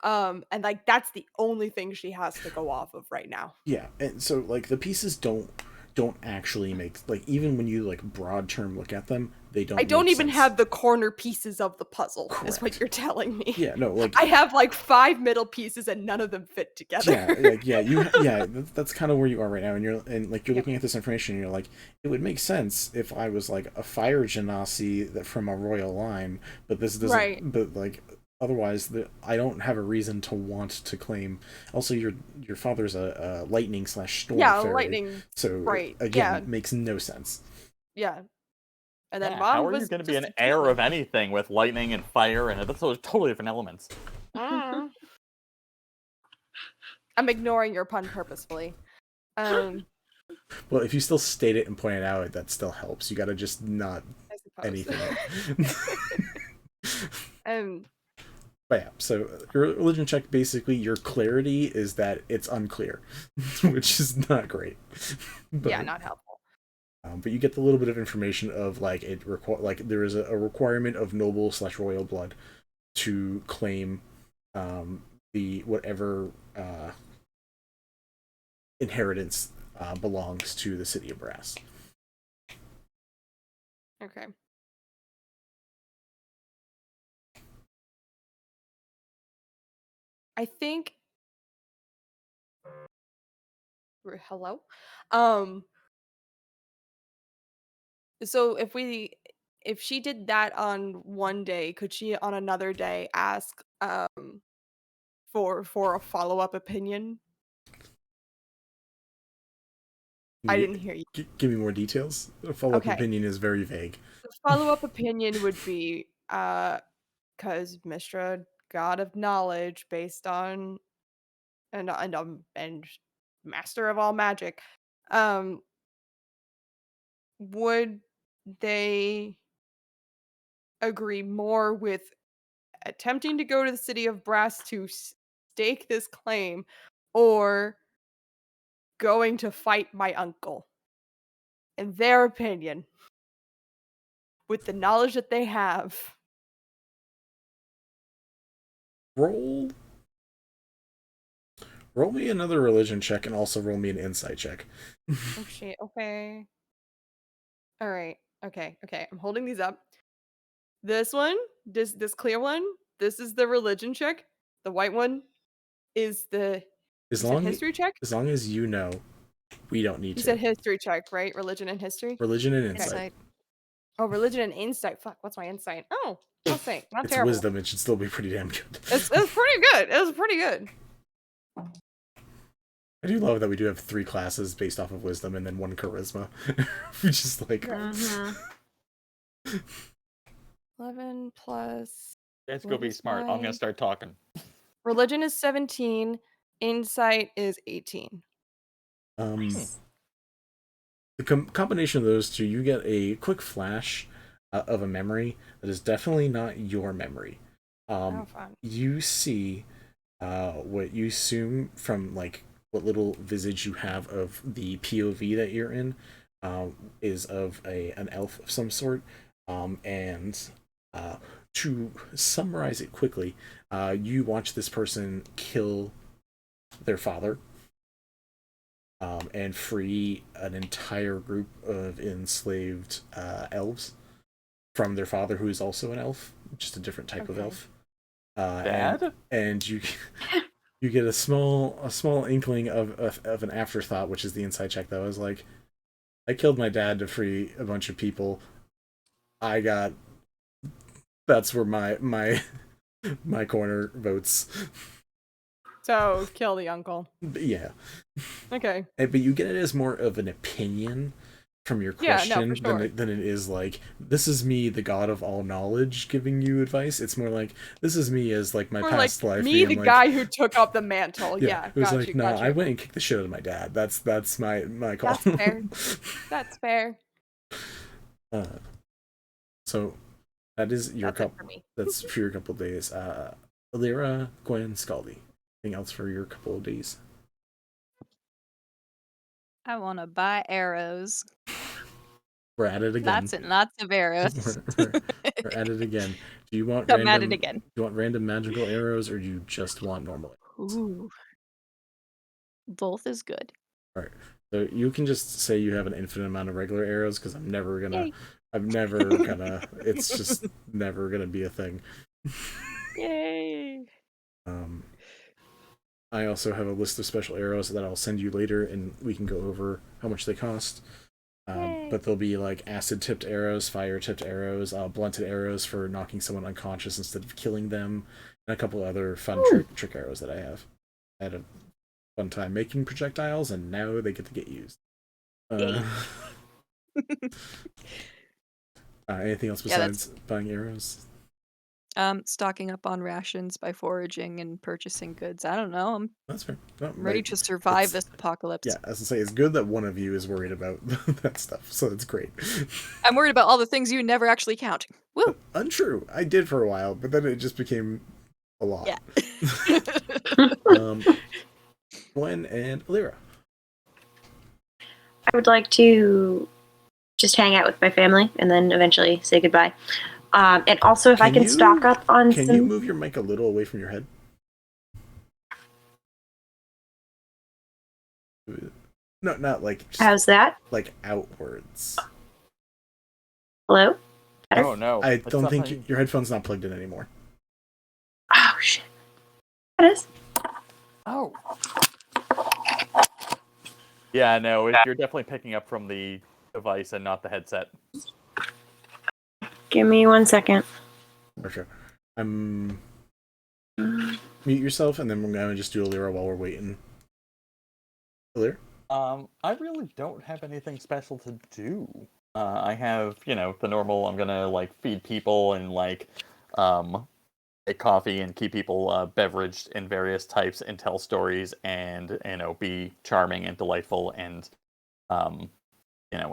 And like that's the only thing she has to go off of right now. Yeah, and so like the pieces don't actually make, like, even when you like broad term look at them, they don't. I don't make even sense. have the corner pieces of the puzzle. Correct. Is what you're telling me. Yeah, no, like I have like 5 middle pieces and none of them fit together. Yeah, that's kind of where you are right now, and you're looking at this information, and you're like, it would make sense if I was like a fire genasi that from a royal line, but this doesn't. Right. But like otherwise, I don't have a reason to want to claim. Also, your father's a lightning / storm fairy, lightning. So right. Again, makes no sense. Yeah. And then Mom how are was you going to be an heir of anything with lightning and fire and that's totally different elements? I'm ignoring your pun purposefully. Well, if you still state it and point it out, that still helps. You got to just not anything. But yeah, so your religion check, basically your clarity is that it's unclear, which is not great. Yeah, not helpful. But you get the little bit of information of like there is a requirement of noble / royal blood to claim the whatever inheritance belongs to the city of Brass. Okay. I think. Hello. So if she did that on one day, could she on another day ask for a follow-up opinion? I didn't hear you. Give me more details. A follow-up opinion is very vague. The follow-up opinion would be because Mistra, god of knowledge, based on and master of all magic, would they agree more with attempting to go to the city of Brass to stake this claim, or going to fight my uncle in their opinion, with the knowledge that they have. Roll me another religion check and also roll me an insight check. Oh shit, okay. Alright, okay. I'm holding these up. This one, this clear one, this is the religion check. The white one is the history check? As long as you know, we don't need You to. said history check, right? Religion and history? Religion and insight. Oh, religion and insight. Fuck, what's my insight? Oh, I'll say. Not It's terrible. wisdom. It should still be pretty damn good. It's pretty good. It was pretty good. I do love that we do have 3 classes based off of wisdom and then 1 charisma. Which is like... 11 plus... Let's go be smart. I'm going to start talking. Religion is 17. Insight is 18. The combination of those two, you get a quick flash of a memory that is definitely not your memory. Fun. You see what you assume from like what little visage you have of the POV that you're in is of an elf of some sort. And to summarize it quickly, you watch this person kill their father. And free an entire group of enslaved elves from their father, who is also an elf, just a different type of elf. Dad? And you get a small inkling of an afterthought, which is the insight check. That was like, I killed my dad to free a bunch of people. That's where my corner votes. So, kill the uncle. Yeah. Okay. But you get it as more of an opinion from your question than it is like, this is me, the god of all knowledge, giving you advice. It's more like, this is me as like my past life. Me, the guy who took up the mantle. Yeah. It was like, no, I went and kicked the shit out of my dad. That's my call. That's fair. That's fair. So that is your couple. That's for your couple days. Eleira, Gwen, Skaldi. Anything else for your couple of days? I want to buy arrows. We're at it again. Lots and lots of arrows. we're at it again. Do you want I'm at it again. Do you want random magical arrows, or do you just want normal? Ooh. Both is good. All right. So you can just say you have an infinite amount of regular arrows, because I'm never gonna. It's just never gonna be a thing. Yay. I also have a list of special arrows that I'll send you later, and we can go over how much they cost. But they'll be like acid-tipped arrows, fire-tipped arrows, blunted arrows for knocking someone unconscious instead of killing them, and a couple other fun trick arrows that I have. I had a fun time making projectiles, and now they get to get used. Anything else besides buying arrows? Stocking up on rations by foraging and purchasing goods. I don't know. That's fair. I'm ready to survive this apocalypse. Yeah, as I say, it's good that one of you is worried about that stuff, so that's great. I'm worried about all the things you never actually count. Woo! Untrue. I did for a while, but then it just became a lot. Yeah. Gwen and Eleira. I would like to just hang out with my family and then eventually say goodbye. And also, if I can stock up on Can you move your mic a little away from your head? No, not like... How's that? Like outwards. Hello? Better? Oh, no. I don't think your headphone's not plugged in anymore. Oh, shit. It is? Oh. Yeah, no, you're definitely picking up from the device and not the headset. Give me 1 second. For sure. Mute yourself, and then we're going to just do Eleira while we're waiting. Eleira? I really don't have anything special to do. I have, the normal, I'm gonna, feed people and, make coffee and keep people beveraged in various types and tell stories and, be charming and delightful and,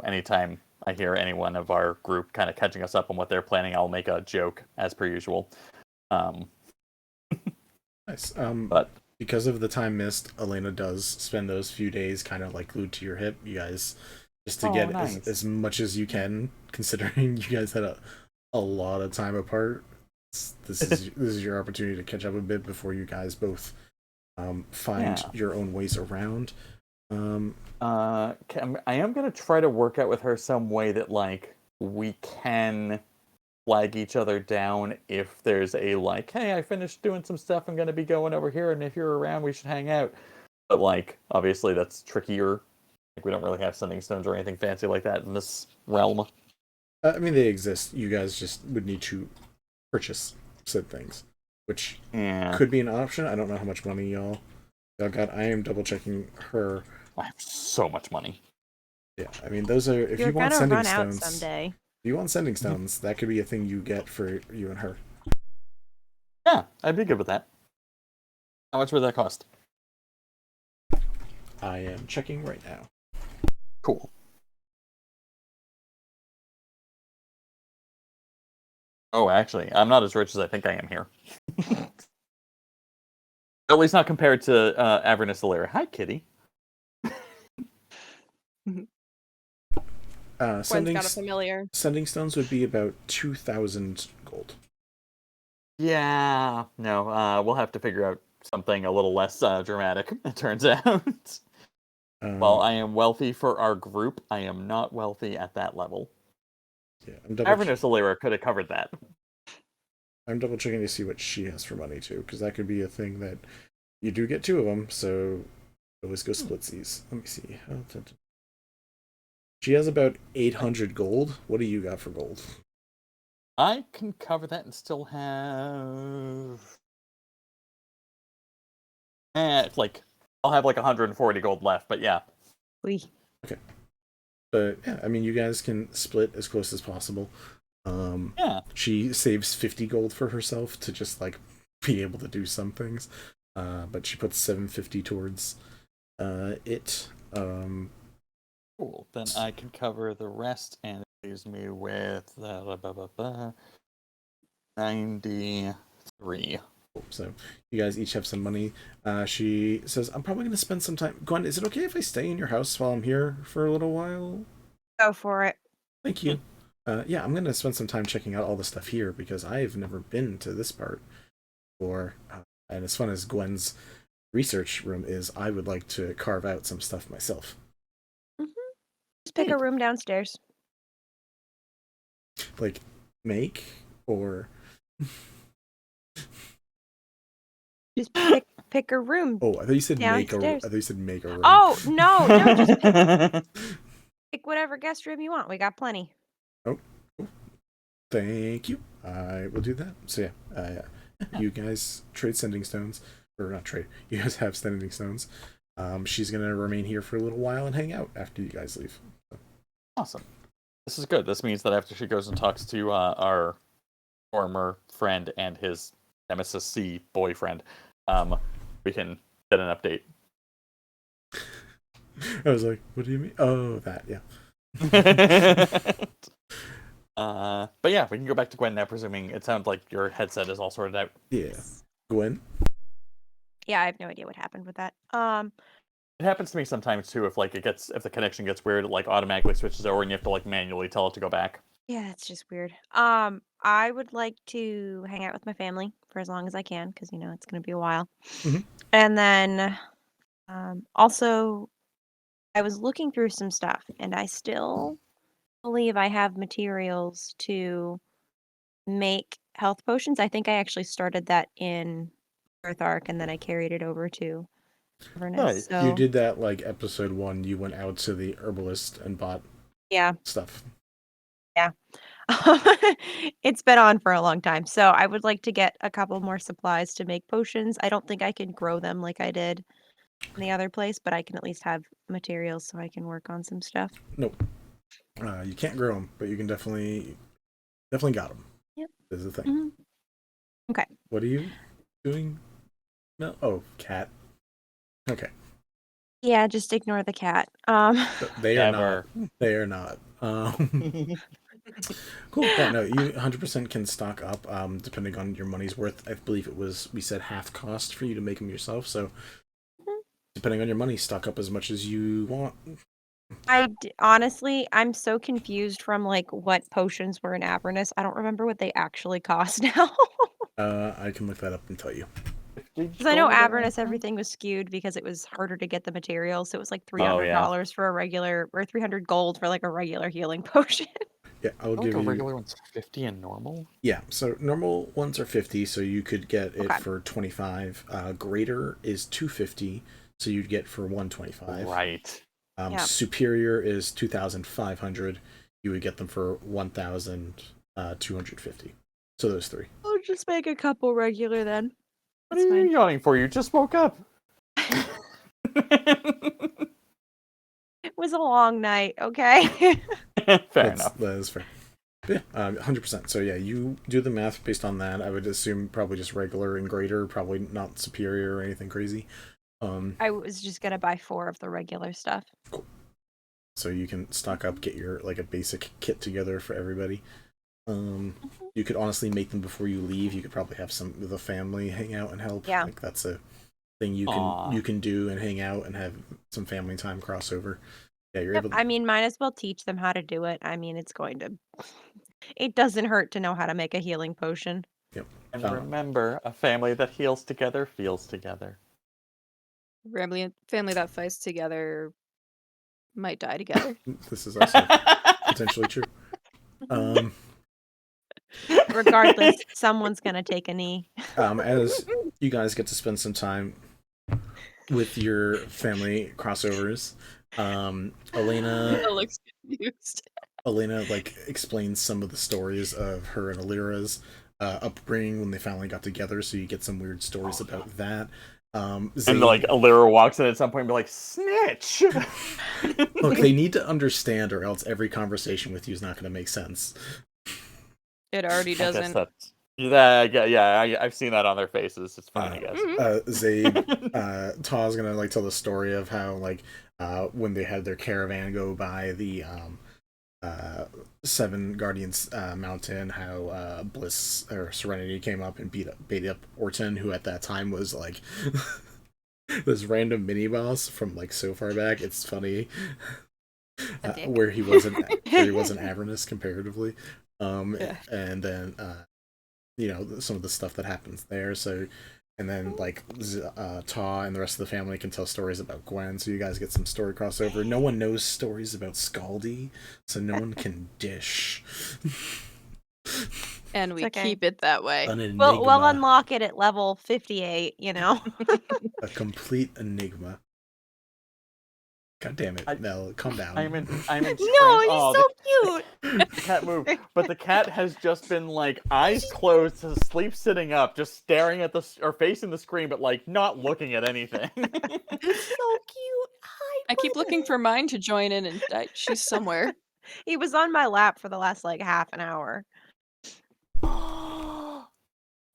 anytime I hear anyone of our group kind of catching us up on what they're planning, I'll make a joke, as per usual. Nice. But because of the time missed, Elena does spend those few days kind of glued to your hip. You guys just to get as much as you can, considering you guys had a lot of time apart. This is your opportunity to catch up a bit before you guys both find your own ways around. I am gonna try to work out with her some way that like we can flag each other down if there's a like, hey, I finished doing some stuff, I'm gonna be going over here, and if you're around, we should hang out. But like, obviously, that's trickier. Like, we don't really have sending stones or anything fancy like that in this realm. I mean, they exist. You guys just would need to purchase said things, which could be an option. I don't know how much money y'all got. I am double checking her. I have so much money. Yeah, I mean, those are if You're you want gonna sending run out stones someday. If you want sending stones, that could be a thing you get for you and her. Yeah, I'd be good with that. How much would that cost? I am checking right now. Cool. Oh, actually, I'm not as rich as I think I am here. At least not compared to Avernus Eleira. Hi, kitty. Gwen's got a familiar. Sending stones would be about 2,000 gold. Yeah, no, we'll have to figure out something a little less dramatic, it turns out. While I am wealthy for our group, I am not wealthy at that level. Yeah, Avernus Eleira could have covered that. I'm double checking to see what she has for money too, because that could be a thing that you do get two of them, so always go splitsies. Let me see. She has about 800 gold. What do you got for gold? I can cover that and still have... it's like, I'll have like 140 gold left, but yeah. Okay. But yeah, I mean, you guys can split as close as possible. Yeah. She saves 50 gold for herself to just like be able to do some things. But she puts 750 towards it. Cool. Then I can cover the rest, and it leaves me with 93. So you guys each have some money. She says, I'm probably going to spend some time. Gwen, is it okay if I stay in your house while I'm here for a little while? Go for it. Thank you. Yeah, I'm going to spend some time checking out all the stuff here because I've never been to this part before. And as fun as Gwen's research room is, I would like to carve out some stuff myself. Just pick a room downstairs. Like, make or... Just pick a room. Oh, I thought you said downstairs. make a. I thought you said make a room. Oh no! Just pick whatever guest room you want. We got plenty. Oh, cool. Thank you. I will do that. So yeah, you guys trade sending stones, or not trade. You guys have sending stones. She's gonna remain here for a little while and hang out after you guys leave. So. Awesome. This is good. This means that after she goes and talks to our former friend and his Nemesis C boyfriend, we can get an update. I was like, what do you mean? Oh, that, yeah. But yeah, we can go back to Gwen now, presuming it sounds like your headset is all sorted out. Yeah. Gwen? Yeah, I have no idea what happened with that. It happens to me sometimes too, if the connection gets weird, it like automatically switches over and you have to like manually tell it to go back. Yeah, it's just weird. I would like to hang out with my family for as long as I can, because it's gonna be a while. Mhm. And then also I was looking through some stuff and I still believe I have materials to make health potions. I think I actually started that in Earth Arc and then I carried it over to Avernus. You did that like episode 1. You went out to the herbalist and bought stuff. Yeah. It's been on for a long time. So I would like to get a couple more supplies to make potions. I don't think I can grow them like I did in the other place, but I can at least have materials so I can work on some stuff. Nope. You can't grow them, but you can definitely got them. Yep. Is the thing. Mm-hmm. Okay. What are you doing? No. Oh, cat. Okay. Yeah, just ignore the cat. They are not. They are not. Cool. Yeah, no, you 100% can stock up, depending on your money's worth. I believe we said half cost for you to make them yourself, so depending on your money, stock up as much as you want. Honestly, I'm so confused from like what potions were in Avernus. I don't remember what they actually cost now. I can look that up and tell you. Because I know Avernus, everything was skewed because it was harder to get the materials. So it was like $300 for a regular, or 300 gold for like a regular healing potion. Yeah, I'll give the you. regular one's 50 and normal. Yeah, so normal ones are 50, so you could get it for 25. Greater is 250, so you'd get for 125. Right. Superior is 2,500. You would get them for 1,250. So those three. I'll just make a couple regular then. What are you yawning for? You just woke up. It was a long night, okay? Fair enough. That is fair. Yeah, 100%. So yeah, you do the math based on that. I would assume probably just regular and greater, probably not superior or anything crazy. I was just gonna buy 4 of the regular stuff. Cool. So you can stock up, get your like a basic kit together for everybody. You could honestly make them before you leave. You could probably have some of the family hang out and help. Yeah. Like that's a thing you can do and hang out and have some family time crossover. Yeah, you're able to... I mean, might as well teach them how to do it. I mean, it doesn't hurt to know how to make a healing potion. Yep. And remember, a family that heals together feels together. Family that fights together might die together. This is also potentially true. Regardless, someone's gonna take a knee. As you guys get to spend some time with your family crossovers, Elena looks confused. Elena like explains some of the stories of her and Eleira's upbringing when they finally got together, so you get some weird stories about that. And like Eleira walks in at some point and be like, snitch! Look, they need to understand or else every conversation with you is not going to make sense. It already doesn't. I've seen that on their faces. It's fine, I guess. Zabe, Ta's gonna like tell the story of how like when they had their caravan go by the Seven Guardians mountain, how Bliss or Serenity came up and beat up Orton, who at that time was like this random mini boss from like so far back. It's funny where he wasn't Avernus comparatively. And then some of the stuff that happens there. So, and then like Ta and the rest of the family can tell stories about Gwen. So you guys get some story crossover. No one knows stories about Skaldi, so no one can dish. And we keep it that way. We'll unlock it at level 58. A complete enigma. God damn it, Mel, calm down. I'm in No, he's so cute. The cat moved, but the cat has just been like eyes closed, asleep sitting up, just staring at or facing the screen, but like not looking at anything. He's so cute. Hi, I keep looking for mine to join in, and she's somewhere. He was on my lap for the last like half an hour.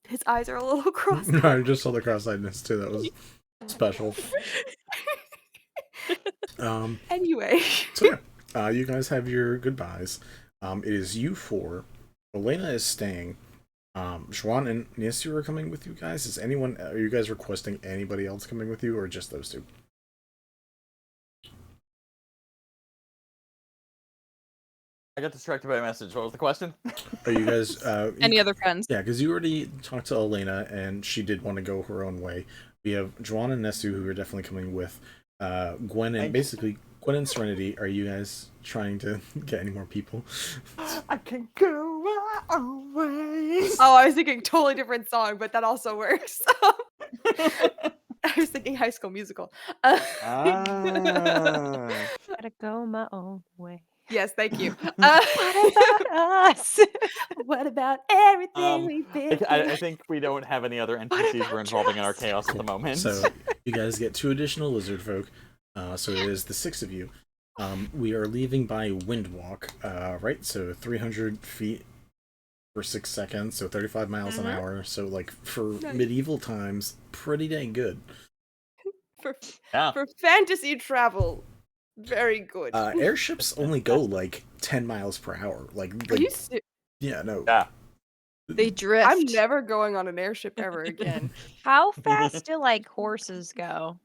His eyes are a little crossed. I just saw the cross-eyedness too. That was special. Anyway. So yeah, you guys have your goodbyes. It is you four. Elena is staying. Shwan and Nisu are coming with you guys. Are you guys requesting anybody else coming with you, or just those two? I got distracted by a message. What was the question? Are you guys any other friends? Yeah, because you already talked to Elena and she did want to go her own way. We have Juan and Nesu who are definitely coming with Gwen and Serenity. Are you guys trying to get any more people? I can go my own way. Oh, I was thinking totally different song, but that also works. I was thinking High School Musical. Gotta go my own way. Yes, thank you. What about us? What about everything we've been through? I think we don't have any other NPCs we're involving in our chaos at the moment. So you guys get 2 additional lizard folk. So it is the 6 of you. We are leaving by windwalk, right? So 300 feet for 6 seconds, so 35 miles an hour. So like for medieval times, pretty dang good. For fantasy travel, very good. Airships only go like 10 miles per hour. Are you yeah, no. Yeah. They drift. I'm never going on an airship ever again. How fast do like horses go?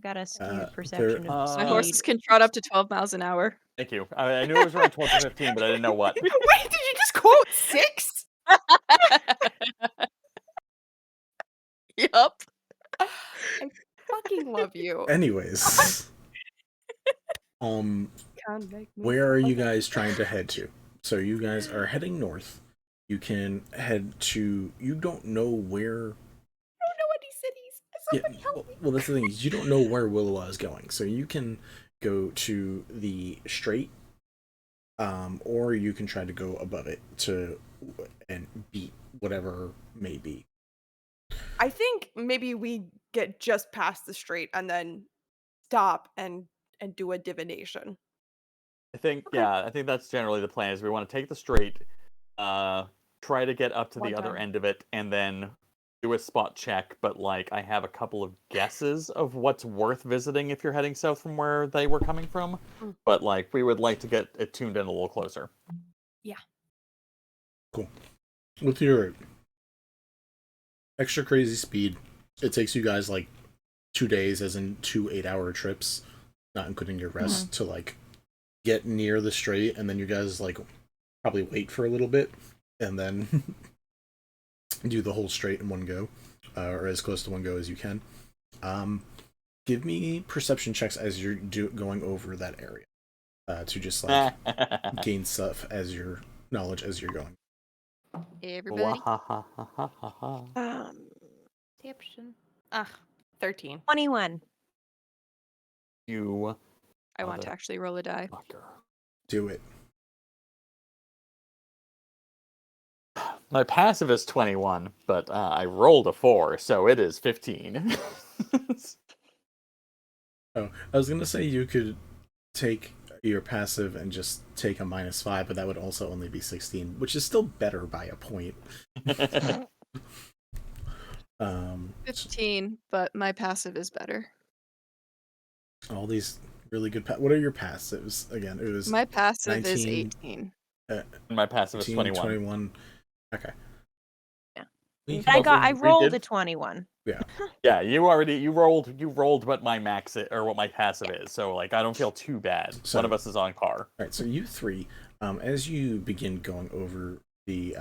Got a skewed there- perception of My horses can trot up to 12 miles an hour. Thank you. I knew it was around 12 to 15, but I didn't know what. Wait, did you just quote 6? Yup. I fucking love you. Anyways, Can't make me where are you okay. guys trying to head to? So you guys are heading north. You can head to. You don't know where. I don't know any cities. Somebody help me. Well, that's the thing is you don't know where Willowa is going. So you can go to the strait, or you can try to go above it and beat whatever may be. I think maybe we get just past the strait and then stop and do a divination. I think I think that's generally the plan. Is we want to take the strait, try to get up to One the other time. end of it, and then do a spot check. But like, I have a couple of guesses of what's worth visiting if you're heading south from where they were coming from. But like, we would like to get it tuned in a little closer. Yeah. Cool. With your extra crazy speed, it takes you guys like 2 days, as in 2 8-hour trips, not including your rest, to like get near the strait, and then you guys like probably wait for a little bit and then do the whole strait in one go, or as close to one go as you can. Give me perception checks as you're going over that area, to just like gain stuff as your knowledge as you're going. Everybody. Perception. 13. 21. You. I want to actually roll a die. Do it. My passive is 21, but I rolled a 4, so it is 15. Oh, I was gonna say you could take your passive and just take a -5, but that would also only be 16, which is still better by a point. 15, but my passive is better. All these really good. What are your passives again? It was My passive 19, is 18. My passive is 21. 21. Okay. Yeah. I rolled a 21. Yeah. Yeah, you rolled what my max or what my passive is, so like I don't feel too bad. So, one of us is on par. Right. So you three, as you begin going over the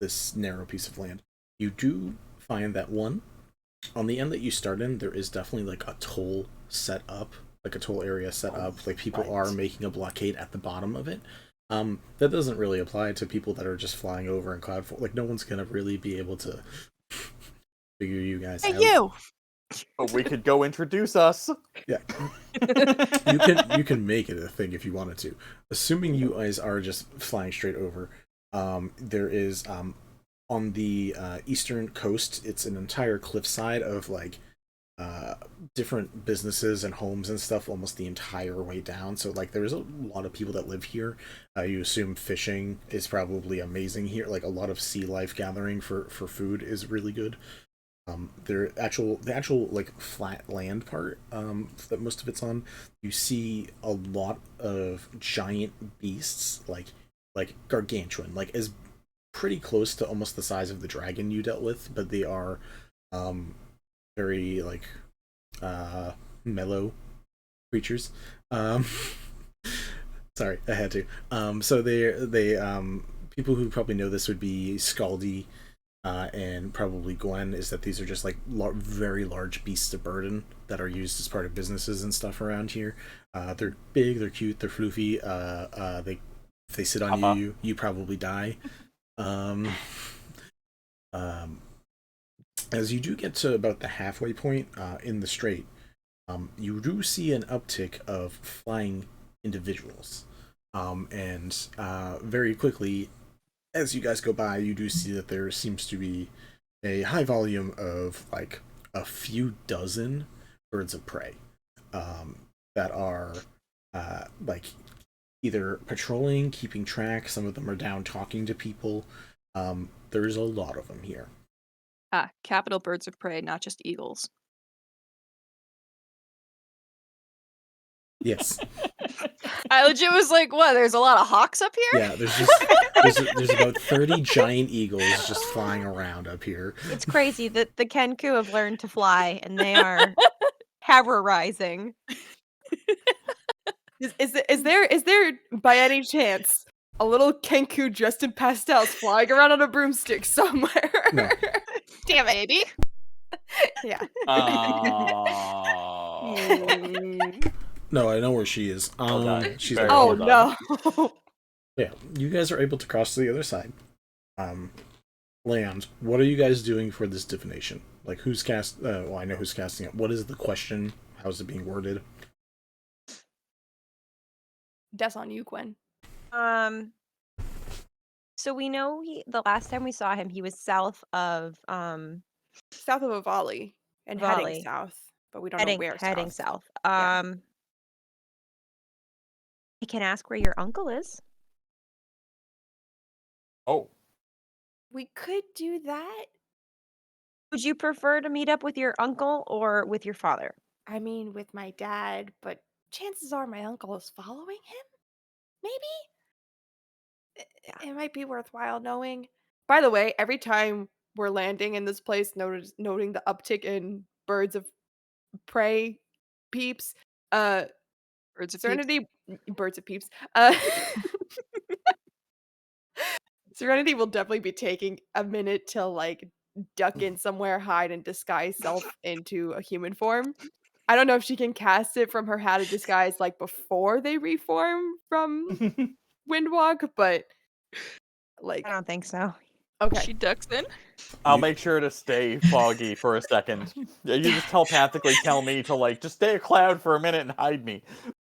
this narrow piece of land, you do find that one on the end that you start in, there is definitely like a toll set up, like a toll area set up. Like people are making a blockade at the bottom of it. That doesn't really apply to people that are just flying over in cloud. Like no one's gonna really be able to figure you guys out. You. But we could go introduce us. Yeah. you can make it a thing if you wanted to. Assuming you guys are just flying straight over, there is on the eastern coast, it's an entire cliffside of like different businesses and homes and stuff almost the entire way down. So like there's a lot of people that live here. You assume fishing is probably amazing here. Like a lot of sea life gathering for food is really good. The actual like flat land part that most of it's on, you see a lot of giant beasts like gargantuan, like is pretty close to almost the size of the dragon you dealt with, but they are very like mellow creatures. Sorry, I had to. So they people who probably know this would be Skaldi and probably Gwen, is that these are just like very large beasts of burden that are used as part of businesses and stuff around here. They're big, they're cute, they're floofy. If they sit on you probably die. As you do get to about the halfway point in the strait, you do see an uptick of flying individuals. And very quickly, as you guys go by, you do see that there seems to be a high volume of like a few dozen birds of prey that are like either patrolling, keeping track. Some of them are down talking to people. There's a lot of them here. Capital birds of prey, not just eagles. Yes. I legit was like, what, there's a lot of hawks up here? Yeah, there's about 30 giant eagles just flying around up here. It's crazy that the Kenku have learned to fly, and they are terrorizing. Is there by any chance a little Kenku dressed in pastels flying around on a broomstick somewhere? No. Damn it. Maybe. Yeah. No, I know where she is. She's Very Oh well no. Yeah, you guys are able to cross to the other side. Land, what are you guys doing for this divination? Like, who's well, I know who's casting it. What is the question? How's it being worded? That's on you, Gwen. So we know the last time we saw him, he was south of Avali and heading south, but we don't know where heading south. south. I can ask where your uncle is. Oh. We could do that. Would you prefer to meet up with your uncle or with your father? I mean, with my dad, but chances are my uncle is following him. Maybe? It might be worthwhile knowing. By the way, every time we're landing in this place, noting the uptick in birds of prey peeps, birds of Serenity, birds of peeps. Serenity will definitely be taking a minute to like duck in somewhere, hide, and disguise self into a human form. I don't know if she can cast it from her hat of disguise like before they reform from Windwalk, but like I don't think so. Okay. She ducks in. I'll make sure to stay foggy for a second. You just telepathically tell me to like just stay a cloud for a minute and hide me.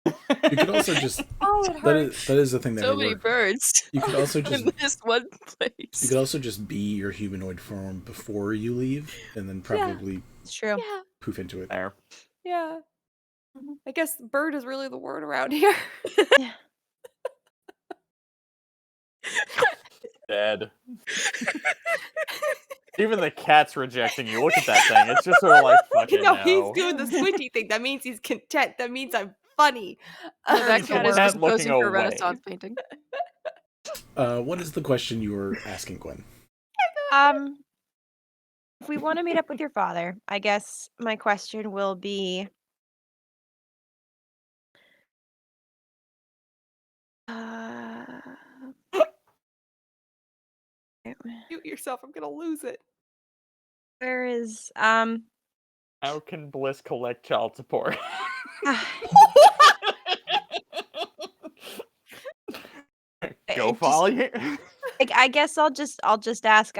You could also just that is the thing that So would many work. birds. You could also just in this one place. You could also just be your humanoid form before you leave, and then probably It's true. Yeah. poof into it. There. Yeah. I guess bird is really the word around here. Dead. Even the cat's rejecting you. Look at that thing. It's just sort of like fucking no. He's doing the squinty thing. That means he's content. That means I'm funny. No, that cat is just posing for a away. Renaissance painting. What is the question you were asking, Gwen? If we want to meet up with your father, I guess my question will be Mute yourself. I'm gonna lose it. where is How can Bliss collect child support? Go follow you. I guess I'll just ask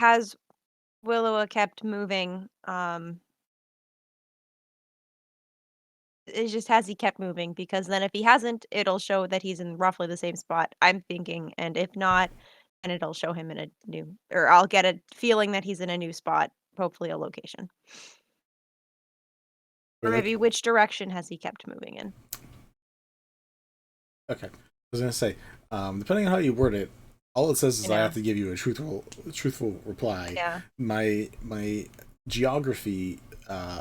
has Willowa kept moving? It's just has he kept moving? Because then if he hasn't, it'll show that he's in roughly the same spot, I'm thinking, and if not, then it'll show him in a new, or I'll get a feeling that he's in a new spot, hopefully a location. Or maybe which direction has he kept moving in? Okay. I was gonna say, depending on how you word it, all it says is I have to give you a truthful reply. Yeah. My geography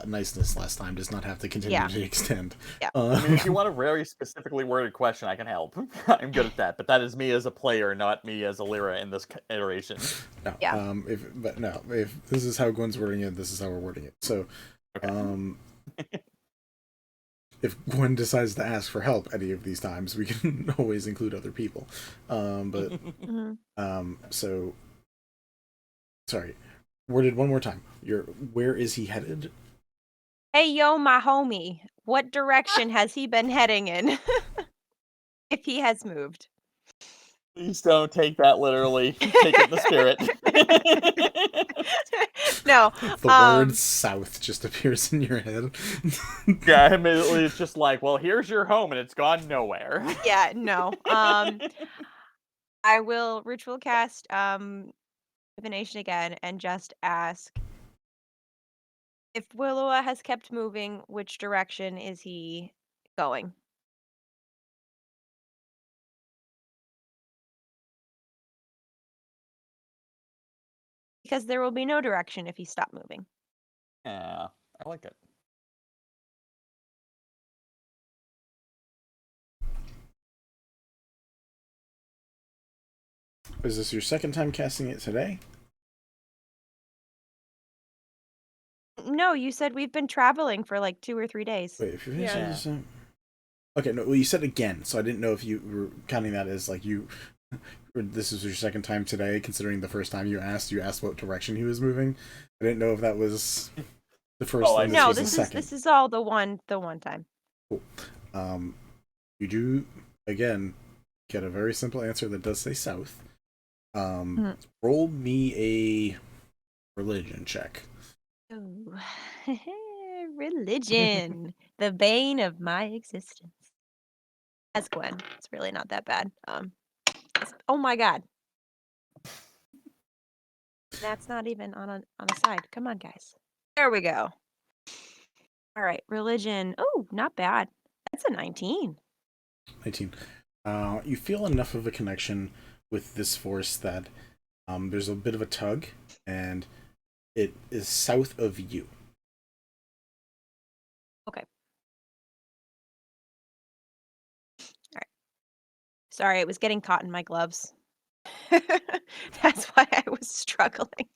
niceness last time does not have to continue to extend. Yeah. I mean, if you want a very specifically worded question, I can help. I'm good at that, but that is me as a player, not me as Eleira in this iteration. No. Yeah. If this is how Gwen's wording it, this is how we're wording it. So, if Gwen decides to ask for help any of these times, we can always include other people. So, sorry. Worded one more time. Where is he headed? Hey, yo, my homie. What direction has he been heading in? If he has moved. Please don't take that literally. Take it in the spirit. No. The word south just appears in your head. Yeah, immediately it's just like, well, here's your home, and it's gone nowhere. Yeah, no. I will ritual cast divination again and just ask if Willowa has kept moving, which direction is he going? Because there will be no direction if he stopped moving. Yeah, I like it. Is this your second time casting it today? No, you said we've been traveling for like 2 or 3 days. Wait, if you're Yeah. Okay, no, well, you said again, so I didn't know if you were counting that as like or this is your second time today, considering the first time you asked what direction he was moving. I didn't know if that was the first thing. No, was the second. this is all the one time. Cool. You do again get a very simple answer that does say south. Roll me a religion check. Ooh. Religion, the bane of my existence. As Gwen, it's really not that bad. Oh my god, that's not even on a side. Come on, guys. There we go. All right, religion. Oh, not bad. That's a 19. 19. You feel enough of a connection with this force that there's a bit of a tug, and it is south of you. Okay. All right. Sorry, it was getting caught in my gloves. That's why I was struggling.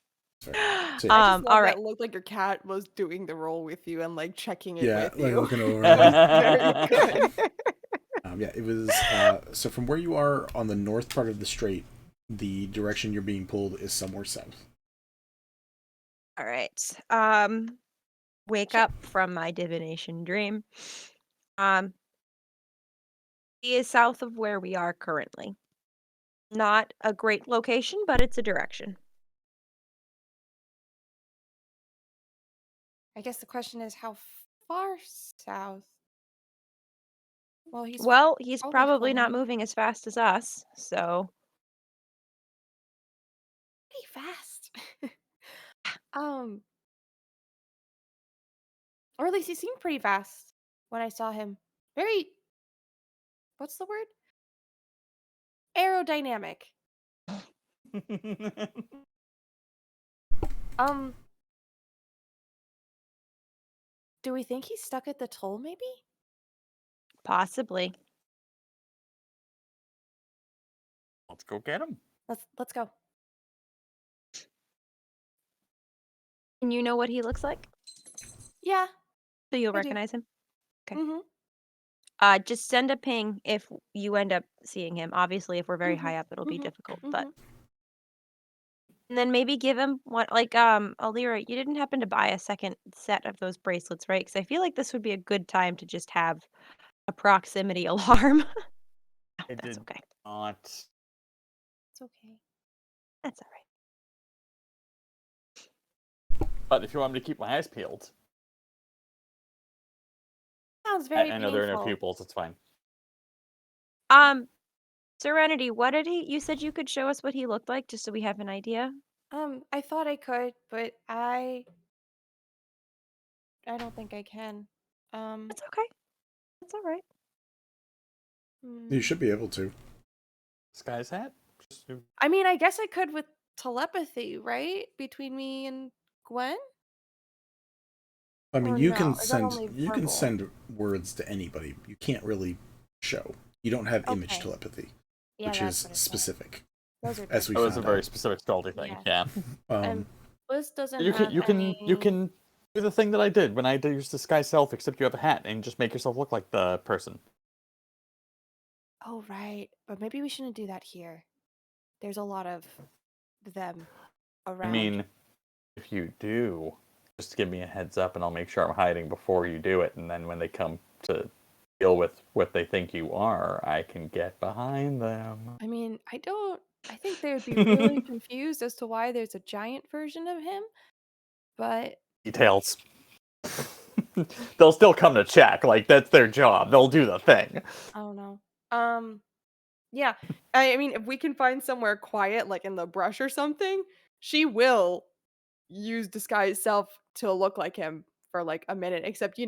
All right. It looked like your cat was doing the roll with you and like checking it Yeah, with like you. looking over. Very good. Yeah, it was. So from where you are on the north part of the strait, the direction you're being pulled is somewhere south. All right. Wake up from my divination dream. He is south of where we are currently. Not a great location, but it's a direction. I guess the question is how far south? Well, he's probably not flying moving as fast as us, so pretty fast. Or at least he seemed pretty fast when I saw him. Very, what's the word? Aerodynamic. Do we think he's stuck at the toll maybe? possibly. Let's go get him. Let's go. And you know what he looks like? Yeah. So you'll I do. recognize him? Okay. Mm-hmm. Just send a ping if you end up seeing him. Obviously, if we're very high up, it'll be difficult, but and then maybe give him what, like, Eleira, you didn't happen to buy a second set of those bracelets, right? Because I feel like this would be a good time to just have a proximity alarm. That's okay. Not. It's okay. That's all right. But if you want me to keep my eyes peeled, Sounds very I know there are no painful. pupils. It's fine. Serenity, what did you said you could show us what he looked like, just so we have an idea? I thought I could, but I don't think I can. It's okay. It's all right. You should be able to. Sky's hat? I mean, I guess I could with telepathy, right? Between me and Gwen? I mean, Or you no? can Is that send only you can verbal? send words to anybody. You can't really show. You don't have image Okay. telepathy, Yeah, which that's is what it was. specific. Those are As we That was a found very out. specific Skaldi thing. Yeah. Yeah. Liz doesn't You can have you can any... you can do the thing that I did when I used disguise self, except you have a hat and just make yourself look like the person. Oh, right. But maybe we shouldn't do that here. There's a lot of them around. I mean, if you do, just give me a heads up and I'll make sure I'm hiding before you do it. And then when they come to deal with what they think you are, I can get behind them. I mean, I think they would be really confused as to why there's a giant version of him, but... Details. They'll still come to check. Like, that's their job. They'll do the thing. I don't know. Yeah. I mean, if we can find somewhere quiet, like in the brush or something, she will use disguise self to look like him for like a minute, except,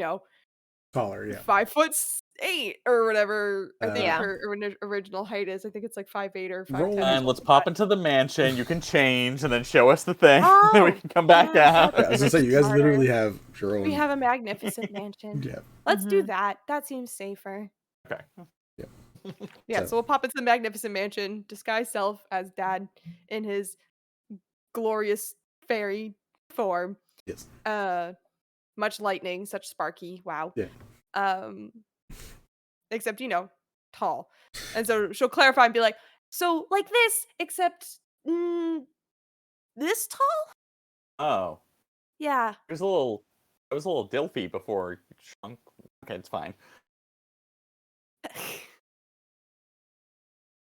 Taller, yeah. 5'8" or whatever I think Yeah. her original height is. I think it's like 5'8" or 5'10". Roll. or And let's something pop like into the mansion. You can change and then show us the thing. Oh, Then we can come back down. Yeah, I was gonna say you guys Smarter. literally have your that. own. We have a magnificent mansion. Yeah. Let's do that. That seems safer. Okay. Yeah, so we'll pop into the magnificent mansion, disguise self as Dad in his glorious fairy form. Yes. much lightning, such sparky. Wow. Yeah. Except tall, and so she'll clarify and be like, so like this, except this tall. Oh. Yeah. It was a little Dilfy before it shrunk. Okay, it's fine.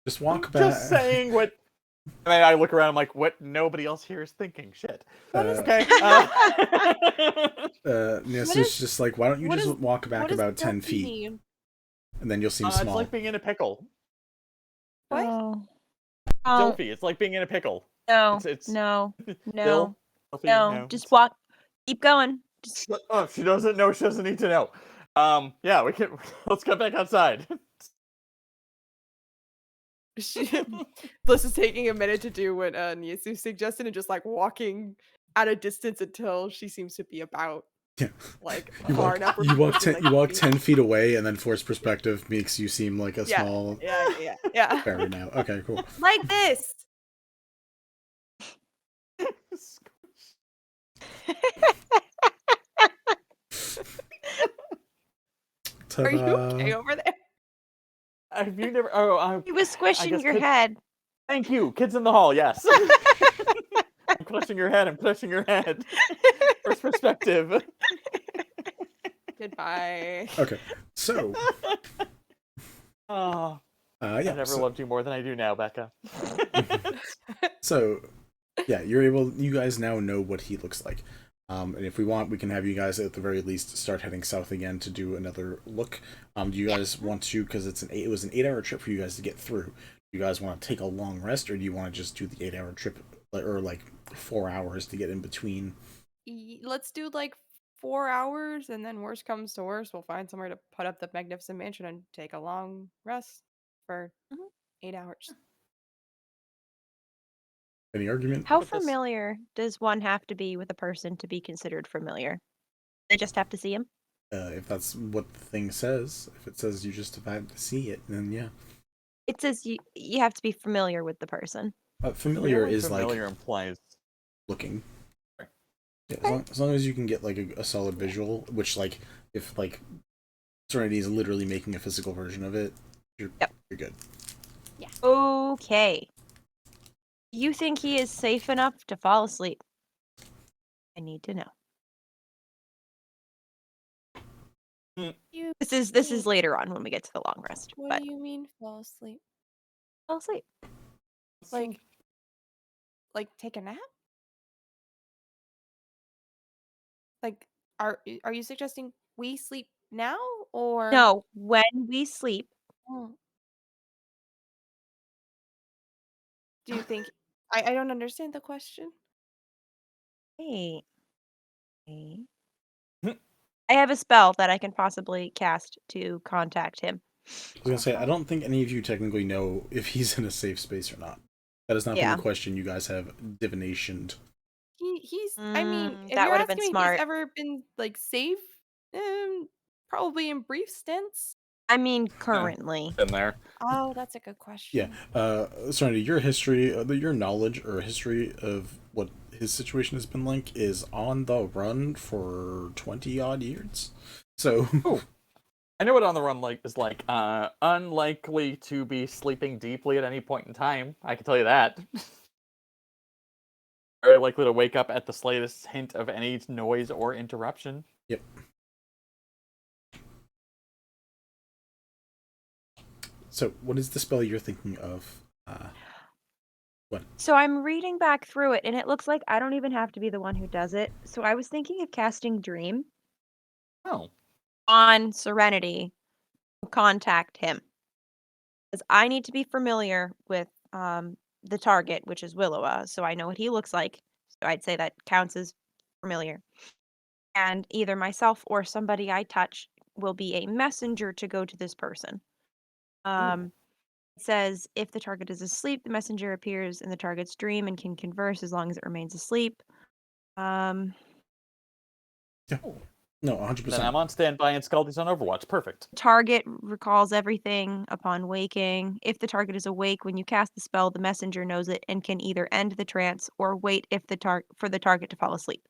Just walk back. Just saying what. And I look around. I'm like, what? Nobody else here is thinking. Shit. Okay. It's just like, why don't you just walk back about 10 feet, mean? and then you'll seem small. It's like being in a pickle. What? Dilfy. It's like being in a pickle. No. It's No. Dilfy, No. Just walk. Keep going. Oh, she doesn't know. She doesn't need to know. Yeah, we can. Let's get back outside. Bliss is taking a minute to do what Niasu suggested and just like walking at a distance until she seems to be about like far enough. You walk 10 feet away, and then forced perspective makes you seem like a small. Yeah. Fairy now. Okay, cool. Like this. Ta-da. Are you okay over there? Have you never? Oh, He was squishing your head. Thank you, kids in the hall. Yes. I'm clutching your head. I'm clutching your head. First perspective. Goodbye. Okay, so. Oh. Yeah. I never loved you more than I do now, Becca. So, yeah, you guys now know what he looks like. And if we want, we can have you guys at the very least start heading south again to do another look. Do you guys want to, because it was an 8-hour trip for you guys to get through, do you guys want to take a long rest, or do you want to just do the 8-hour trip, or like 4 hours to get in between? Let's do like 4 hours, and then worst comes to worst, we'll find somewhere to put up the magnificent mansion and take a long rest for 8 hours. Any argument? How familiar does one have to be with a person to be considered familiar? They just have to see him? If that's what the thing says, if it says you just have to see it, then yeah. It says you have to be familiar with the person. Familiar is familiar like implies looking. Yeah, as long as you can get like a solid visual, which like if like Serenity is literally making a physical version of it, you're good. Yeah. Okay. You think he is safe enough to fall asleep? I need to know. This is later on when we get to the long rest. What do you mean fall asleep? Fall asleep. Like take a nap? Like are you suggesting we sleep now, or No, when we sleep. Do you think I don't understand the question. Hey. I have a spell that I can possibly cast to contact him. I was gonna say, I don't think any of you technically know if he's in a safe space or not. That has not been a question you guys have divinationed. He's I mean, if that you're would have asking been me if smart. he's ever been like safe, probably in brief stints. I mean, currently. In there. Oh, that's a good question. Yeah. Serenity, your history, your knowledge or history of what his situation has been like is on the run for 20 odd years. So I know what on the run is like. Unlikely to be sleeping deeply at any point in time. I can tell you that. Very likely to wake up at the slightest hint of any noise or interruption. Yep. So, what is the spell you're thinking of? What? So I'm reading back through it, and it looks like I don't even have to be the one who does it. So I was thinking of casting Dream. Oh. On Serenity to contact him. Because I need to be familiar with the target, which is Willowa, so I know what he looks like. So I'd say that counts as familiar. And either myself or somebody I touch will be a messenger to go to this person. It says if the target is asleep, the messenger appears in the target's dream and can converse as long as it remains asleep. Yeah. No, 100%. Then I'm on standby and Skaldi's on Overwatch. Perfect. Target recalls everything upon waking. If the target is awake when you cast the spell, the messenger knows it and can either end the trance or wait if for the target to fall asleep.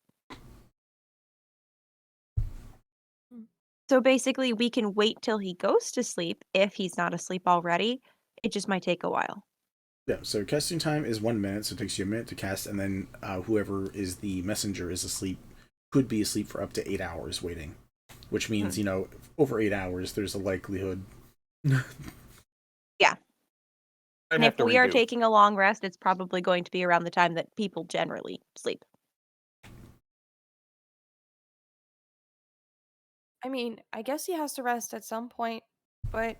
So basically, we can wait till he goes to sleep if he's not asleep already. It just might take a while. Yeah, so casting time is 1 minute, so it takes you a minute to cast, and then whoever is the messenger is asleep, could be asleep for up to 8 hours waiting. Which means, over 8 hours, there's a likelihood. Yeah. I'd And have if to we are redo. taking a long rest, it's probably going to be around the time that people generally sleep. I mean, I guess he has to rest at some point, but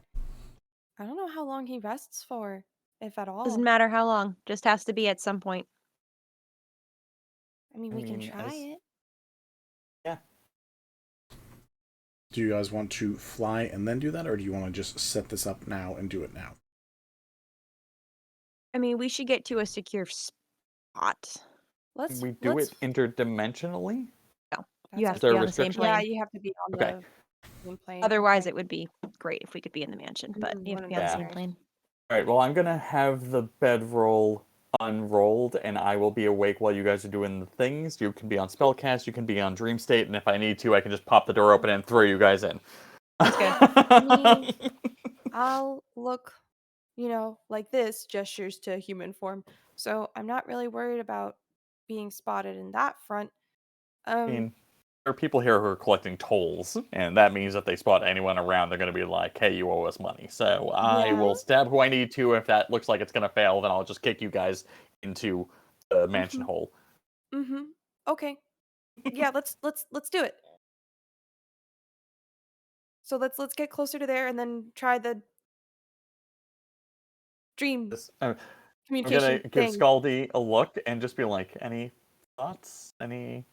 I don't know how long he rests for, if at all. Doesn't matter how long, just has to be at some point. I mean, we can try it. Yeah. Do you guys want to fly and then do that, or do you want to just set this up now and do it now? I mean, we should get to a secure spot. We do it interdimensionally? No, you have Is to there be a on the same restriction? plane. Yeah, you have to be on Okay. the same plane. Otherwise, it would be great if we could be in the mansion, but you have to be on the Yeah. same plane. All right, well, I'm going to have the bedroll unrolled, and I will be awake while you guys are doing the things. You can be on spellcast, you can be on dream state, and if I need to, I can just pop the door open and throw you guys in. I mean, I'll look, like this, gestures to human form. So I'm not really worried about being spotted in that front. I mean, there are people here who are collecting tolls, and that means if they spot anyone around, they're going to be like, hey, you owe us money. So I will stab who I need to. If that looks like it's going to fail, then I'll just kick you guys into the mansion hole. Mm-hmm. Okay. Yeah, let's do it. So let's get closer to there and then try the dream I'm communication going to give thing. Skaldi a look and just be like, any thoughts? Any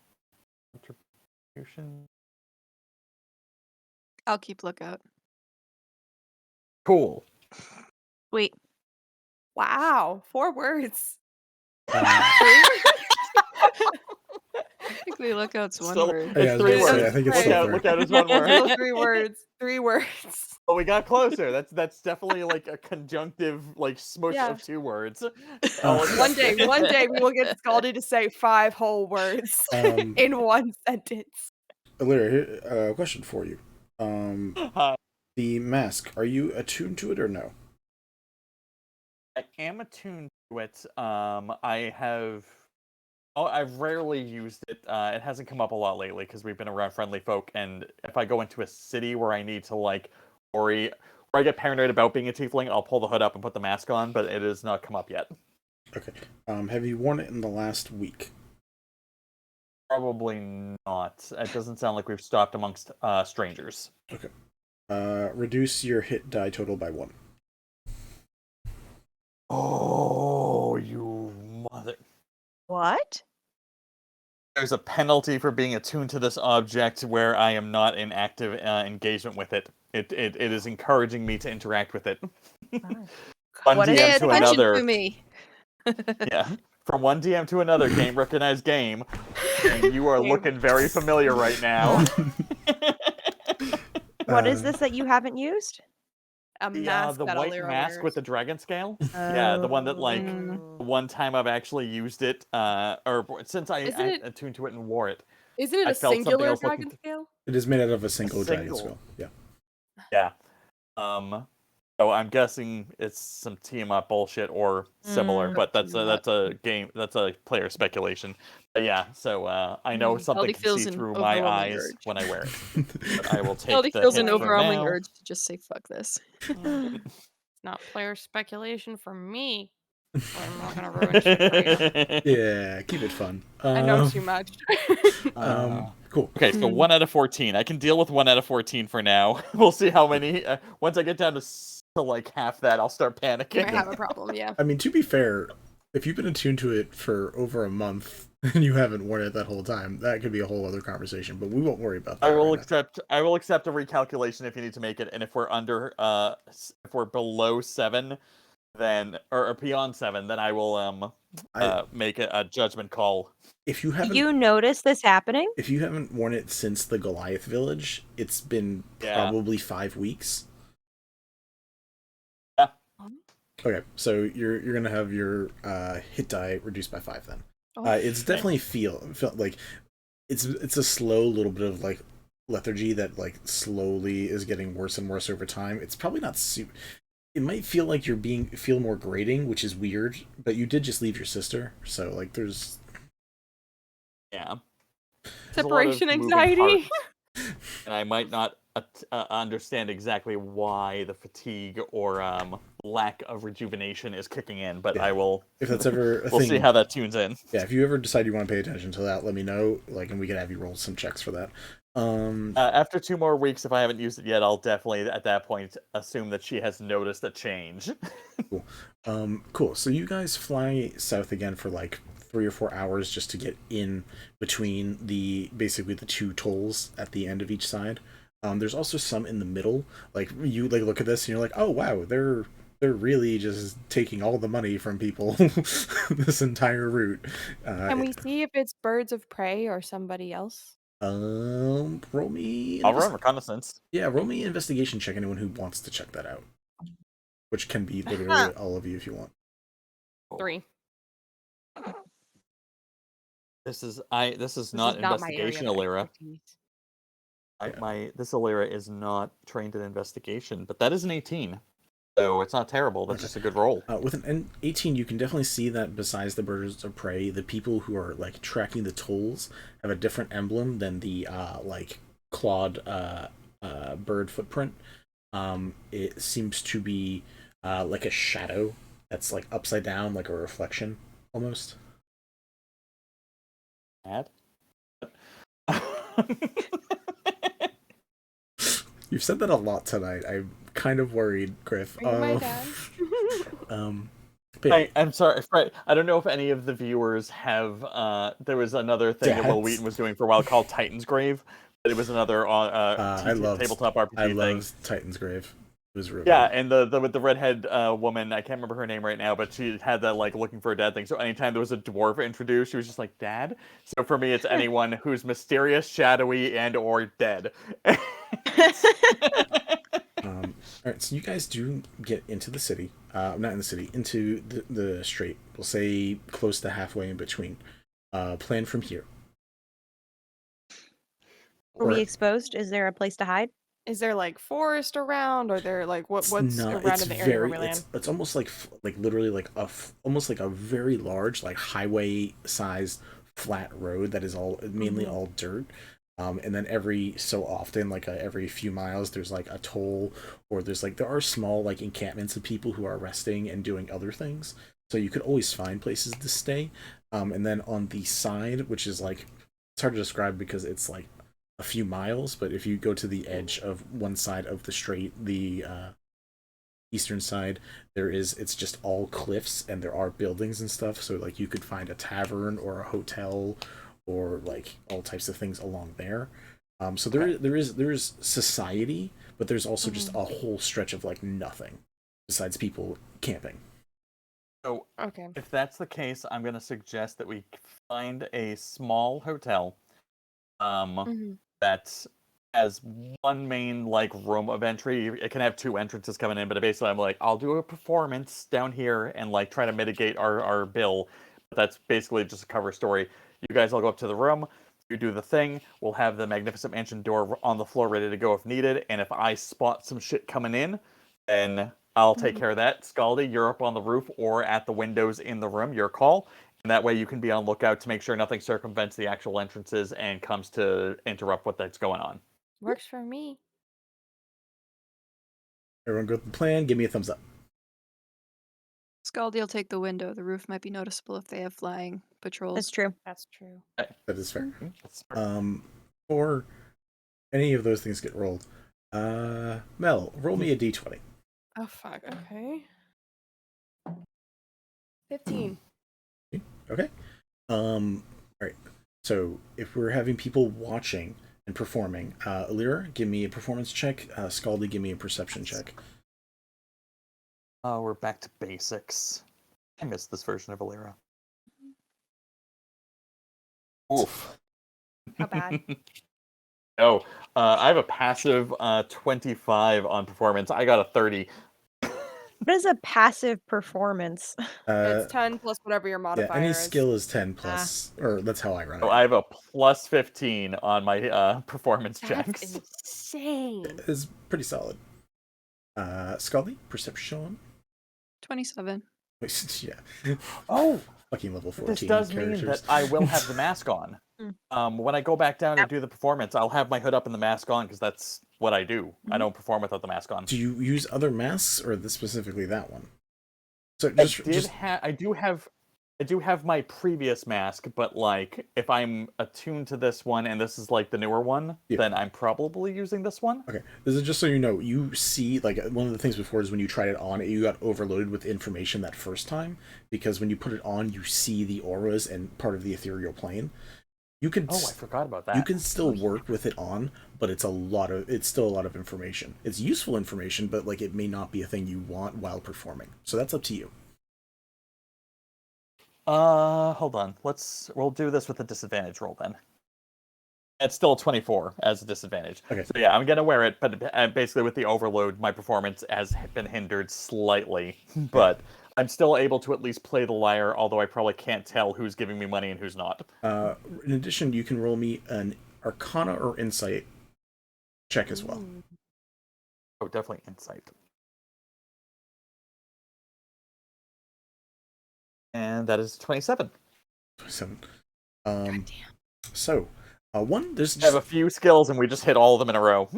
contribution? I'll keep lookout. Cool. Wait. Wow, 4 words. I think the lookout's one Still, word. it's 3 words. I think it's Lookout is 1 word. Still 3 words. 3 words. Oh, we got closer. That's definitely like a conjunctive, like smush of 2 words. One day we will get Skaldi to say 5 whole words in one sentence. Eleira, question for you. Hi. The mask, are you attuned to it or no? I am attuned to it. I've rarely used it. It hasn't come up a lot lately because we've been around friendly folk, and if I go into a city where I need to worry, where I get paranoid about being a tiefling, I'll pull the hood up and put the mask on, but it has not come up yet. Okay. Have you worn it in the last week? Probably not. It doesn't sound like we've stopped amongst strangers. Okay. Reduce your hit die total by 1. Oh, you mother... What? There's a penalty for being attuned to this object where I am not in active engagement with it. It is encouraging me to interact with it. One What DM to another. To me. Yeah. From one DM to another, game recognized game. And you are looking very familiar right now. What is this that you haven't used? The white mask with the dragon scale. Yeah, the one that one time I've actually used it, or since I attuned to it and wore it. Isn't it I a felt something singular else dragon scale? It is made out of a single dragon skull. Yeah. Yeah. So I'm guessing it's some Tiamat bullshit or similar, but that's a player speculation. But yeah, so I know something can see through my eyes when I wear it. But I will take Skaldi the feels hit an for overwhelming now. urge to just say fuck this. It's not player speculation for me. I'm not gonna ruin shit for you. Yeah, keep it fun. I know too much. Cool. Okay, so 1 out of 14. I can deal with 1 out of 14 for now. We'll see how many. Once I get down to like half that, I'll start panicking. I have a problem, yeah. I mean, to be fair, if you've been attuned to it for over a month and you haven't worn it that whole time, that could be a whole other conversation. But we won't worry about that. I will accept a recalculation if you need to make it, and if we're if we're below 7, then or beyond 7, then I will make a judgment call. If you haven't, You notice this happening? if you haven't worn it since the Goliath village, it's been probably 5 weeks. Yeah. Okay, so you're gonna have your hit die reduced by 5 then. It's definitely feel like it's a slow little bit of like lethargy that like slowly is getting worse and worse over time. It's probably not super. It might feel like you're feel more grating, which is weird, but you did just leave your sister, so like there's separation anxiety. And I might not understand exactly why the fatigue or lack of rejuvenation is kicking in, but I will. If that's ever a we'll thing, see how that tunes in. Yeah, if you ever decide you want to pay attention to that, let me know. Like, and we can have you roll some checks for that. After 2 more weeks, if I haven't used it yet, I'll definitely at that point assume that she has noticed a change. Cool. Cool. So you guys fly south again for like 3 or 4 hours just to get in between basically the 2 tolls at the end of each side. There's also some in the middle. Like you like look at this and you're like, oh wow, they're really just taking all the money from people this entire route. Can we see if it's birds of prey or somebody else? Roll me. I'll run reconnaissance. Yeah, roll me investigation check. Anyone who wants to check that out, which can be literally all of you if you want. 3. This is not investigation, Eleira. This Eleira is not trained in investigation, but that is an 18. So it's not terrible. That's just a good roll. With an 18, you can definitely see that besides the birds of prey, the people who are like tracking the tolls have a different emblem than the like clawed bird footprint. It seems to be like a shadow that's like upside down, like a reflection almost. Mad? You've said that a lot tonight. I'm kind of worried, Griff. My dad. I'm sorry. I don't know if any of the viewers have. There was another thing that Will Wheaton was doing for a while called Titan's Grave. But it was another tabletop RPG I thing. love Titan's Grave. It was really good. And the with the redhead woman, I can't remember her name right now, but she had that like looking for a dad thing. So anytime there was a dwarf introduced, she was just like, "Dad." So for me, it's anyone who's mysterious, shadowy, and or dead. All right, so you guys do get into the city. Not in the city, into the strait. We'll say close to halfway in between. Plan from here. Are we exposed? Is there a place to hide? Is there like forest around, or there like what's around in the area where we land? It's almost like literally like almost like a very large like highway sized flat road that is all mainly all dirt. And then every so often, like every few miles, there's like a toll, or there are small like encampments of people who are resting and doing other things. So you could always find places to stay. And then on the side, which is like, it's hard to describe because it's like a few miles, but if you go to the edge of one side of the strait, the eastern side, it's just all cliffs and there are buildings and stuff. So like you could find a tavern or a hotel or like all types of things along there. So there is society, but there's also just a whole stretch of like nothing besides people camping. So if that's the case, I'm going to suggest that we find a small hotel that has one main like room of entry. It can have 2 entrances coming in, but basically I'm like, I'll do a performance down here and like try to mitigate our bill. But that's basically just a cover story. You guys all go up to the room, you do the thing, we'll have the Magnificent Mansion door on the floor ready to go if needed, and if I spot some shit coming in, then I'll take care of that. Skaldi, you're up on the roof or at the windows in the room, your call, and that way you can be on lookout to make sure nothing circumvents the actual entrances and comes to interrupt what that's going on. Works for me. Everyone go with the plan, give me a thumbs up. Skaldi will take the window. The roof might be noticeable if they have flying patrols. That's true. That's true. That is fair. Or any of those things get rolled. Mel, roll me a d20. Oh fuck. Okay. 15. Okay. All right. So if we're having people watching and performing, Eleira, give me a performance check. Skaldi, give me a perception check. We're back to basics. I missed this version of Eleira. Oof. How bad? I have a passive 25 on performance. I got a 30. What is a passive performance? It's 10 plus whatever your Yeah, modifier any is. skill is 10 plus, or that's how I run So it. I have a plus 15 on my performance That's checks. insane. It's pretty solid. Skaldi, perception. 27. Yeah. Oh, fucking level 14 this does characters. mean that I will have the mask on. When I go back down to do the performance, I'll have my hood up and the mask on because that's what I do. I don't perform without the mask on. Do you use other masks or specifically that one? So just I do have my previous mask, but like if I'm attuned to this one and this is like the newer one, then I'm probably using this one. Okay, this is just so you know. You see, like one of the things before is when you tried it on, you got overloaded with information that first time because when you put it on, you see the auras and part of the ethereal plane. You can. Oh, I forgot about that. You can still work with it on, but it's still a lot of information. It's useful information, but like it may not be a thing you want while performing. So that's up to you. Hold on. We'll do this with a disadvantage roll then. It's still a 24 as a disadvantage. Okay. So yeah, I'm gonna wear it, but basically with the overload, my performance has been hindered slightly, but I'm still able to at least play the lyre, although I probably can't tell who's giving me money and who's not. In addition, you can roll me an Arcana or Insight check as well. Oh, definitely Insight. And that is 27. 27. So, there's I have a few skills, and we just hit all of them in a row.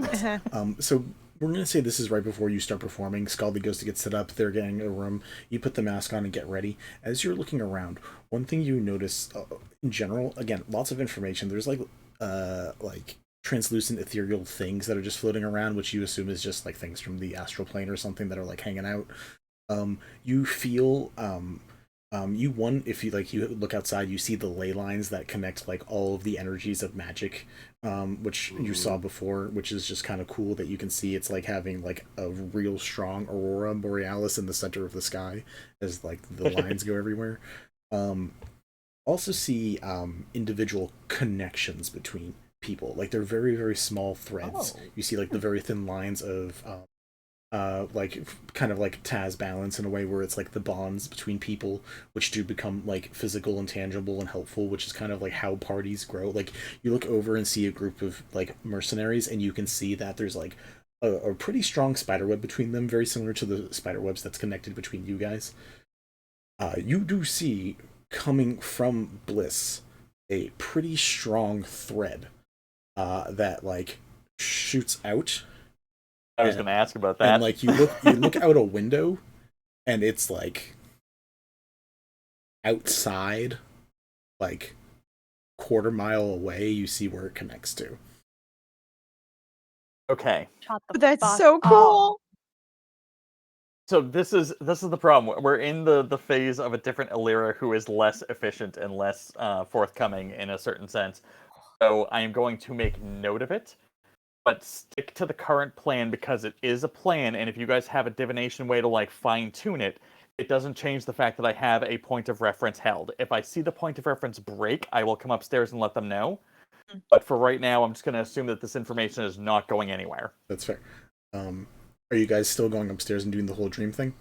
So we're gonna say this is right before you start performing. Skaldi goes to get set up. They're getting a room. You put the mask on and get ready. As you're looking around, one thing you notice in general, again, lots of information. There's like translucent ethereal things that are just floating around, which you assume is just like things from the astral plane or something that are like hanging out. You feel if you look outside, you see the ley lines that connect like all of the energies of magic, which you saw before, which is just kind of cool that you can see. It's like having like a real strong aurora borealis in the center of the sky as like the lines go everywhere. Also see individual connections between people, like they're very, very small threads. You see like the very thin lines of like kind of like Taz balance in a way where it's like the bonds between people which do become like physical and tangible and helpful, which is kind of like how parties grow. Like you look over and see a group of like mercenaries and you can see that there's like a pretty strong spiderweb between them, very similar to the spiderwebs that's connected between you guys. You do see coming from Bliss a pretty strong thread that like shoots out. I was going to ask about that. And like you look out a window, and it's like outside, like quarter-mile away. You see where it connects to. Okay. That's so cool. So this is the problem. We're in the phase of a different Eleira who is less efficient and less forthcoming in a certain sense. So I am going to make note of it, but stick to the current plan because it is a plan, and if you guys have a divination way to like fine-tune it, it doesn't change the fact that I have a point of reference held. If I see the point of reference break, I will come upstairs and let them know. But for right now, I'm just going to assume that this information is not going anywhere. That's fair. Are you guys still going upstairs and doing the whole dream thing?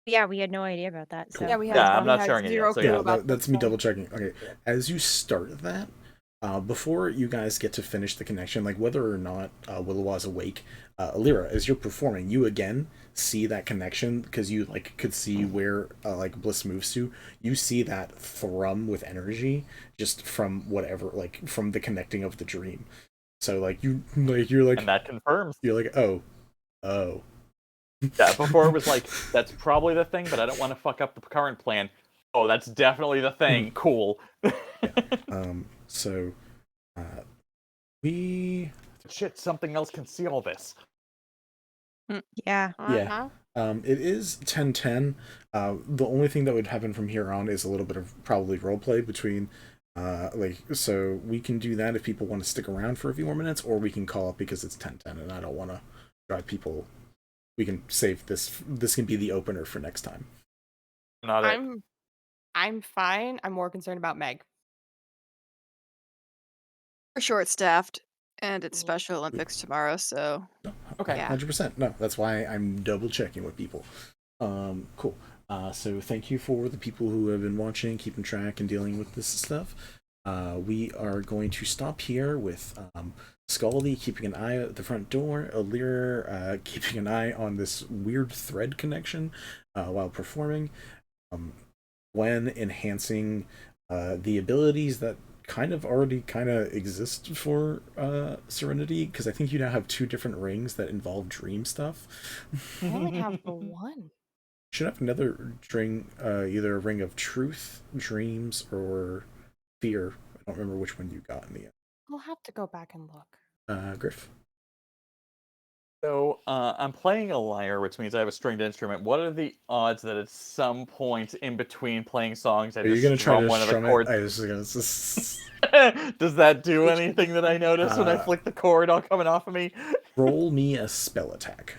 Yeah, we had no idea about that. So. Yeah, I'm not sharing it yet. So yeah, that's me double checking. Okay, as you start that, before you guys get to finish the connection, like whether or not Willowaw's awake, Eleira, as you're performing, you again see that connection because you like could see where like Bliss moves to. You see that thrum with energy just from whatever, like from the connecting of the dream. So like you're like, and that confirms. You're like, oh. Yeah, before it was like, that's probably the thing, but I don't want to fuck up the current plan. Oh, that's definitely the thing. Cool. So, we... Shit, something else can see all this. Yeah. Yeah. It is 10:10. The only thing that would happen from here on is a little bit of probably roleplay between... so we can do that if people want to stick around for a few more minutes, or we can call it because it's 10:10 and I don't want to drive people... We can save this. This can be the opener for next time. I'm fine. I'm more concerned about Meg. We're short-staffed. And it's Special Olympics tomorrow, so okay, yeah. 100%. No, that's why I'm double checking with people. Cool. So thank you for the people who have been watching, keeping track, and dealing with this stuff. We are going to stop here with Skaldi keeping an eye at the front door, Eleira keeping an eye on this weird thread connection while performing, Gwen enhancing the abilities that kind of exist for Serenity, because I think you now have 2 different rings that involve dream stuff. I only have the one. Should have another ring, either a ring of truth, dreams, or fear. I don't remember which one you got in the end. I'll have to go back and look. Griff. So I'm playing a lyre, which means I have a stringed instrument. What are the odds that at some point in between playing songs, I just strum one of the chords? Does that do anything that I notice when I flick the chord all coming off of me? Roll me a spell attack.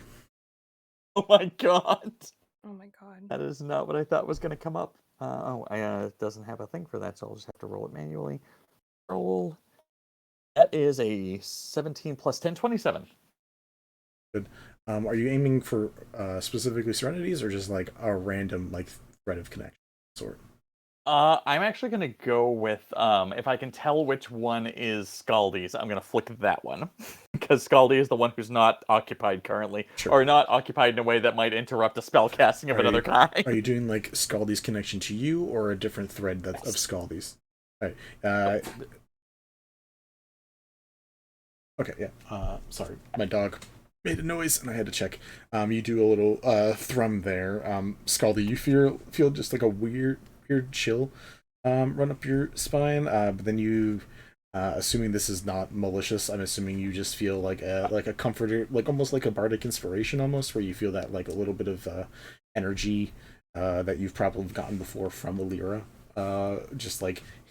Oh my god. Oh my god. That is not what I thought was going to come up. It doesn't have a thing for that, so I'll just have to roll it manually. Roll. That is a 17 plus 10, 27. Good. Are you aiming for specifically Serenities, or just like a random thread of connection sort? I'm actually going to go with, if I can tell which one is Skaldi's, I'm going to flick that one. Because Skaldi is the one who's not occupied currently. Sure. Or not occupied in a way that might interrupt a spell casting of another kind. Are you doing Skaldi's connection to you, or a different thread of Skaldi's? All right. Okay, yeah. Sorry, my dog made a noise and I had to check. You do a little thrum there. Skaldi, you feel just like a weird chill run up your spine, but then you, assuming this is not malicious, I'm assuming you just feel like a comforter, almost like a bardic inspiration, almost, where you feel that a little bit of energy that you've probably gotten before from Eleira, just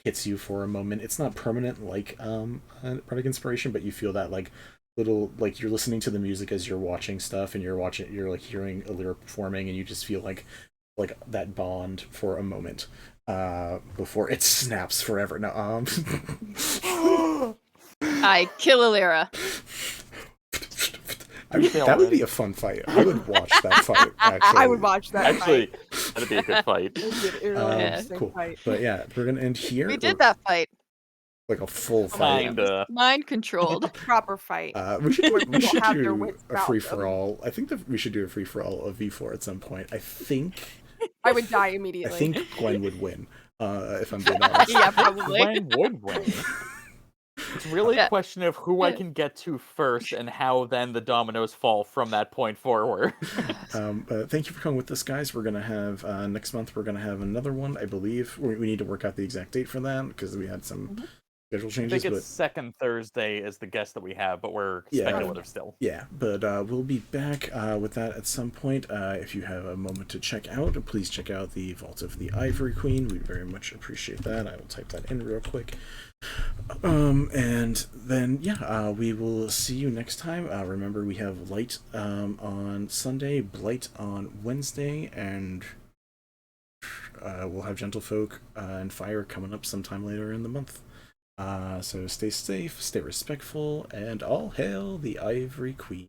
hits you for a moment. It's not permanent like bardic inspiration, but you feel that little, you're listening to the music as you're watching stuff, and you're hearing Eleira performing, and you just feel like that bond for a moment before it snaps forever. No, I kill Eleira. That would be a fun fight. I would watch that fight. Actually, I would watch that. Actually, that'd be a good fight. Cool. But yeah, we're gonna end here. We did that fight. Like a full fight. Mind controlled. A proper fight. We should do a free for all. I think that we should do a free for all of V4 at some point. I think I would die immediately. I think Gwen would win. If I'm being honest. Yeah, probably. Gwen would win. It's really a question of who I can get to first, and how then the dominoes fall from that point forward. Thank you for coming with us, guys. We're gonna have next month. We're gonna have another one, I believe. We need to work out the exact date for that because we had some schedule changes. I think it's second Thursday is the guess that we have, but we're speculative still. Yeah, but we'll be back with that at some point. If you have a moment to check out, please check out the Vault of the Ivory Queen. We very much appreciate that. I will type that in real quick. And then we will see you next time. Remember, we have Light on Sunday, Blight on Wednesday, and we'll have Gentlefolk and Fire coming up sometime later in the month. So stay safe, stay respectful, and all hail the Ivory Queen.